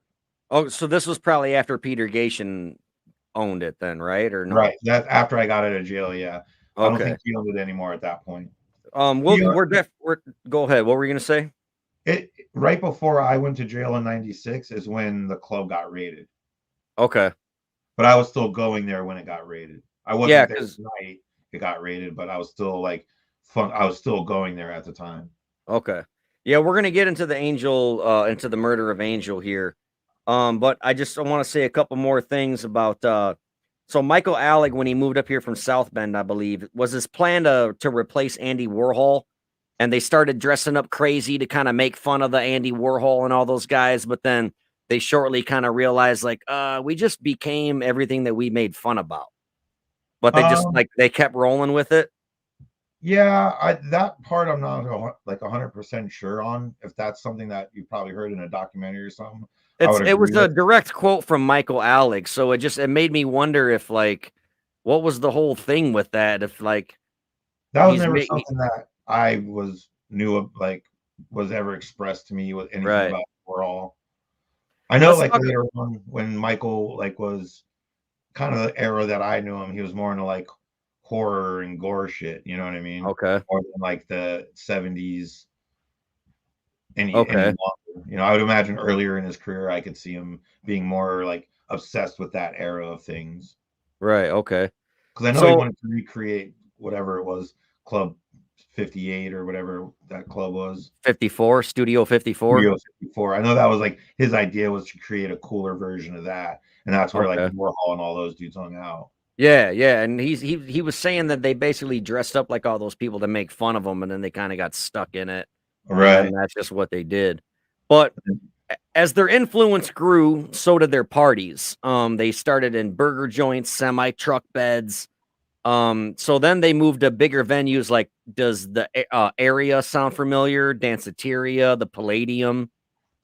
Oh, so this was probably after Peter Gation owned it then, right? Or no? Right. That after I got out of jail, yeah. I don't Okay. think he owned it anymore at that point. We're go ahead. What were you gonna say? It right before I went to jail in '96 is when the club got raided. Okay. But I was still going there when it got raided. I wasn't Yeah, there 'cause tonight. It got raided, but I was still like fun. I was still going there at the time. okay. Yeah, we're gonna get into the Angel, into the murder of Angel here. But I want to say a couple more things about so Michael Alec, when he moved up here from South Bend, I believe, was his plan to replace Andy Warhol, and they started dressing up crazy to kind of make fun of the Andy Warhol and all those guys, but then they shortly kind of realized like, we just became everything that we made fun about. But they just like they kept rolling with it. Yeah, that part I'm not like 100% sure on. If that's something that you probably heard in a documentary or something, It was a direct quote from Michael Alec, so it made me wonder if like what was the whole thing with that? If like that was never something that I knew of, like was ever expressed to me with anything about Warhol. I know like later on when Michael like was kind of the era that I knew him, he was more into like horror and gore shit, you know what I mean? Okay. More than like the 70s. Any Okay. longer. You know, I would imagine earlier in his career I could see him being more like obsessed with that era of things. Right, okay. Because I know he wanted to recreate whatever it was, Club 58 or whatever that club was. 54, Studio 54. Studio 54. I know that was like his idea was to create a cooler version of that. And that's where like Warhol and all those dudes hung out. Yeah, yeah. And he was saying that they basically dressed up like all those people to make fun of them, and then they kind of got stuck in it. Right. And that's just what they did. But as their influence grew, so did their parties. They started in burger joints, semi-truck beds. So then they moved to bigger venues like, does the area sound familiar? Danceteria, the Palladium.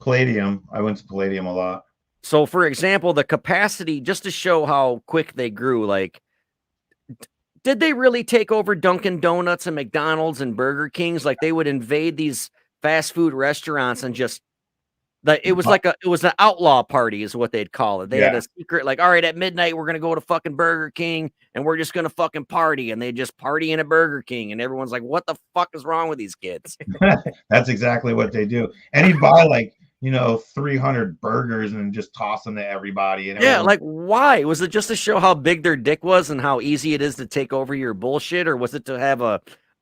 Palladium. I went to Palladium a lot. So, for example, the capacity, just to show how quick they grew, like, did they really take over Dunkin' Donuts and McDonald's and Burger Kings? Like, they would invade these fast food restaurants and just, like, it was an outlaw party is what they'd call it. They had a secret, like, all right, at midnight, we're going to go to fucking Burger King and we're just going to fucking party. And they just party in a Burger King. And everyone's like, what the fuck is wrong with these kids? That's exactly what they do. And he'd buy like, 300 burgers and just toss them to everybody. And yeah, like why? Was it just to show how big their dick was and how easy it is to take over your bullshit? Or was it to have a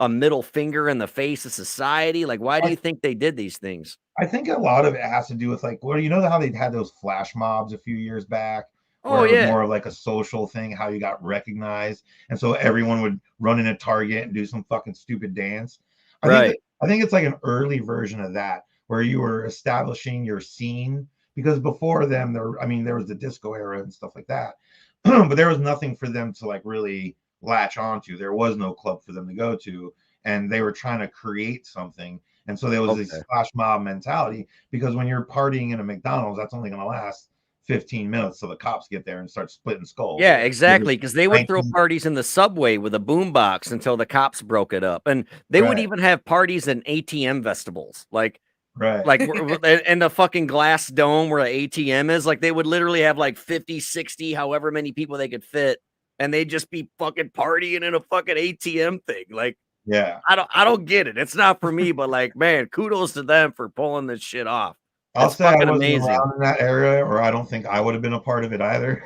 middle finger in the face of society? Like, why do you think they did these things? I think a lot of it has to do with like, well, you know how they had those flash mobs a few years back? Oh, it was more of like a social thing, how you got recognized. And so everyone would run in a Target and do some fucking stupid dance. I think it's like an early version of that, where you were establishing your scene, because before them there was the disco era and stuff like that. But there was nothing for them to like really latch onto. There was no club for them to go to, and they were trying to create something. And so there was this flash mob mentality, because when you're partying in a McDonald's, that's only going to last 15 minutes till the cops get there and start splitting skulls. Yeah, exactly. Because they would throw parties in the subway with a boombox until the cops broke it up. And they would even have parties in ATM vegetables. Like in the fucking glass dome where the ATM is, like they would literally have like 50, 60, however many people they could fit. And they'd just be fucking partying in a fucking ATM thing. Like, yeah, I don't get it. It's not for me, but like, man, kudos to them for pulling this shit off. I'll say I wasn't around in that area, or I don't think I would have been a part of it either.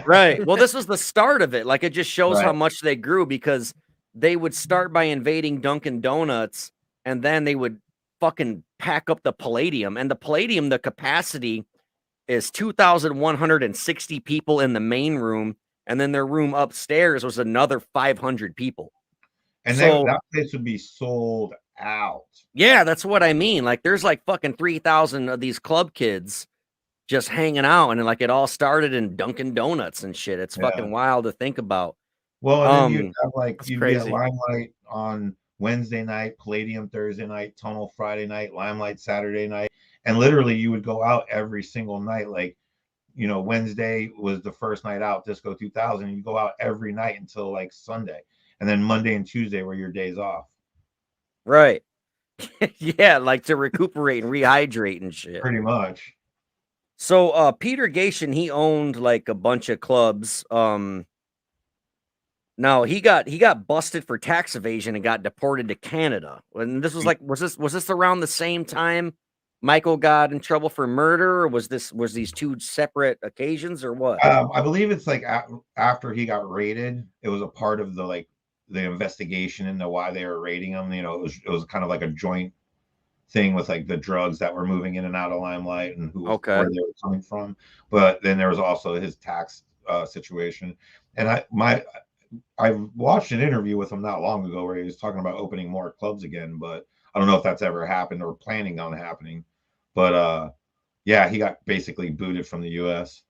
Right. Well, this was the start of it. Like, it just shows how much they grew, because they would start by invading Dunkin' Donuts, and then they would fucking pack up the Palladium, and the Palladium, the capacity is 2,160 people in the main room, and then their room upstairs was another 500 people. And So that place would be sold out. yeah, that's what I mean. Like, there's like fucking 3,000 of these club kids just hanging out, and like it all started in Dunkin' Donuts and shit. It's fucking wild to think about. Well, and then you'd have like That's you'd be at crazy. Limelight on Wednesday night, Palladium Thursday night, Tunnel Friday night, Limelight Saturday night, and literally you would go out every single night. Like, you know, Wednesday was the first night out, Disco 2000. You go out every night until like Sunday, and then Monday and Tuesday were your days off. Right. Yeah, like to recuperate and rehydrate and shit. Pretty much. So Peter Gation, he owned like a bunch of clubs. No, he got busted for tax evasion and got deported to Canada. And this was like, was this around the same time Michael got in trouble for murder, or was these two separate occasions, or what? I believe it's like after he got raided, it was a part of the investigation into why they were raiding him. You know, it was kind of like a joint thing with like the drugs that were moving in and out of Limelight and where they were coming from. But then there was also his tax situation. And I watched an interview with him not long ago where he was talking about opening more clubs again, but I don't know if that's ever happened or planning on happening. But yeah, he got basically booted from the US.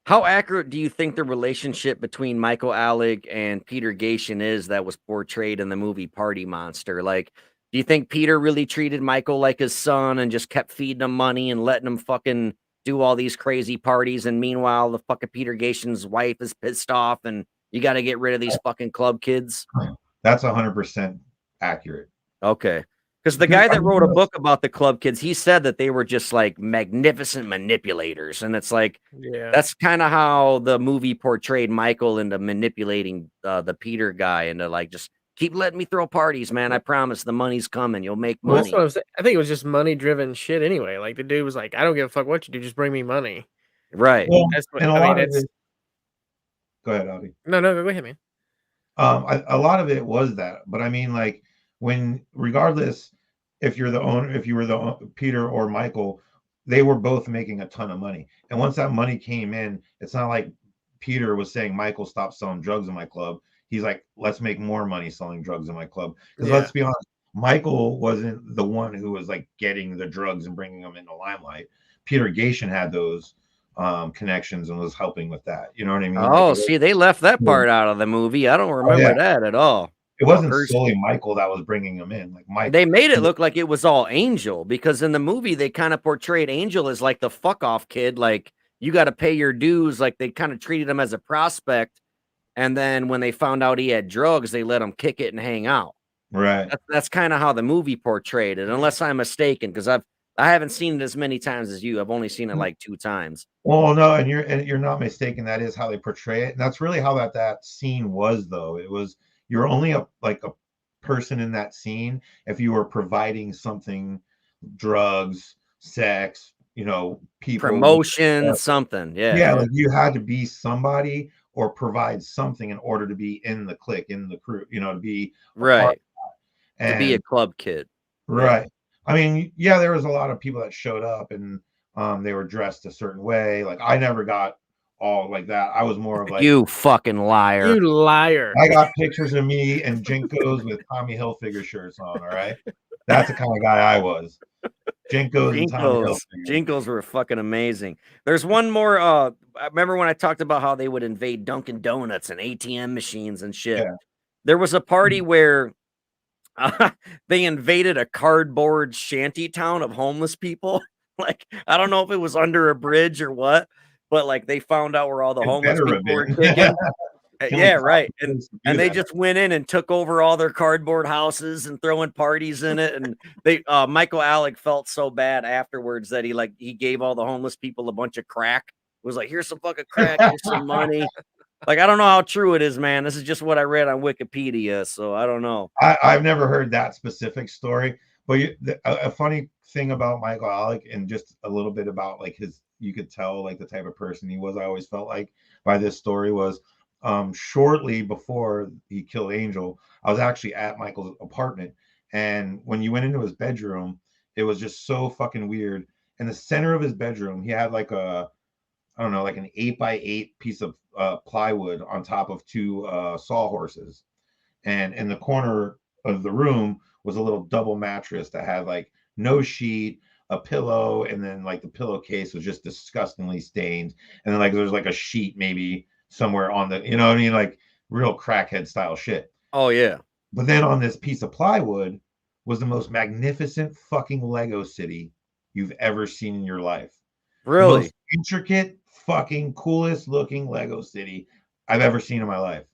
How accurate do you think the relationship between Michael Alec and Peter Gation is that was portrayed in the movie Party Monster? Like, do you think Peter really treated Michael like his son and just kept feeding him money and letting him fucking do all these crazy parties? And meanwhile, the fucking Peter Gation's wife is pissed off and you got to get rid of these fucking club kids? That's 100% accurate. Okay. Because the guy that wrote a book about the club kids, he said that they were just like magnificent manipulators. And it's like, that's kind of how the movie portrayed Michael into manipulating the Peter guy into like, just keep letting me throw parties, man. I promise the money's coming. You'll make money. Well, that's what I'm saying. I think it was just money driven shit anyway. Like the dude was like, I don't give a fuck what you do, just bring me money. Right. Well, that's what and I mean. Go ahead, Audie. No, go ahead, man. A lot of it was that, but I mean, like regardless, if you were the Peter or Michael, they were both making a ton of money. And once that money came in, it's not like Peter was saying, Michael, stop selling drugs in my club. He's like, let's make more money selling drugs in my club. Because let's be honest, Michael wasn't the one who was like getting the drugs and bringing them into Limelight. Peter Gation had those connections and was helping with that. You know what I mean? Oh, see, they left that part out of the movie. I don't remember that at all. It wasn't solely Michael that was bringing him in. Like Mike, they made it look like it was all Angel, because in the movie they kind of portrayed Angel as like the fuck off kid. Like, you got to pay your dues. Like, they kind of treated him as a prospect. And then when they found out he had drugs, they let him kick it and hang out. Right. That's kind of how the movie portrayed it, unless I'm mistaken, because I haven't seen it as many times as you. I've only seen it like 2 times. Well, no, and you're not mistaken. That is how they portray it, and that's really how that scene was, though. It was, you're only a person in that scene if you were providing something, drugs, sex, you know, people, promotion, something. Yeah, like you had to be somebody or provide something in order to be in the clique, in the crew, you know, to be right, to be a club kid. Right. I mean, yeah, there was a lot of people that showed up and they were dressed a certain way. Like, I never got all like that. I was more of like, you fucking liar. You liar. I got pictures of me and Jinkos with Tommy Hilfiger shirts on. All right. That's the kind of guy I was. Jinkos and Tommy Hilfiger. Jinkos were fucking amazing. There's one more. I remember when I talked about how they would invade Dunkin' Donuts and ATM machines and shit. Yeah. There was a party where they invaded a cardboard shanty town of homeless people. Like, I don't know if it was under a bridge or what, but like they found out where all the homeless people were kicking. Yeah, right. And they just went in and took over all their cardboard houses and throwing parties in it. And they Michael Alec felt so bad afterwards that he gave all the homeless people a bunch of crack. It was like, here's some fucking crack, here's some money. Like, I don't know how true it is, man. This is just what I read on Wikipedia, so I don't know. I've never heard that specific story, but a funny thing about Michael Alec, and just a little bit about like you could tell like the type of person he was. I always felt like by this story was shortly before he killed Angel, I was actually at Michael's apartment, and when you went into his bedroom, It was just so fucking weird. In the center of his bedroom, he had like a, I don't know, like an 8x8 piece of plywood on top of two sawhorses. And in the corner of the room was a little double mattress that had like no sheet, a pillow, and then like the pillowcase was just disgustingly stained. And then like there's like a sheet maybe somewhere on the, you know what I mean? Like real crackhead style shit. Oh yeah. But then on this piece of plywood was the most magnificent fucking Lego city you've ever seen in your life. The Really? most intricate, fucking coolest looking Lego city I've ever seen in my life.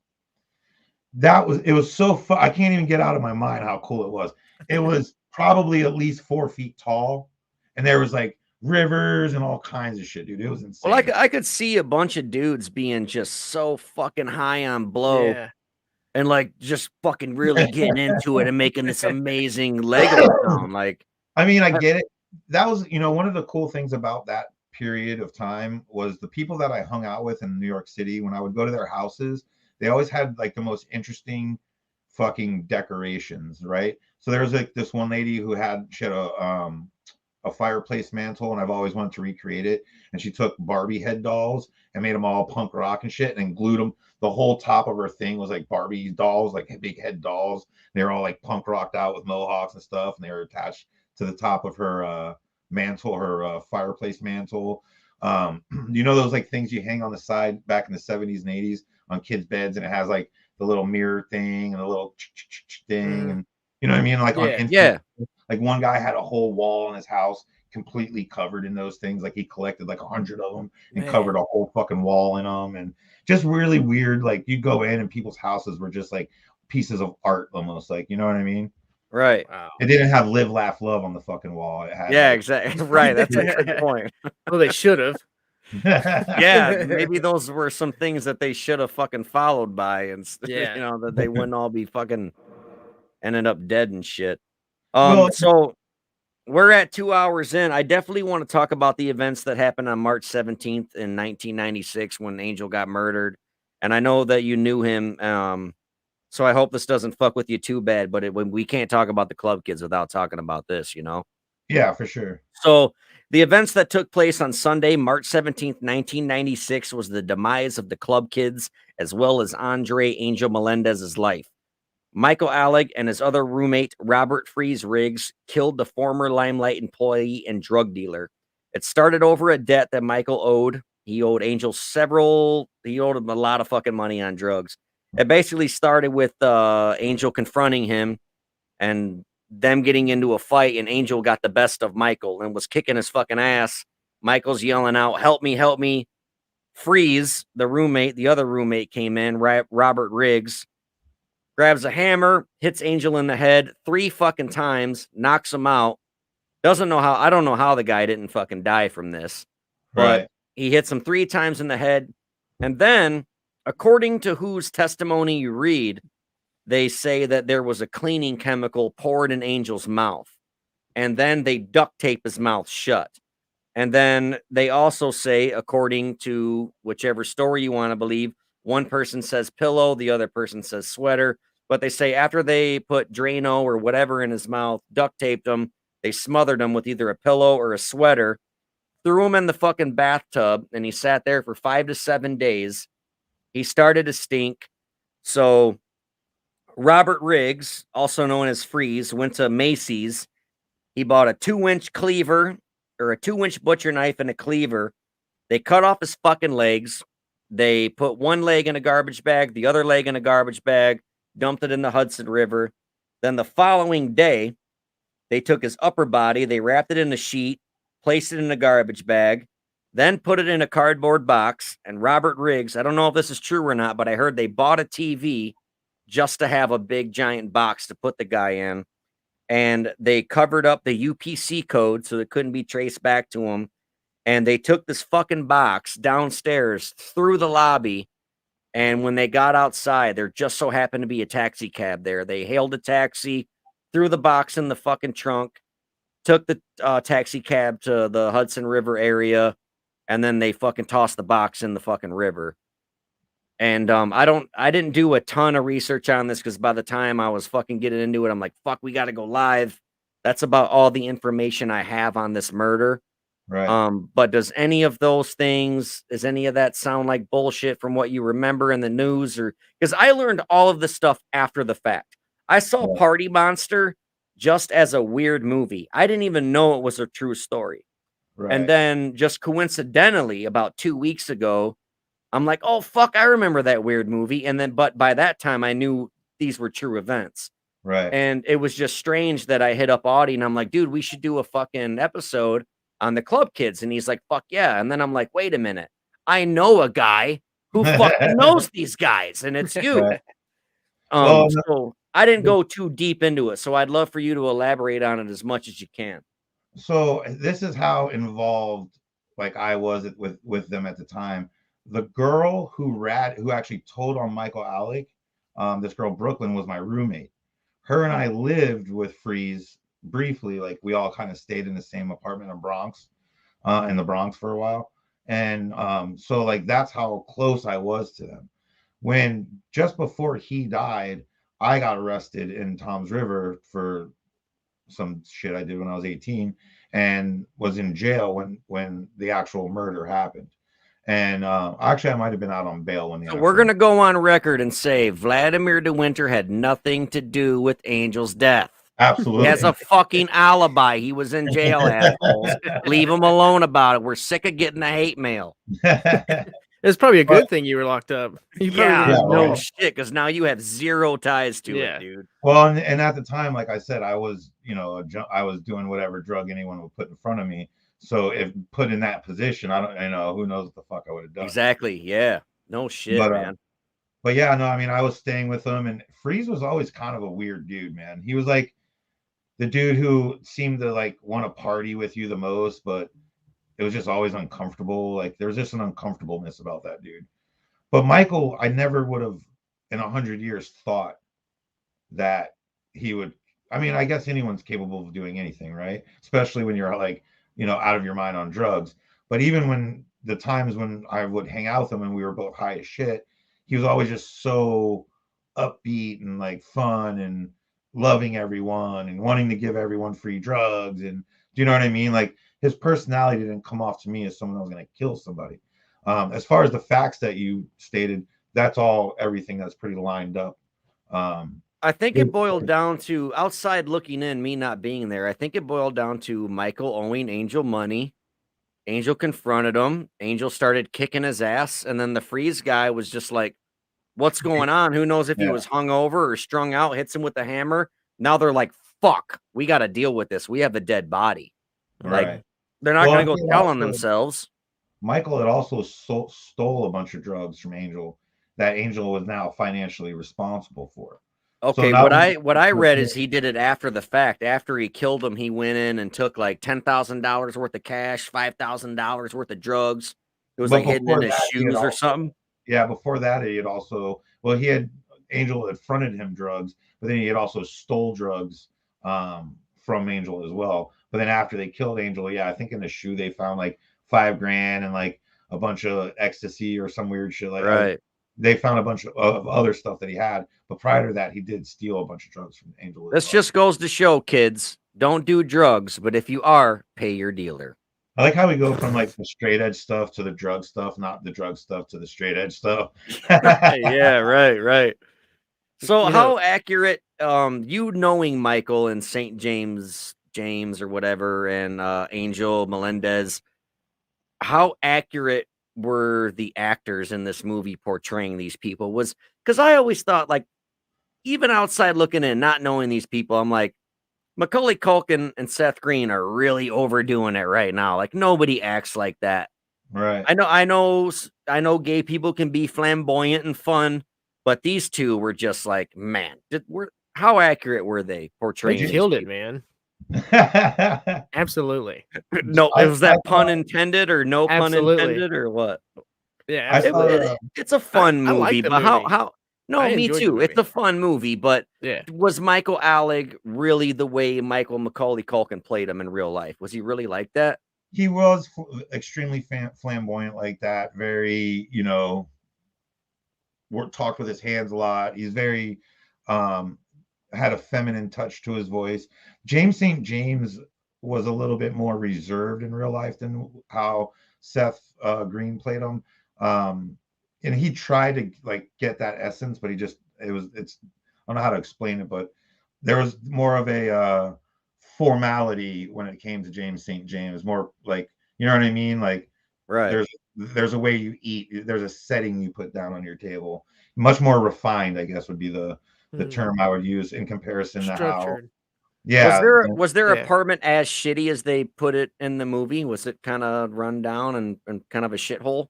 It was so fun. I can't even get out of my mind how cool it was. It was probably at least 4 feet tall, and there was like rivers and all kinds of shit, dude. It was insane. Well, I could see a bunch of dudes being just so fucking high on blow Yeah. and like just fucking really getting into it and making this amazing Lego town. Like, I mean, I get it. That was, one of the cool things about that period of time was the people that I hung out with in New York City. When I would go to their houses, they always had like the most interesting fucking decorations, right? So there was like this one lady who she had a fireplace mantle, and I've always wanted to recreate it. And she took Barbie head dolls and made them all punk rock and shit, and glued them. The whole top of her thing was like Barbie dolls, like big head dolls. They were all like punk rocked out with mohawks and stuff, and they were attached to the top of her mantle, her fireplace mantle. Those like things you hang on the side back in the 70s and 80s on kids' beds, and it has like the little mirror thing and the little thing, and you know what I mean? Like on Instagram, like one guy had a whole wall in his house completely covered in those things. Like he collected like 100 of them and covered a whole fucking wall in them, and just really weird. Like you go in and people's houses were just like pieces of art almost, like, you know what I mean? right. Wow. It didn't have live, laugh, love on the fucking wall. It had Exactly. Right. That's a good point. Well, they should have. Yeah, maybe those were some things that they should have fucking followed by, and Yeah. that they wouldn't all be fucking ended up dead and shit. Well, So we're at 2 hours in. I definitely want to talk about the events that happened on March 17th in 1996 when Angel got murdered. And I know that you knew him. So I hope this doesn't fuck with you too bad, but when we can't talk about the club kids without talking about this, Yeah, for sure. So the events that took place on Sunday, March 17th, 1996 was the demise of the club kids, as well as Andre Angel Melendez's life. Michael Alec and his other roommate, Robert Freeze Riggs, killed the former Limelight employee and drug dealer. It started over a debt that Michael owed. He owed Angel he owed him a lot of fucking money on drugs. It basically started with Angel confronting him and them getting into a fight, and Angel got the best of Michael and was kicking his fucking ass. Michael's yelling out, "Help me, help me." Freeze, the other roommate came in, Robert Riggs, grabs a hammer, hits Angel in the head 3 fucking times, knocks him out. I don't know how the guy didn't fucking die from this, but Right. he hits him 3 times in the head. And then, according to whose testimony you read, they say that there was a cleaning chemical poured in Angel's mouth, and then they duct tape his mouth shut. And then they also say, according to whichever story you want to believe, one person says pillow, the other person says sweater. But they say after they put Drano or whatever in his mouth, duct taped him, they smothered him with either a pillow or a sweater, threw him in the fucking bathtub, and he sat there for 5 to 7 days. He started to stink. So Robert Riggs, also known as Freeze, went to Macy's. He bought a 2-inch cleaver or a 2-inch butcher knife and a cleaver. They cut off his fucking legs. They put one leg in a garbage bag, the other leg in a garbage bag, dumped it in the Hudson River. Then the following day, they took his upper body, they wrapped it in a sheet, placed it in a garbage bag, then put it in a cardboard box. And Robert Riggs, I don't know if this is true or not, but I heard they bought a TV just to have a big giant box to put the guy in. And they covered up the UPC code so it couldn't be traced back to him. And they took this fucking box downstairs through the lobby. And when they got outside, there just so happened to be a taxi cab there. They hailed a taxi, threw the box in the fucking trunk, took the taxi cab to the Hudson River area, and then they fucking tossed the box in the fucking river. And I didn't do a ton of research on this because by the time I was fucking getting into it, I'm like, fuck, we got to go live. That's about all the information I have on this murder. Right. But does any of those things, does any of that sound like bullshit from what you remember in the news? Or because I learned all of this stuff after the fact. I saw Right. Party Monster just as a weird movie. I didn't even know it was a true story. And Right. then just coincidentally, about 2 weeks ago, I'm like, oh fuck, I remember that weird movie. And then, but by that time, I knew these were true events. Right. And it was just strange that I hit up Audie and I'm like, dude, we should do a fucking episode on the Club Kids. And he's like, fuck yeah. And then I'm like, wait a minute. I know a guy who fucking knows these guys, and it's you. Right. Well, So I didn't go too deep into it. So I'd love for you to elaborate on it as much as you can. so this is how involved like I was with them at the time. The girl who actually told on Michael Alec, this girl Brooklyn, was my roommate. Her and I lived with Freeze briefly. Like we all kind of stayed in the same apartment in the Bronx for a while. And so like that's how close I was to them. When just before he died, I got arrested in Tom's River for some shit I did when I was 18 and was in jail when the actual murder happened. And actually, I might have been out on bail when the. So we're gonna go on record and say Vladimir DeWinter had nothing to do with Angel's death. Absolutely. He has a fucking alibi. He was in jail, assholes. Leave him alone about it. We're sick of getting the hate mail. It's probably a good thing you were locked up. You probably Yeah, didn't no know. shit, because now you have zero ties to Yeah. it, dude. Well, and at the time, like I said, I was, I was doing whatever drug anyone would put in front of me. So if put in that position, who knows what the fuck I would have done. Exactly. Yeah. No shit, man. But yeah, no, I mean, I was staying with him, and Freeze was always kind of a weird dude, man. He was like the dude who seemed to like want to party with you the most, but it was just always uncomfortable. Like there was just an uncomfortableness about that dude. But Michael, I never would have in 100 years thought that he would. I mean, I guess anyone's capable of doing anything, right? Especially when you're like, out of your mind on drugs. But even when the times when I would hang out with him and we were both high as shit, he was always just so upbeat and like fun and loving everyone and wanting to give everyone free drugs. And do you know what I mean? Like his personality didn't come off to me as someone that was going to kill somebody. As far as the facts that you stated, that's all everything that's pretty lined up. I think it boiled down to, outside looking in, me not being there, I think it boiled down to Michael owing Angel money. Angel confronted him. Angel started kicking his ass. And then the Freeze guy was just like, what's going on? Who knows if he was hungover or strung out, hits him with a hammer. Now they're like, fuck, we got to deal with this. We have a dead body. Right. Like, they're not going to go tell on themselves. Michael had also stole a bunch of drugs from Angel that Angel was now financially responsible for. Okay, so what I read is he did it after the fact. After he killed him, he went in and took like $10,000 worth of cash, $5,000 worth of drugs. It was like hidden in his shoes or something. Yeah, before that, he had also, Angel had fronted him drugs, but then he had also stole drugs from Angel as well. But then after they killed Angel, I think in the shoe they found like $5,000 and like a bunch of ecstasy or some weird shit like that. Right. They found a bunch of other stuff that he had, but prior to that, he did steal a bunch of drugs from Angel. This just goes to show, kids, don't do drugs, but if you are, pay your dealer. I like how we go from like the straight edge stuff to the drug stuff, not the drug stuff to the straight edge stuff. Yeah, right. So how accurate, you knowing Michael and St. James or whatever, and Angel Melendez, how accurate were the actors in this movie portraying these people? Was because I always thought, like, even outside looking in, not knowing these people, I'm like, Macaulay Culkin and Seth Green are really overdoing it right now. Like nobody acts like that. Right. I know gay people can be flamboyant and fun, but these two were just like, man, how accurate were they portraying? They killed it, man. Absolutely. No, was that pun intended or no pun intended or what? Yeah, it's a fun movie, like but movie. how? No, me too. It's a fun movie, but was Michael Alec really the way Macaulay Culkin played him in real life? Was he really like that? He was extremely flamboyant like that. Very, talked with his hands a lot. He's very had a feminine touch to his voice. James St. James was a little bit more reserved in real life than how Seth Green played him. And he tried to like get that essence, but it's I don't know how to explain it, but there was more of a formality when it came to James St. James, more like, you know what I mean? Like Right. there's a way you eat, there's a setting you put down on your table. Much more refined, I guess would be the term I would use in comparison to how, Structured. yeah. Was their Yeah. apartment as shitty as they put it in the movie? Was it kind of run down and kind of a shithole?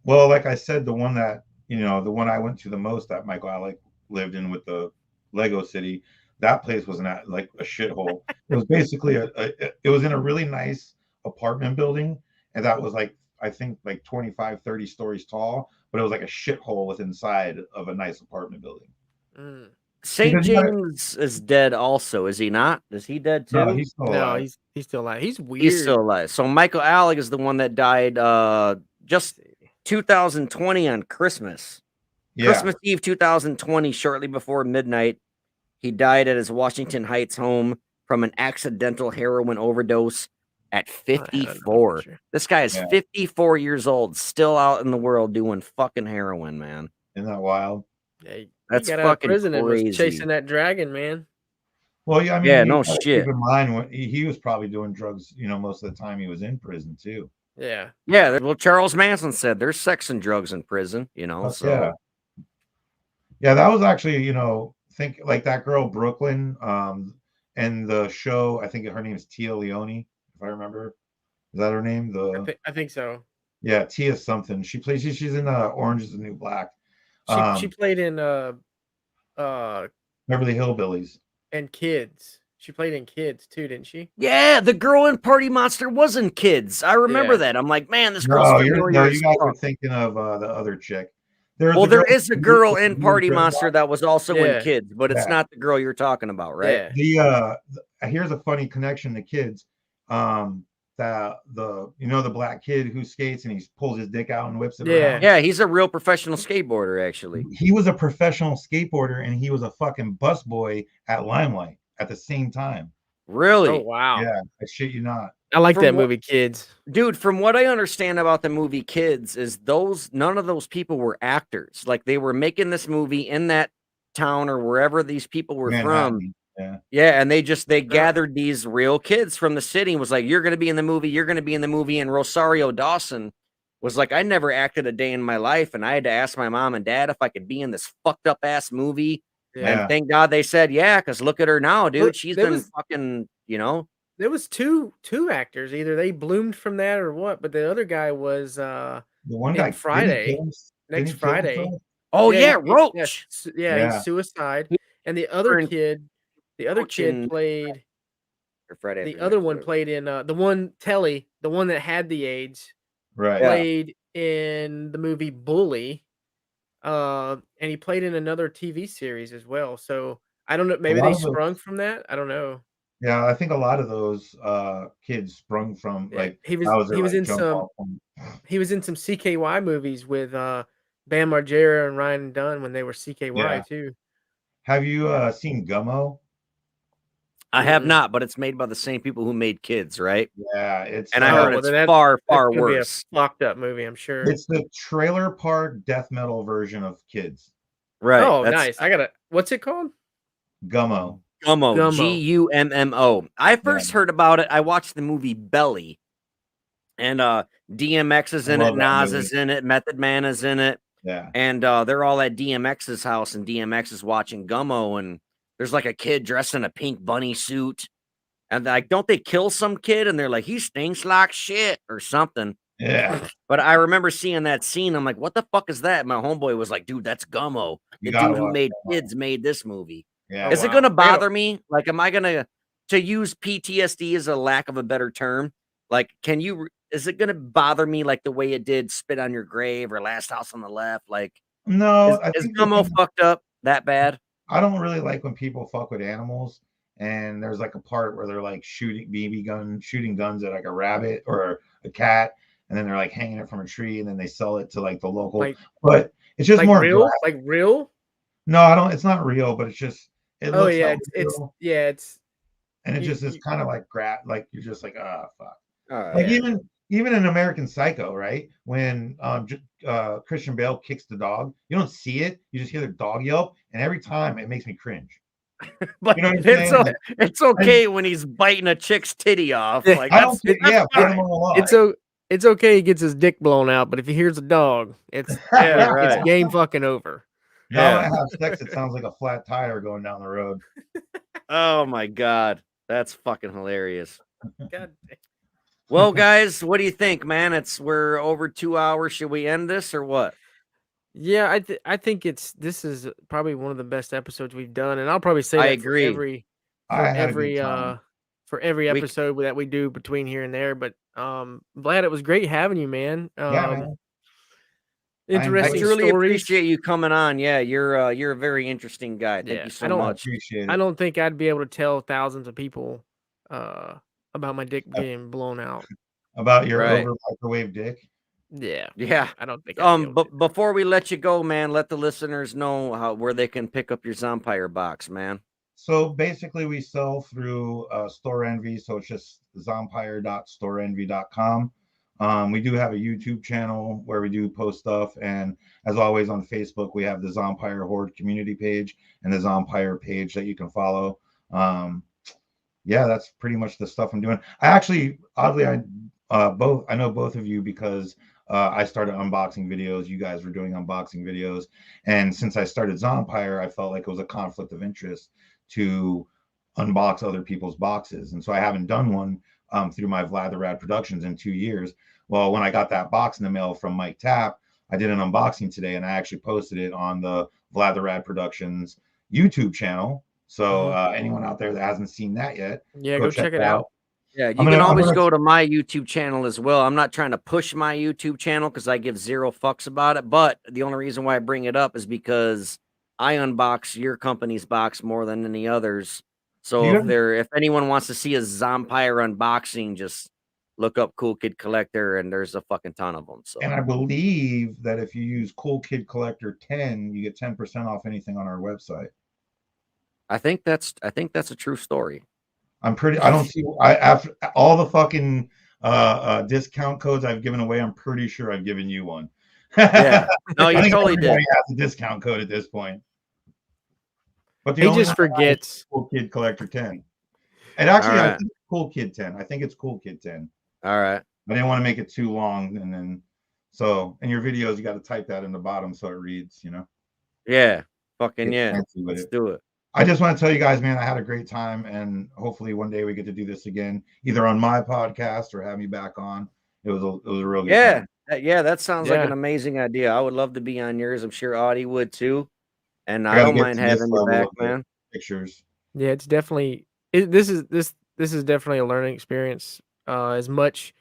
Well, like I said, the one that, the one I went to the most that Michael Alec lived in with the Lego City, that place was not like a shithole. It was basically it was in a really nice apartment building, and that was like, I think like 25, 30 stories tall, but it was like a shithole with inside of a nice apartment building. Mm. St. Because you gotta, James is dead also, is he not? Is he dead too? no, he's still No, alive. he's still alive. He's weird. He's still alive. So Michael Alec is the one that died just 2020 on Christmas. Yeah. Christmas Eve 2020, shortly before midnight. He died at his Washington Heights home from an accidental heroin overdose at 54. This guy is 54 years old, still out in the world doing fucking heroin, man. Isn't that wild? Yeah, That's he got out of fucking prison and was crazy. chasing that dragon, man. Well, yeah, I mean, Yeah, you no gotta shit. keep in mind when he was probably doing drugs, most of the time he was in prison too. Yeah. Yeah, well, Charles Manson said there's sex and drugs in prison, so. Yeah. Yeah, that was actually, think like that girl Brooklyn, and the show, I think her name is Tia Leone, if I remember. Is that her name? I think so. Yeah, Tia something. She's in Orange is the New Black. She played in Beverly Hillbillies. And Kids. She played in Kids too, didn't she? Yeah, the girl in Party Monster was in Kids. I remember that. I'm like, man, this girl's familiar. You guys are thinking of the other chick. There is a girl in Party Monster that was also in Kids, but it's not the girl you're talking about, right? Yeah. Here's a funny connection to Kids. The black kid who skates and he pulls his dick out and whips it around. Yeah, he's a real professional skateboarder, actually. He was a professional skateboarder and he was a fucking busboy at Limelight at the same time. Really? Oh, wow. Yeah, I shit you not. I like that movie, Kids. Dude, from what I understand about the movie Kids is none of those people were actors. Like they were making this movie in that town or wherever these people were from. Yeah, and they gathered these real kids from the city and was like, you're going to be in the movie, you're going to be in the movie. And Rosario Dawson was like, I never acted a day in my life, and I had to ask my mom and dad if I could be in this fucked up ass movie. Yeah. And thank God they said, yeah, because look at her now, dude. She's been fucking, There was two actors. Either they bloomed from that or what, but the other guy was the one guy Friday. Next Friday. Oh yeah, Roach. He's suicide. And the other kid played Friday. The other one played in the one Telly, the one that had the AIDS. Right. Played in the movie Bully. And he played in another TV series as well. So I don't know. Maybe they sprung from that. I don't know. Yeah, I think a lot of those kids sprung from he was in some CKY movies with Bam Margera and Ryan Dunn when they were CKY too. Have you seen Gummo? I have not, but it's made by the same people who made Kids, right? Yeah, it's I heard it's far worse. Be a fucked up movie, I'm sure. It's the trailer park death metal version of Kids. Right. Oh, nice. What's it called? Gummo. Gummo. Gummo. I first heard about it. I watched the movie Belly, and DMX is in it, Nas is in it, Method Man is in it. Yeah. And they're all at DMX's house, and DMX is watching Gummo, and there's like a kid dressed in a pink bunny suit. And like, don't they kill some kid? And they're like, he stinks like shit or something. Yeah. But I remember seeing that scene. I'm like, what the fuck is that? My homeboy was like, dude, that's Gummo. The dude who made Kids made this movie. Yeah. Is it going to bother me? Like, am I going to use PTSD as a lack of a better term? Like, is it going to bother me like the way it did Spit on Your Grave or Last House on the Left? Like, no. Is Gummo fucked up that bad? I don't really like when people fuck with animals, and there's like a part where they're like shooting guns at like a rabbit or a cat, and then they're like hanging it from a tree, and then they sell it to like the local. But it's just more real. Like real? No, I don't. It's not real, but it's just It Oh looks yeah, hella it's real, yeah, it's and it you, just is you kind of like like you're just like, ah, fuck. Like Yeah. even in American Psycho, right? When Christian Bale kicks the dog, you don't see it, you just hear the dog yelp, and every time it makes me cringe. But You know what I'm saying? Like, it's okay when he's biting a chick's titty off. Yeah. Like I don't care. that's Yeah, put him fine. on the law. it's okay. He gets his dick blown out, but if he hears a dog, it's Yeah, it's right. game fucking over. Now when Yeah. I have sex, it sounds like a flat tire going down the road. Oh my god. That's fucking hilarious. God. Well, guys, what do you think, man? We're over 2 hours. Should we end this or what? Yeah, I think this is probably one of the best episodes we've done, and I'll probably say I that agree. I had a good time. for every We episode that we do between here and there. But Vlad, it was great having you, man. Yeah, man. I Interesting truly stories. appreciate you coming on. Yeah, you're a very interesting guy. Thank Yeah, you I so much. Appreciate I it. don't think I'd be able to tell thousands of people about my dick getting blown out. About your Right. over microwave dick. Yeah, Yeah. I don't think I'd be able But to. before we let you go, man, let the listeners know where they can pick up your Zompire box, man. So basically, we sell through Store Envy. So it's just zompire.storeenvy.com. We do have a YouTube channel where we do post stuff. And as always, on Facebook, we have the Zompire Horde community page and the Zompire page that you can follow. Yeah, that's pretty much the stuff I'm doing. I actually, oddly, I know both of you because I started unboxing videos. You guys were doing unboxing videos, and since I started Zompire, I felt like it was a conflict of interest to unbox other people's boxes, and so I haven't done one through my Vlad the Rad Productions in 2 years. Well, when I got that box in the mail from Mike Tapp, I did an unboxing today, and I actually posted it on the Vlad the Rad Productions YouTube channel. So anyone out there that hasn't seen that yet, Yeah, go check it out. Yeah, you can always go to my YouTube channel as well. I'm not trying to push my YouTube channel because I give zero fucks about it. But the only reason why I bring it up is because I unbox your company's box more than any others. So if anyone wants to see a Zompire unboxing, just look up Cool Kid Collector, and there's a fucking ton of them. So, and I believe that if you use Cool Kid Collector 10, you get 10% off anything on our website. I think that's a true story. I don't see, after all the fucking discount codes I've given away, I'm pretty sure I've given you one. Yeah, no, you totally did. Has a discount code at this point. But he just forgets. Cool Kid Collector 10. And actually, I think it's Cool Kid 10. I think it's Cool Kid 10. All right. I didn't want to make it too long, and then so in your videos you got to type that in the bottom so it reads, you know. Yeah, fucking yeah. Let's do it. I just want to tell you guys, man, I had a great time, and hopefully one day we get to do this again, either on my podcast or have me back on. It was a real good time. Yeah, that sounds like an amazing idea. I would love to be on yours. I'm sure Audie would too. And I don't mind having you back, man. Pictures. Yeah, it's definitely this is definitely a learning experience. As much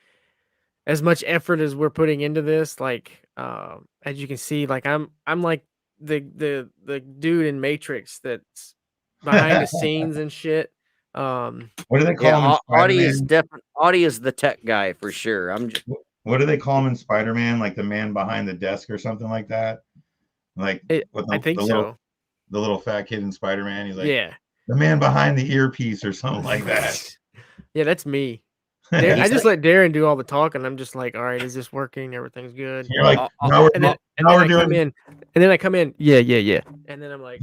effort as we're putting into this, like as you can see, like I'm like the dude in Matrix that's behind the scenes and shit. What do they call him? Audie is the tech guy for sure. What do they call him in Spider-Man? Like the man behind the desk or something like that? Like I think so. The little fat kid in Spider-Man. He's like, yeah, the man behind the earpiece or something like that. Yeah, that's me. I just let Darren do all the talking. I'm just like, all right, is this working? Everything's good. You're like, and then I come in. Yeah. And then I'm like,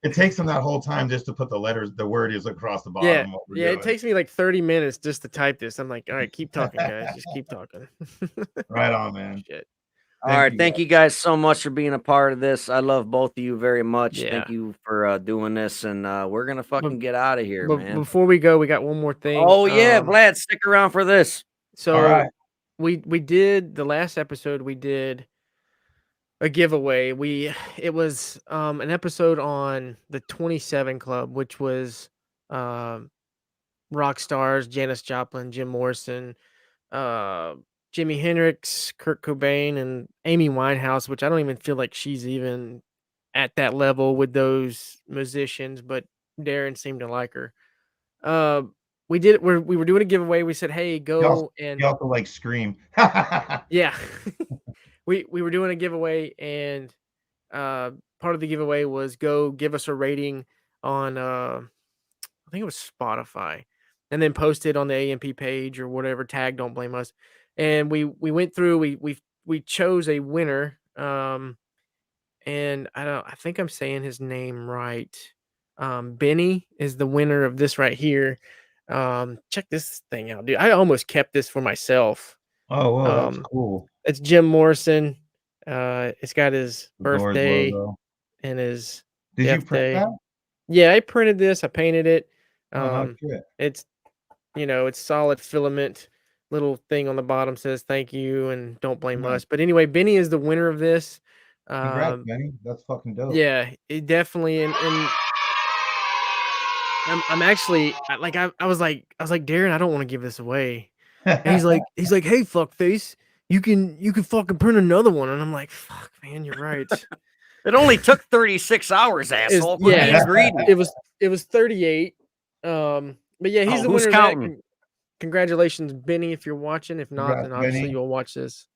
it takes them that whole time just to put the word is across the bottom. Yeah. It takes me like 30 minutes just to type this. I'm like, all right, keep talking, guys. Just keep talking. Right on, man. Shit. All right, thank you guys so much for being a part of this. I love both of you very much. Yeah. Thank you for doing this, and we're gonna fucking get out of here, man. Before we go, we got one more thing. Oh yeah, Vlad, stick around for this. So we did the last episode. We did a giveaway. It was an episode on the 27 Club, which was rock stars Janis Joplin, Jim Morrison, Jimi Hendrix, Kurt Cobain, and Amy Winehouse, which I don't even feel like she's even at that level with those musicians, but Darren seemed to like her. We were doing a giveaway. We said, hey, go and you have to like scream. Yeah. we were doing a giveaway, and part of the giveaway was go give us a rating on I think it was Spotify, and then post it on the AMP page or whatever. Tag Don't Blame Us, and we went through. We chose a winner. And I think I'm saying his name right. Benny is the winner of this right here. Check this thing out, dude. I almost kept this for myself. Oh, whoa, that's cool. It's Jim Morrison. It's got his Doors birthday logo. and his Did you death print day. that? Yeah, I printed this. I painted it. Oh, no shit. It's it's solid filament. Little thing on the bottom says thank you and don't blame Nice. us. But anyway, Benny is the winner of this. Congrats, Benny. That's fucking dope. Yeah, it definitely and I'm actually I was like Darren, I don't want to give this away. And he's like hey fuckface, you can fucking print another one. And I'm like, fuck man, you're right. It only took 36 hours, asshole. Quit being greedy. It was 38. But yeah, he's the who's winner counting? of that. Congratulations, Benny, if you're watching. If not, Congrats, then obviously Benny. you'll watch this.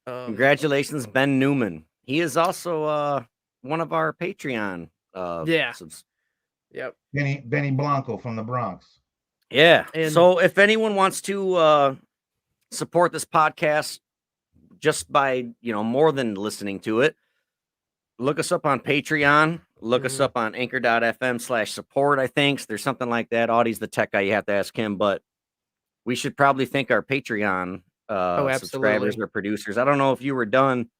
Congratulations, Ben Newman. He is also one of our Patreon. Yeah. Yep. Benny Blanco from the Bronx. Yeah. And- So if anyone wants to support this podcast just by, more than listening to it, look us up on Patreon. Look us up on anchor.fm/support, I think. There's something like that. Audie's the tech guy. You have to ask him. But we should probably thank our Patreon subscribers or producers. I don't know if you were done.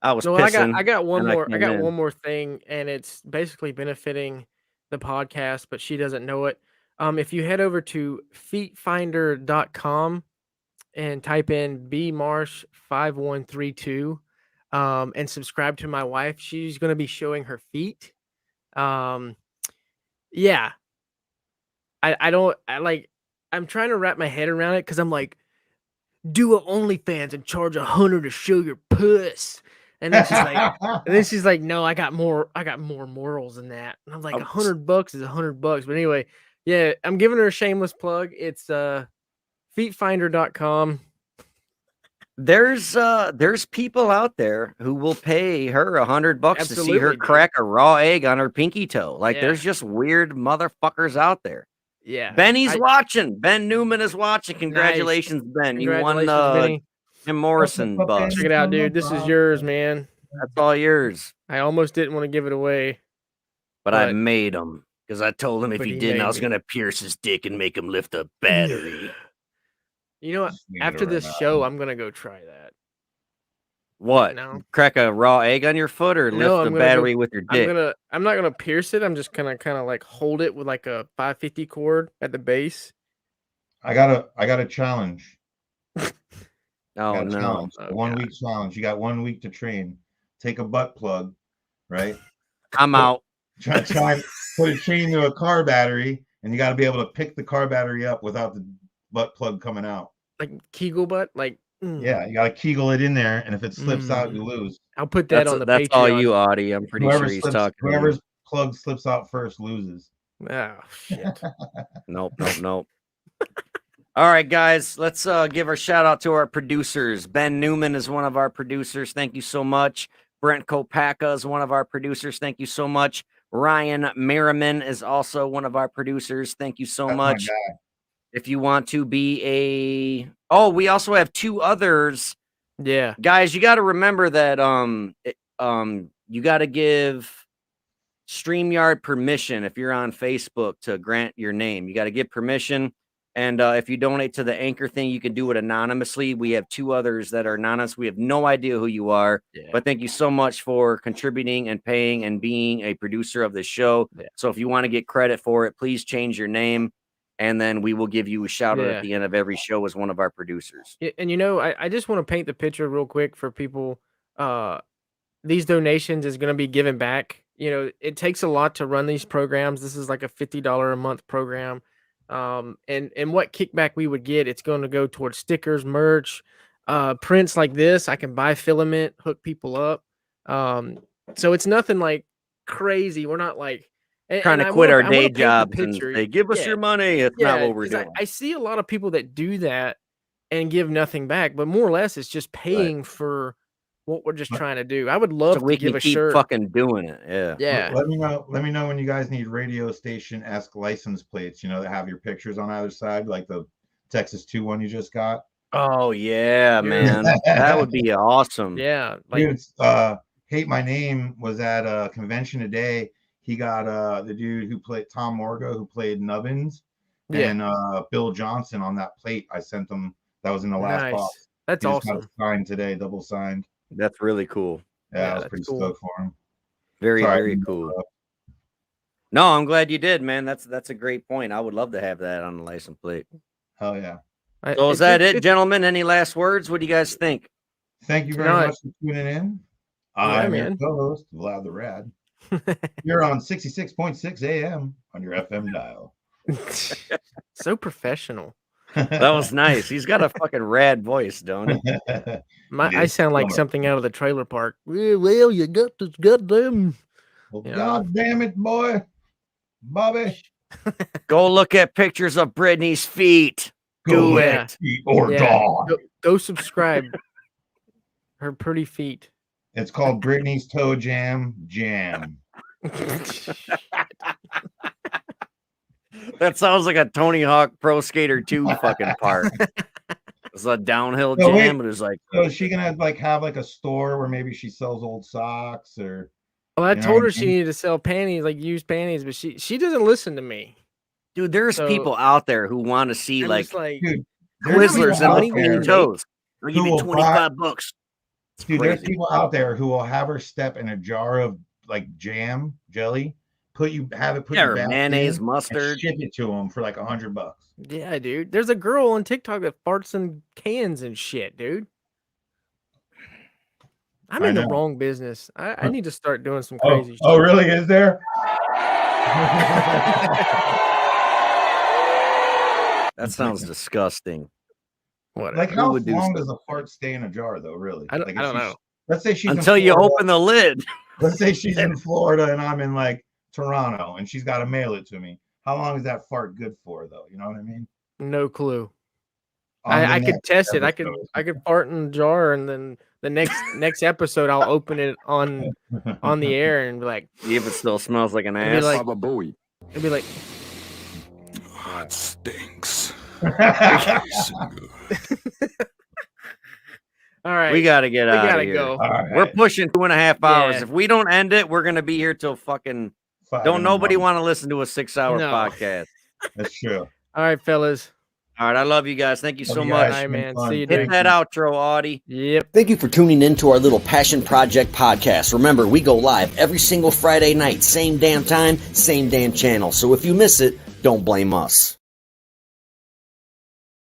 I was pissing. I got one more. I got in. one more thing, and it's basically benefiting the podcast, but she doesn't know it. If you head over to feetfinder.com and type in bmarsh5132 and subscribe to my wife, she's going to be showing her feet. Yeah. I'm trying to wrap my head around it because I'm like, do a OnlyFans and charge $100 to show your puss. And then she's like, no, I got more morals than that. And I'm like, $100 is $100. But anyway, yeah, I'm giving her a shameless plug. It's feetfinder.com. There's people out there who will pay her $100 to see her Absolutely, crack a raw egg on her pinky toe. Like, Yeah. there's just weird motherfuckers out there. Yeah. Benny's watching. Ben Newman is watching. Congratulations, Ben. You won Congratulations, Benny. Jim Morrison bus. Check it out, dude. This is yours, man. That's all yours. I almost didn't want to give it away. But I made him because I told him if But he he didn't, I made was me. going to pierce his dick and make him lift a battery. You know what? After this show, I'm going to go try that. What? No. Crack a raw egg on your foot or No, lift I'm a gonna battery with your dick? I'm not gonna pierce it. I'm just gonna kind of like hold it with like a 550 cord at the base. I got a challenge. Oh, Got a no. challenge. Oh, 1 God. week challenge. You got 1 week to train. Take a butt plug, right? I'm out. Try put a chain to a car battery, and you got to be able to pick the car battery up without the butt plug coming out. Like Kegel butt. Like Yeah, you got to kegel it in there, and if it slips out, you lose. I'll put that on the That's Patreon. all you, Audie. I'm pretty sure he's talking. Whoever's plug slips out first loses. Oh shit. Nope. All right, guys, let's give our shout out to our producers. Ben Newman is one of our producers. Thank you so much. Brent Kopaka is one of our producers. Thank you so much. Ryan Merriman is also one of our producers. Thank you so That's my much. guy. If you want to be we also have two others. Yeah. Guys, you got to remember that you got to give StreamYard permission if you're on Facebook to grant your name. You got to give permission. And if you donate to the Anchor thing, you can do it anonymously. We have two others that are anonymous. We have no idea who you are. Yeah. But thank you so much for contributing and paying and being a producer of the show. Yeah. So if you want to get credit for it, please change your name. And then we will give you a shout out at the end of every show as one of our producers. Yeah, and I just want to paint the picture real quick for people. These donations is going to be given back. It takes a lot to run these programs. This is like a $50 a month program. And what kickback we would get, it's going to go towards stickers, merch, prints like this. I can buy filament, hook people up. So it's nothing like crazy. We're not like trying to quit our day jobs and say, give us your money. It's not what we're doing. I see a lot of people that do that and give nothing back, but more or less it's just paying for what we're just trying to do. I would love So we to give can a keep shirt. fucking doing it. Yeah. Yeah. Let me know when you guys need radio station-esque license plates, that have your pictures on either side, like the Texas 2 one you just got. Oh yeah, Dude. man. That would be awesome. Yeah. Like, Dude, Hate My Name was at a convention today. He got the dude who played Tom Morga, who played Nubbins, and Bill Johnson on that plate. I sent them. That was in the last box. That's He just got awesome. it signed today, double signed. That's really cool. Yeah, I was pretty stoked for him. Very, Sorry, very cool. No, I'm glad you did, man. That's a great point. I would love to have that on the license plate. Hell yeah. So is that it, gentlemen? Any last words? What do you guys think? Thank you very much for tuning in. I'm your co-host, Vlad the Rad. You're on 66.6 AM on your FM dial. So professional. That was nice. He's got a fucking rad voice, don't he? I sound like something out of the trailer park. Well, you got this goddamn. Well, God damn it, boy. Bobby. Go look at pictures of Brittany's feet. Do it. Or dog. Go subscribe. Her pretty feet. It's called Brittany's Toe Jam. That sounds like a Tony Hawk Pro Skater 2 fucking part. It's a downhill jam, but it's like. So is she gonna have a store where maybe she sells old socks or? Well, I told her she needed to sell panties, like used panties, but she doesn't listen to me. Dude, there's people out there who want to see dude, Twizzlers and clean toes. I'll give you $25. Dude, there's people out there who will have her step in a jar of jam, jelly, put your mayonnaise, mustard, ship it to them for $100. Yeah, dude. There's a girl on TikTok that farts in cans and shit, dude. I'm in the wrong business. I need to start doing some crazy shit. Oh, really? Is there? That sounds disgusting. What? How long does a fart stay in a jar, though? Really? I don't know. Let's say she's until you open the lid. Let's say she's in Florida and I'm in Toronto, and she's got to mail it to me. How long is that fart good for, though? You know what I mean? No clue. I could test it. I could fart in a jar, and then the next episode I'll open it on the air and be like, see if it still smells like an ass. It'd be like, oh, it stinks. All right, we gotta get out of here. Go. Right. We're pushing 2.5 hours. If we don't end it, we're gonna be here till fucking. Don't nobody want to listen to a 6-hour podcast. That's true. All right, fellas. All right, I love you guys. Thank you so much. All right, man. See you. Hit that outro, Audie. Yep. Thank you for tuning in to our little Passion Project podcast. Remember, we go live every single Friday night, same damn time, same damn channel. So if you miss it, don't blame us.